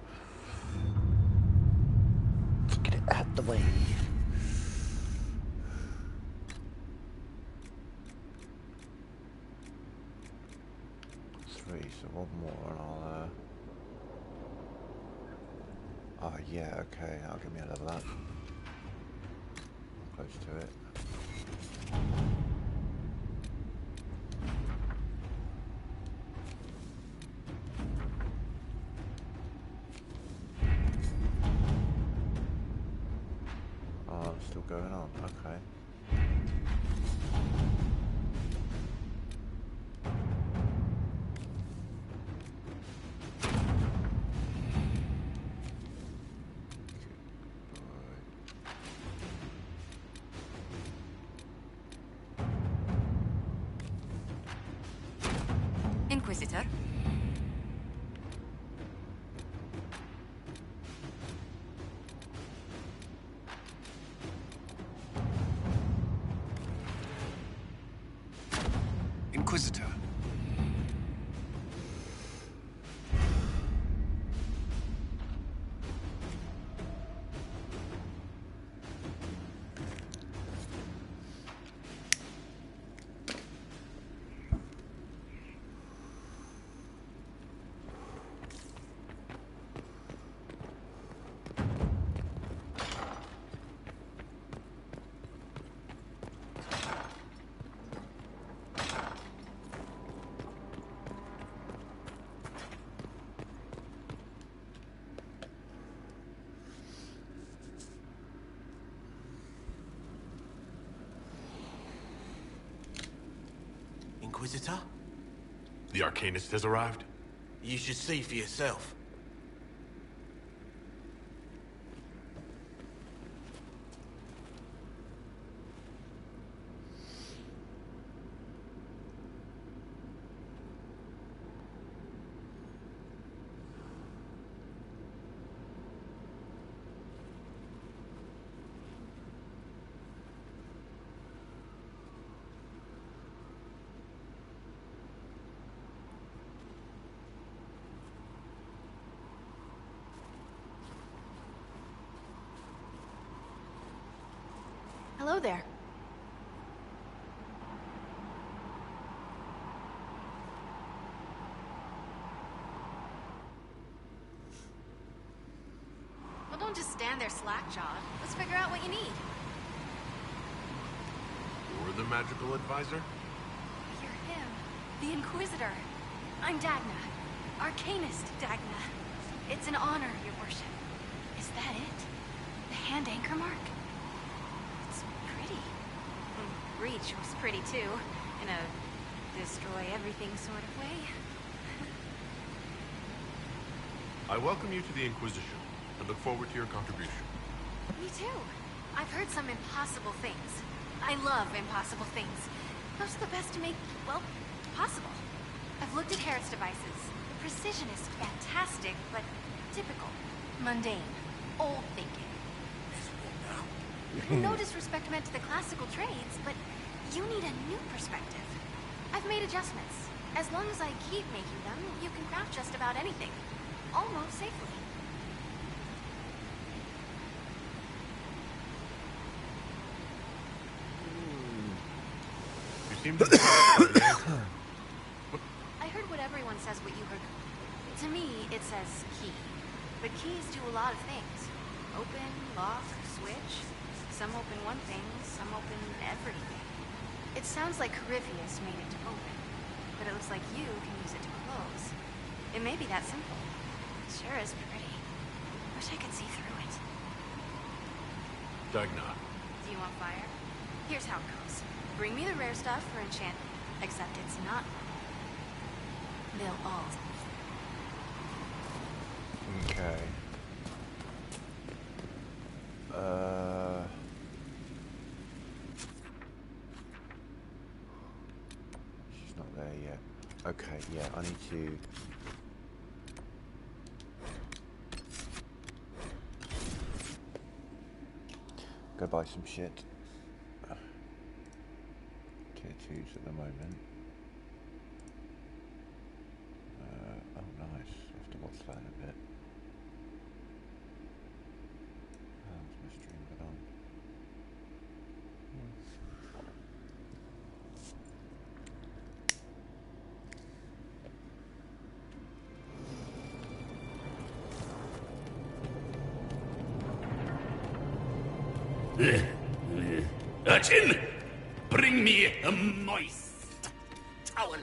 Let's get it out the way. Three, so one more and I'll oh yeah, okay, that'll give me a level up. Close to it. Still going on, okay. Inquisitor. Inquisitor. Inquisitor? The Arcanist has arrived? You should see for yourself. Hello there. Hold on. Don't just stand there slack-jawed. Let's figure out what you need. You're the magical advisor? You're him. The Inquisitor. I'm Dagna. Arcanist Dagna. It's an honor, your worship. Is that it? The hand anchor mark? It's pretty. Breach was pretty too, in a destroy everything sort of way. I welcome you to the Inquisition, and look forward to your contribution. Me too. I've heard some impossible things. I love impossible things. Those are the best to make, well, possible. I've looked at Herod's devices. The precision is fantastic, but typical. Mundane. Old thinking. No disrespect meant to the classical trades, but you need a new perspective. I've made adjustments. As long as I keep making them, you can craft just about anything. Almost safely. You seem to I heard what everyone says what you heard. To me, it says key. But keys do a lot of things. Open, lock, switch. Some open one thing, some open everything. It sounds like Corypheus made it to open. But it looks like you can use it to close. It may be that simple. It sure is pretty. Wish I could see through it. Dagna. Do you want fire? Here's how it goes. Bring me the rare stuff for enchantment. Except it's not. They'll all. Okay. She's not there yet. Okay, yeah, I need to... go buy some shit. Tier 2s at the moment. Oh nice, I'll have to watch that in a bit. How's my stream been on? Urchin, bring me a moist towelette.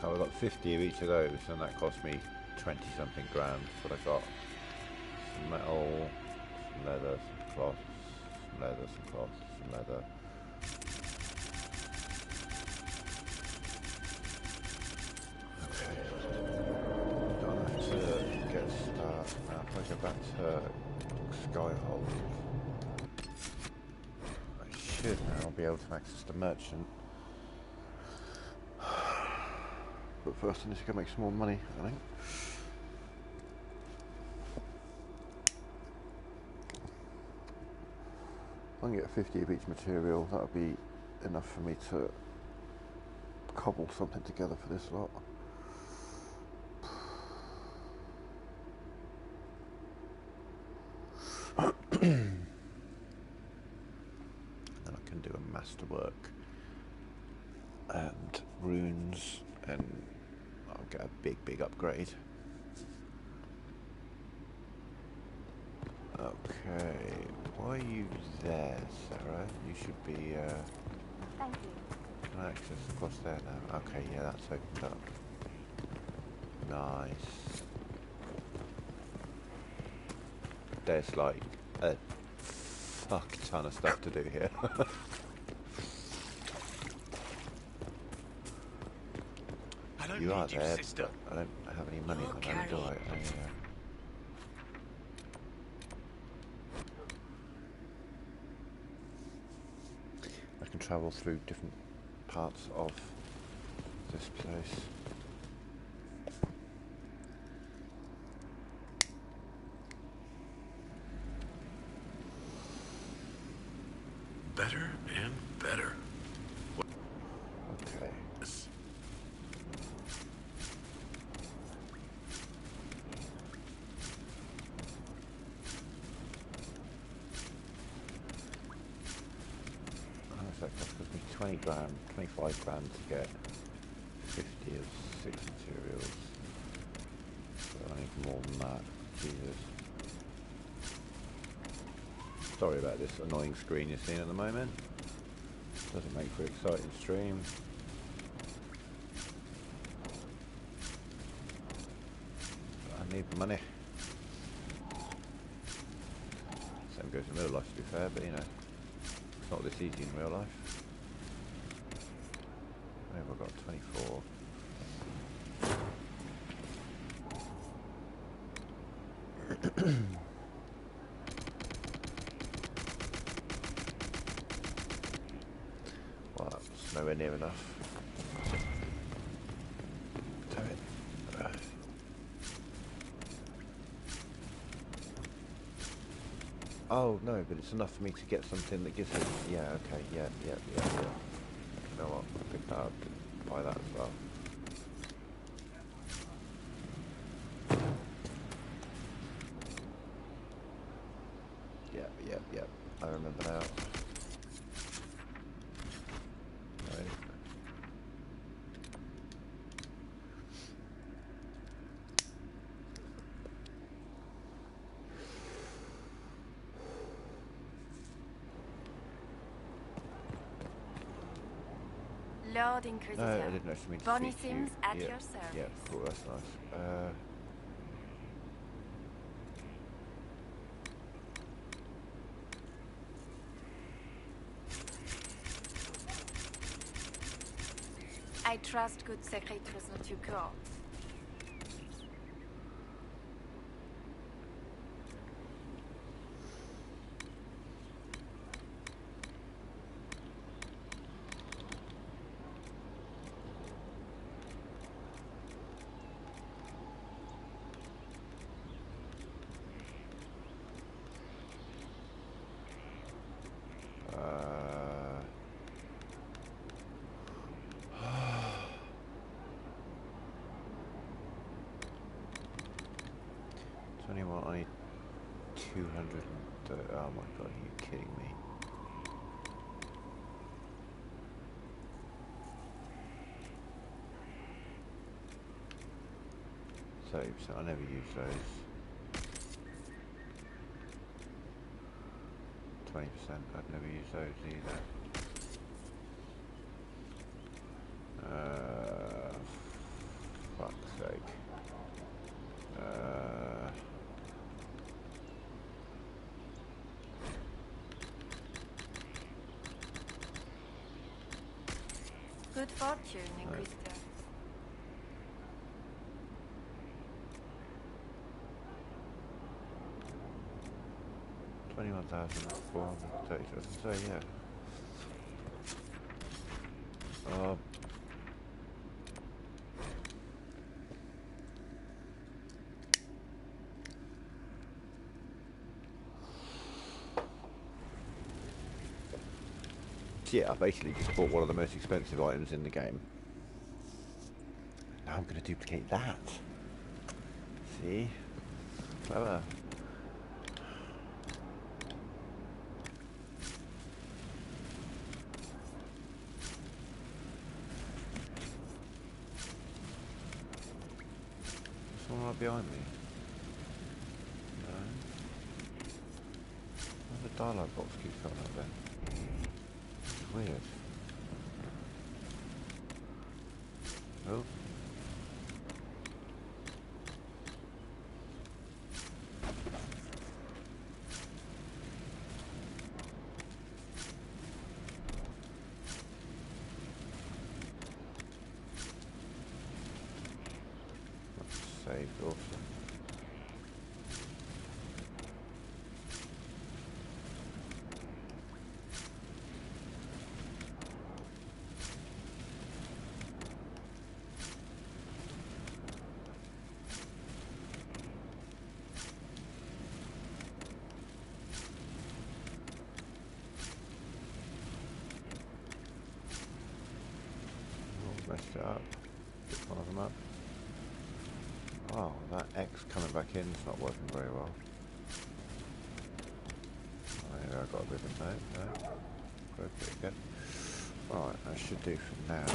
Oh, I got 50 of each of those, and that cost me 20 something grand. But I got some metal, some leather, some cloth, some leather, some cloth, some leather. Okay. Don't have to get stuff now. If I go back to Skyhold, I should now be able to access the merchant. But first I need to go make some more money, I think. If I can get 50 of each material, that would be enough for me to cobble something together for this lot. Then I can do a masterwork and runes, and I'll get a big upgrade. Okay, why are you there, Sarah? You should be, Thank you. can I access across there now? Okay, yeah, that's opened up. Nice. There's like a fuck ton of stuff to do here. You are there, but I don't have any money at the moment, do I? I can travel through different parts of this place. Better and better. Okay. That cost me 20 grand, 25 grand to get 50 of 6 materials. So I need more than that. Jesus. Sorry about this annoying screen you're seeing at the moment. Doesn't make for an exciting stream. But I need the money. Same goes in real life, to be fair, but you know. It's not this easy in real life. Where have I got? 24. Well, that's nowhere near enough. Damn it. Oh no, but it's enough for me to get something that gives me. Yeah, okay, yeah. You know what? I'll pick that up. Buy that as well. Yeah. I remember now. Right. Lord Inquisitor. I didn't actually mean to Bonnie speak to you. Sims at Yeah, your service. Yeah, cool, that's nice. I trust good secretaries not your court. I need 230. Oh my god, are you kidding me? So I never use those. 20%, I'd never use those either. Fuck's sake. Good fortune, Inquisitor. 21,430. So yeah. Yeah, I basically just bought one of the most expensive items in the game. Now I'm going to duplicate that. See? Clever. behind me? No. Why the dialogue box keeps coming up then? It's weird. Oh. Saved, awesome. Messed it up. Pick one of them up. Oh, that X coming back in is not working very well. Oh, maybe I got a bit of no. Broke it again. Right, that should do for now.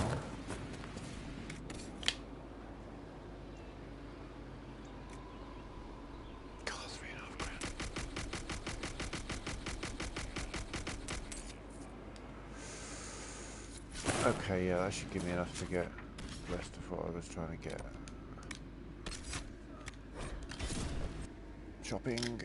Okay, yeah, that should give me enough to get the rest of what I was trying to get. Shopping.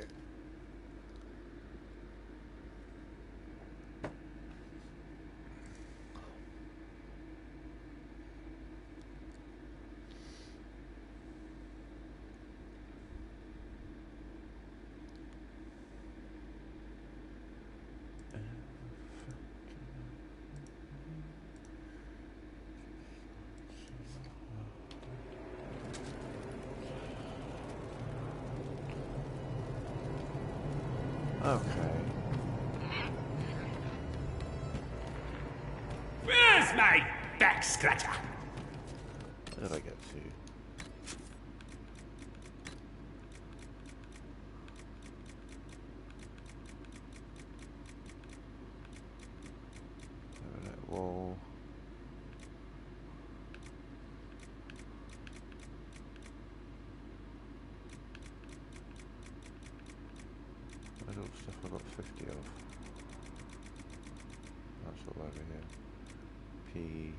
Okay. Where's my back scratcher? Where did I get to? Wall. Where's all the stuff I got 50 of? That's all over here. P.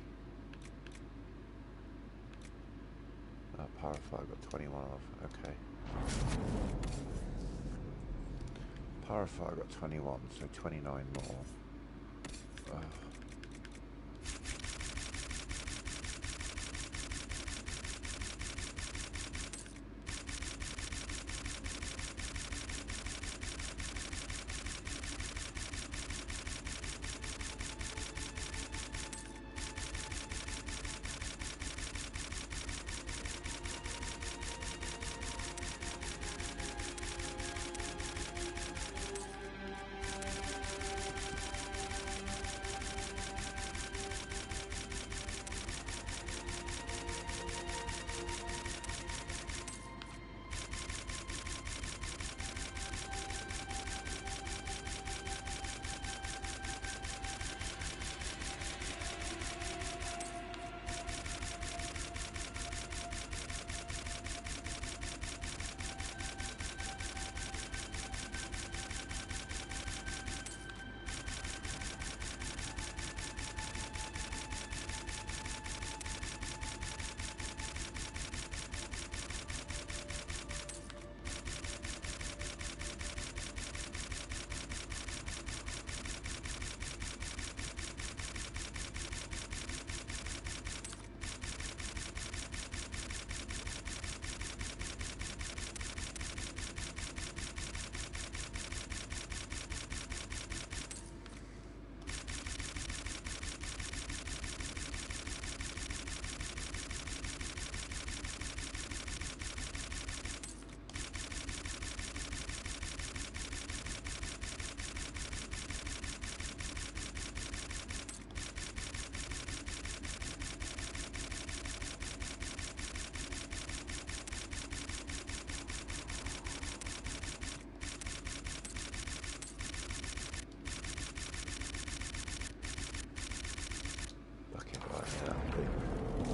Powerfly I got 21 of. Okay. Powerfly I got 21, so 29 more.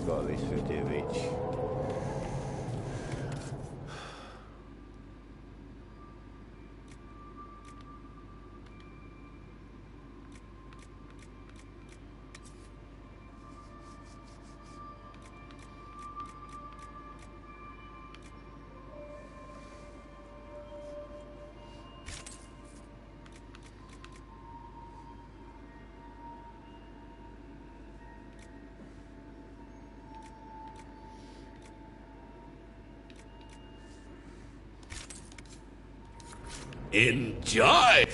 Got at least 50 of each. Enjoy!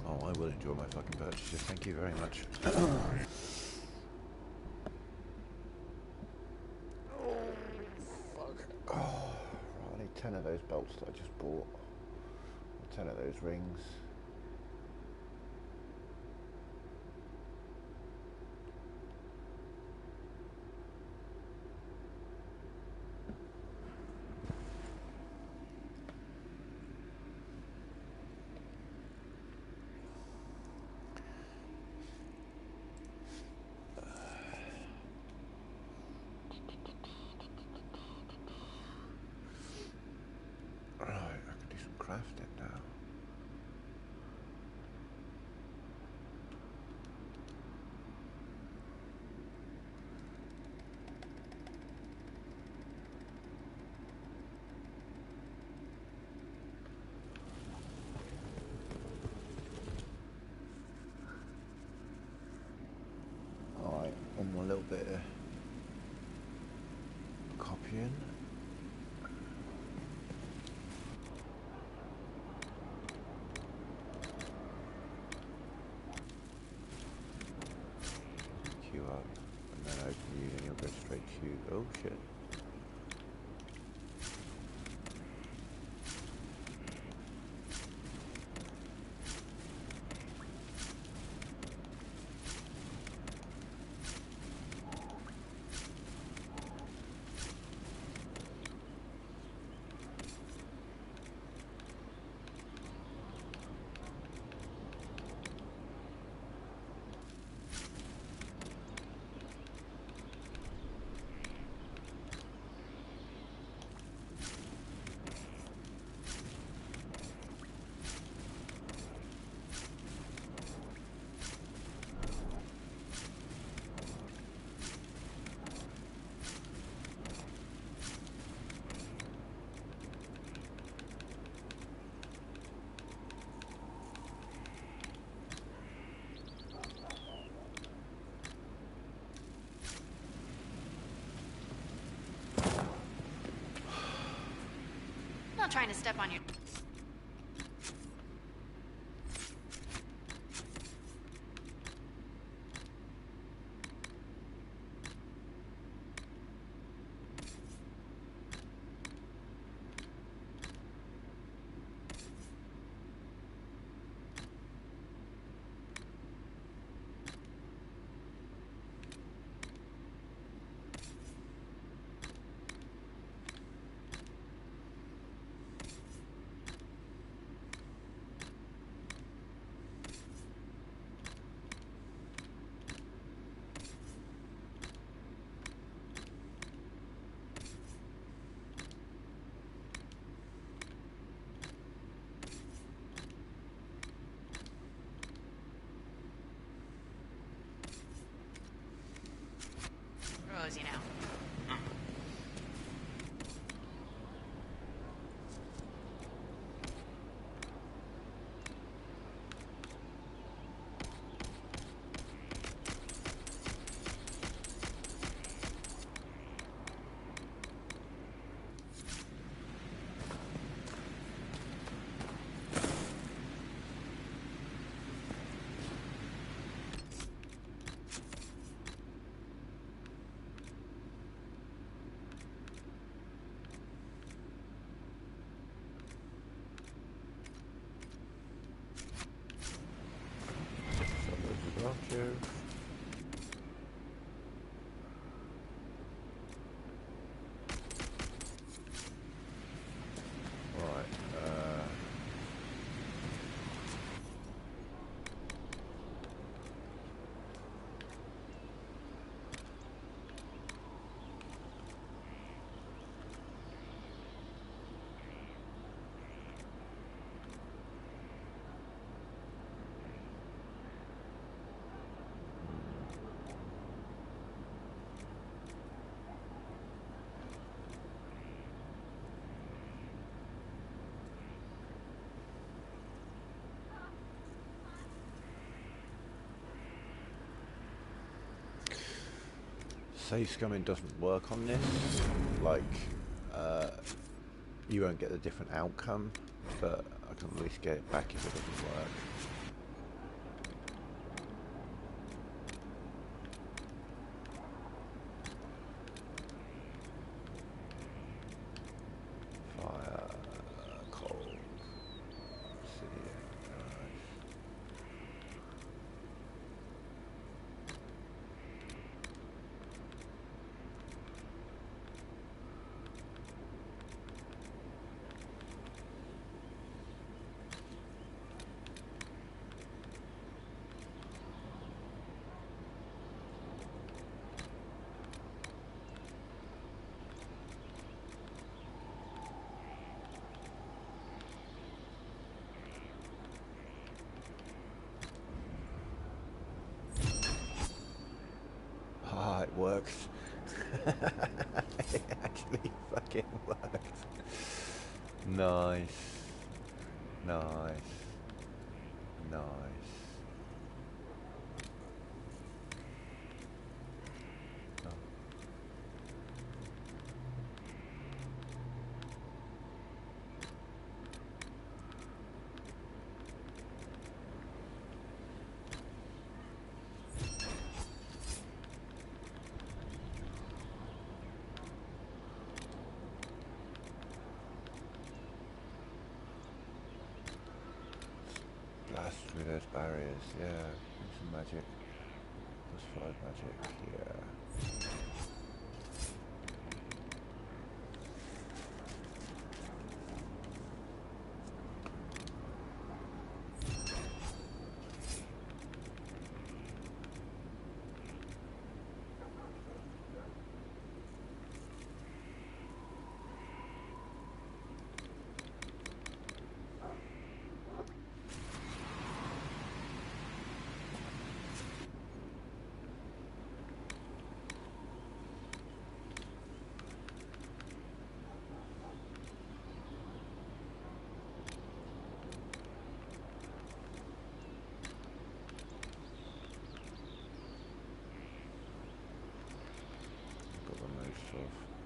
Oh, I will enjoy my fucking purchases. Thank you very much. Oh, I need 10 of those bolts that I just bought. 10 of those rings. One more little bit of copying. Queue up, and then open you, and you'll go straight to. Oh shit. Not trying to step on your... Rose, you know. Save scumming doesn't work on this. Like, you won't get a different outcome, but I can at least get it back if it doesn't work. It works. It actually fucking worked. Nice. Nice. Nice. Oh. Blast through those barriers, yeah. Do some magic. +5 magic, yeah.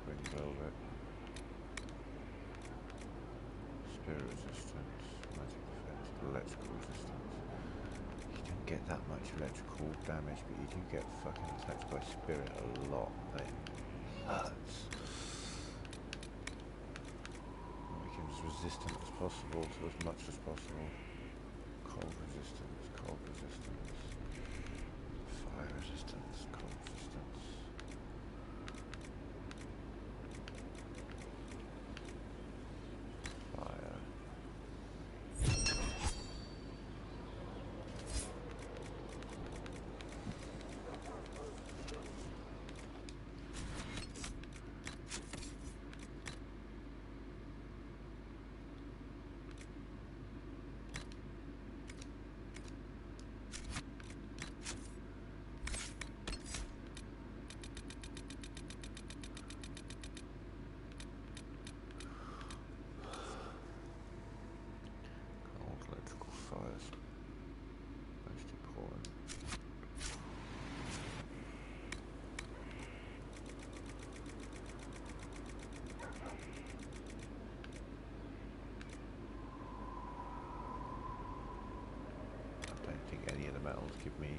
Green velvet, spirit resistance, magic defense, electrical resistance. You don't get that much electrical damage, but you do get fucking attacked by spirit a lot, and it hurts. It becomes resistant as possible to as much as possible. Cold resistance, fire resistance, cold resistance. Metals give me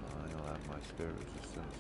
I'll have my spirit resistance.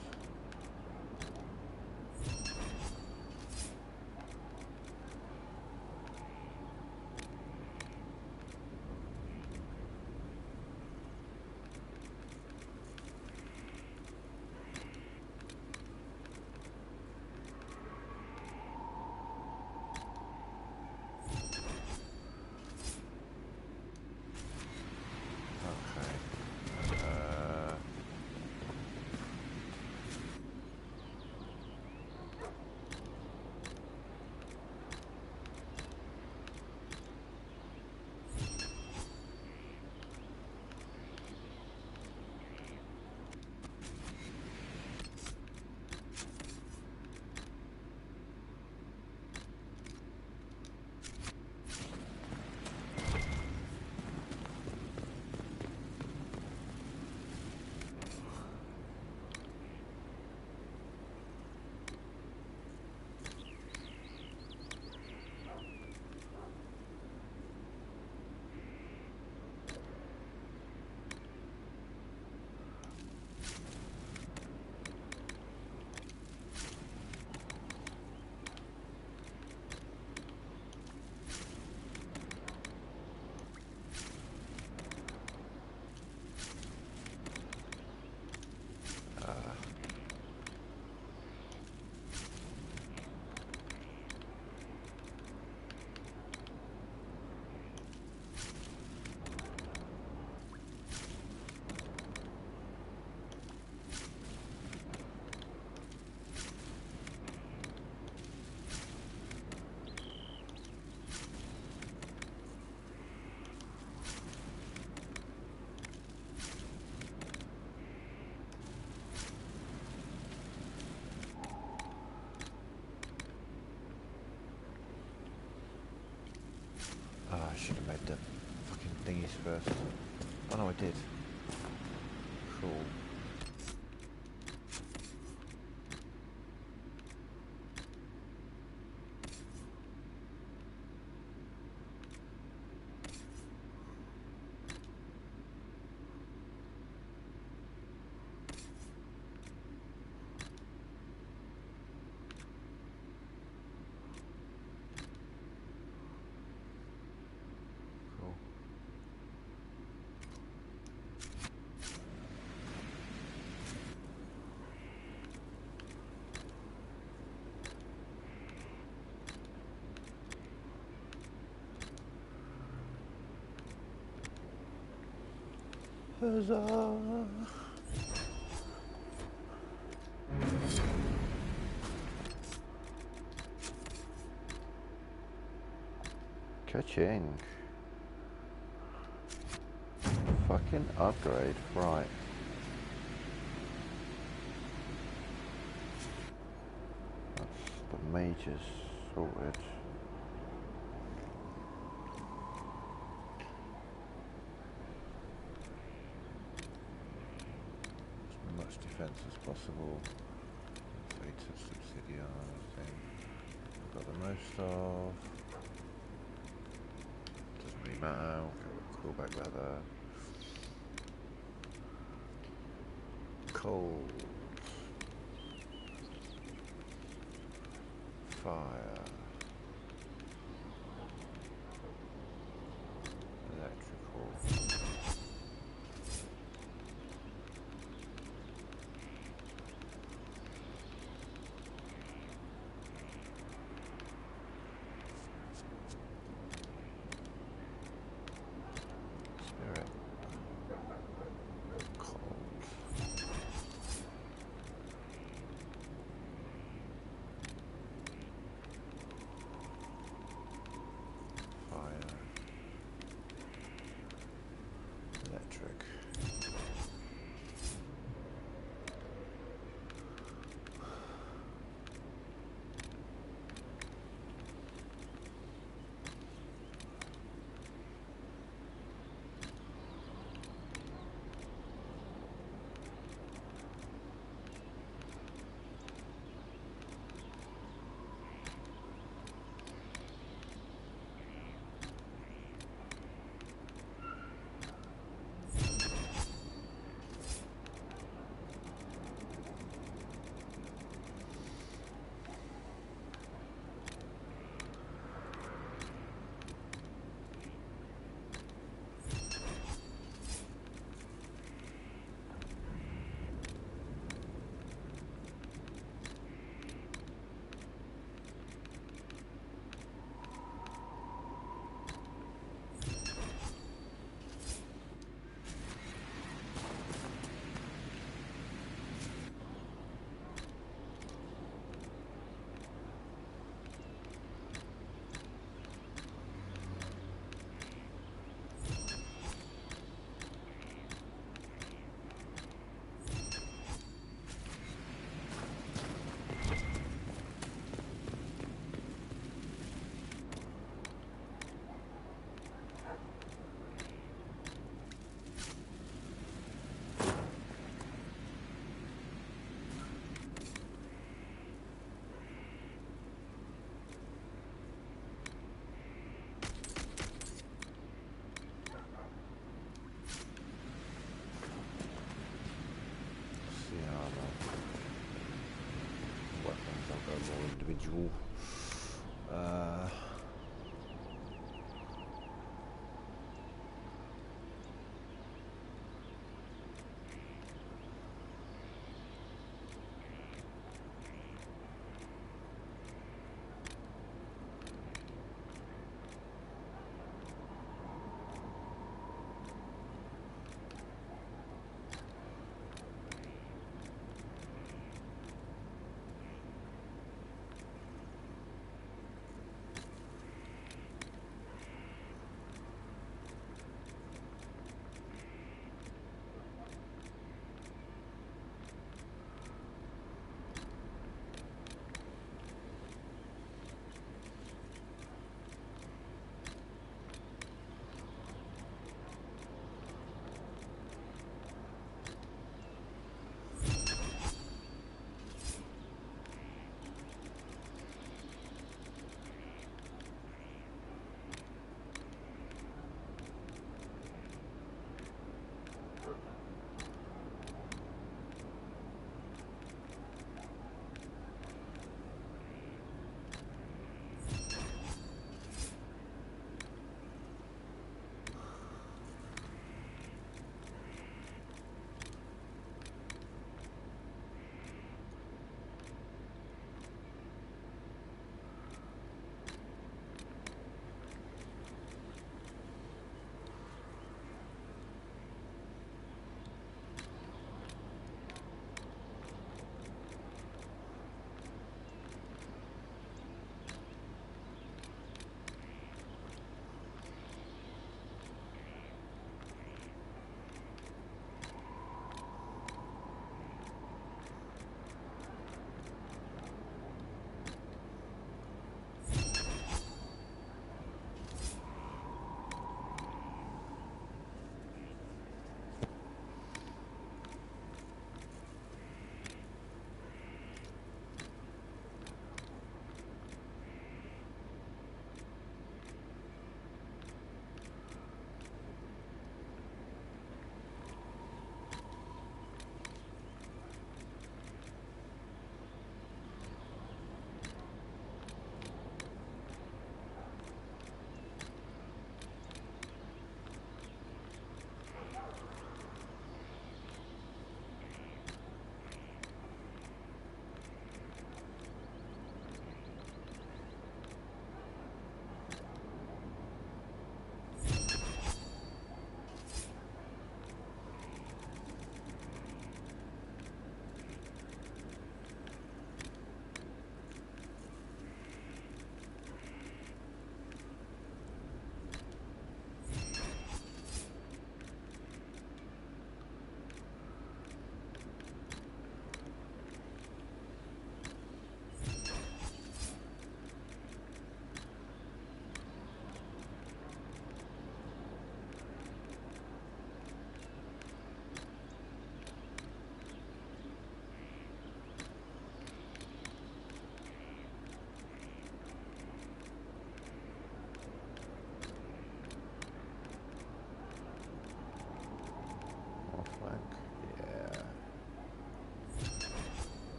should have made the fucking thingies first. Oh no, I did. Cool. Huzzah! Ka-ching. Fucking upgrade, right. That's the mages sorted. As much defense as possible. Status subsidiary thing. We've got the most of. Doesn't really matter. We'll go with callback leather. Cold. Fire. Electrical. Spirit. Cold. Fire. Electric. Weapons, I'll go more individual.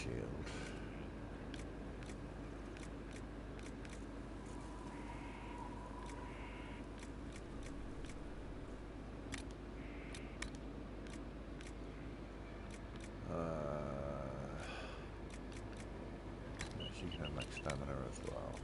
shield. She can have max stamina as well.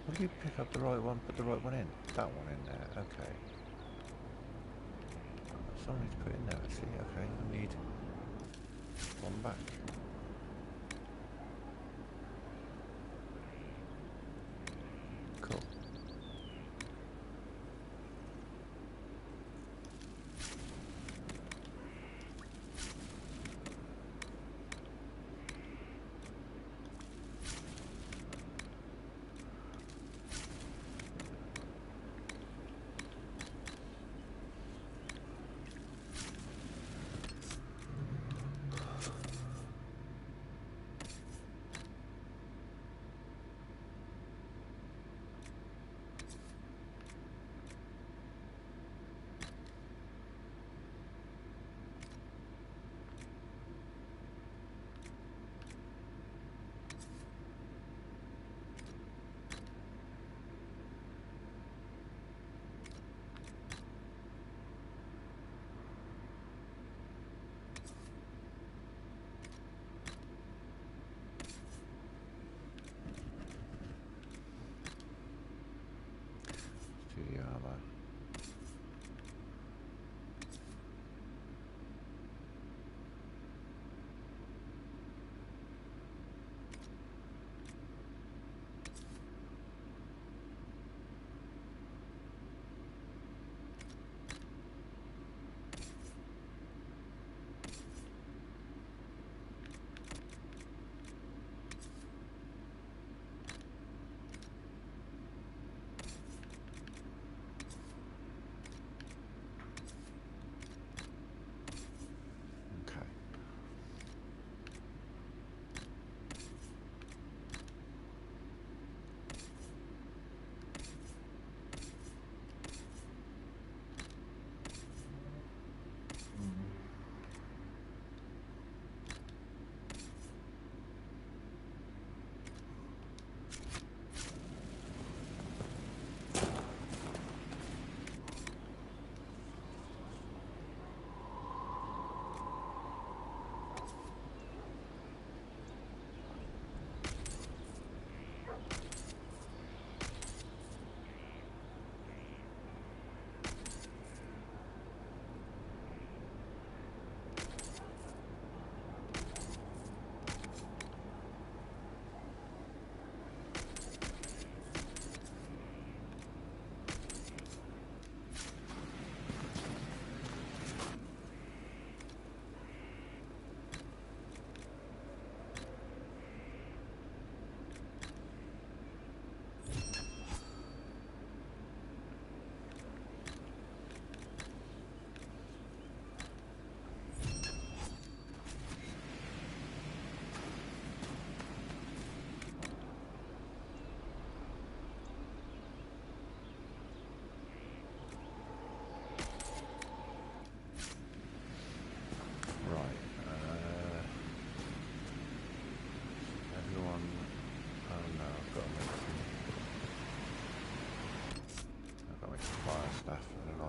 Will you pick up the right one, put the right one in? That one in there, okay. Someone needs to put in there actually, okay. I need one back. Cool.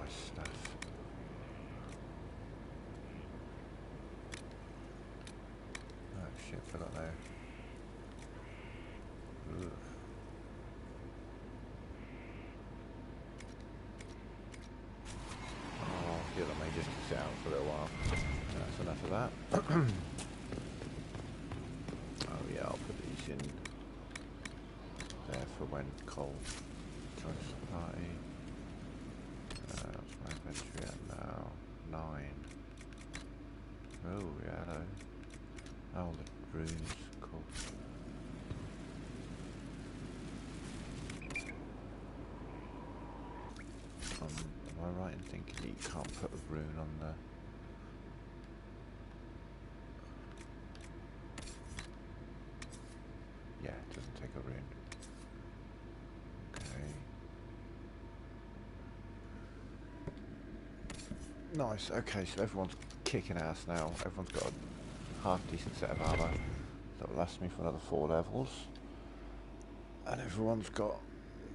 Nice stuff. Oh shit, forgot there. Ugh. Oh, yeah, that may just sit out for a little while. That's enough of that. Oh yeah, I'll put these in there for when Cole joins the party. That's my inventory at now. 9. Oh, yeah, hello. Oh, the runes, cool. Am I right in thinking that you can't put a rune on the... Yeah, it doesn't take a rune. Okay. Nice, okay, so everyone's kicking ass now. Everyone's got a half decent set of armour that will last me for another 4 levels. And everyone's got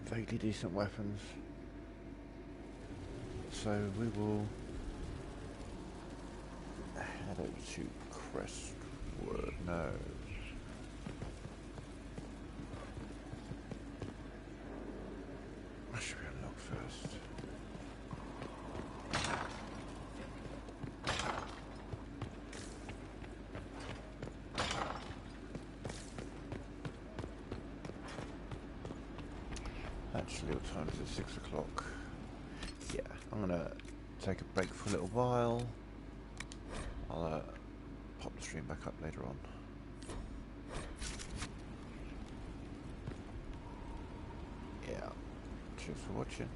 vaguely decent weapons. So we will head over to Crestwood. No. What should we unlock first? Actually, what time is it? 6 o'clock. Yeah, I'm gonna take a break for a little while. I'll pop the stream back up later on. Yeah, cheers for watching.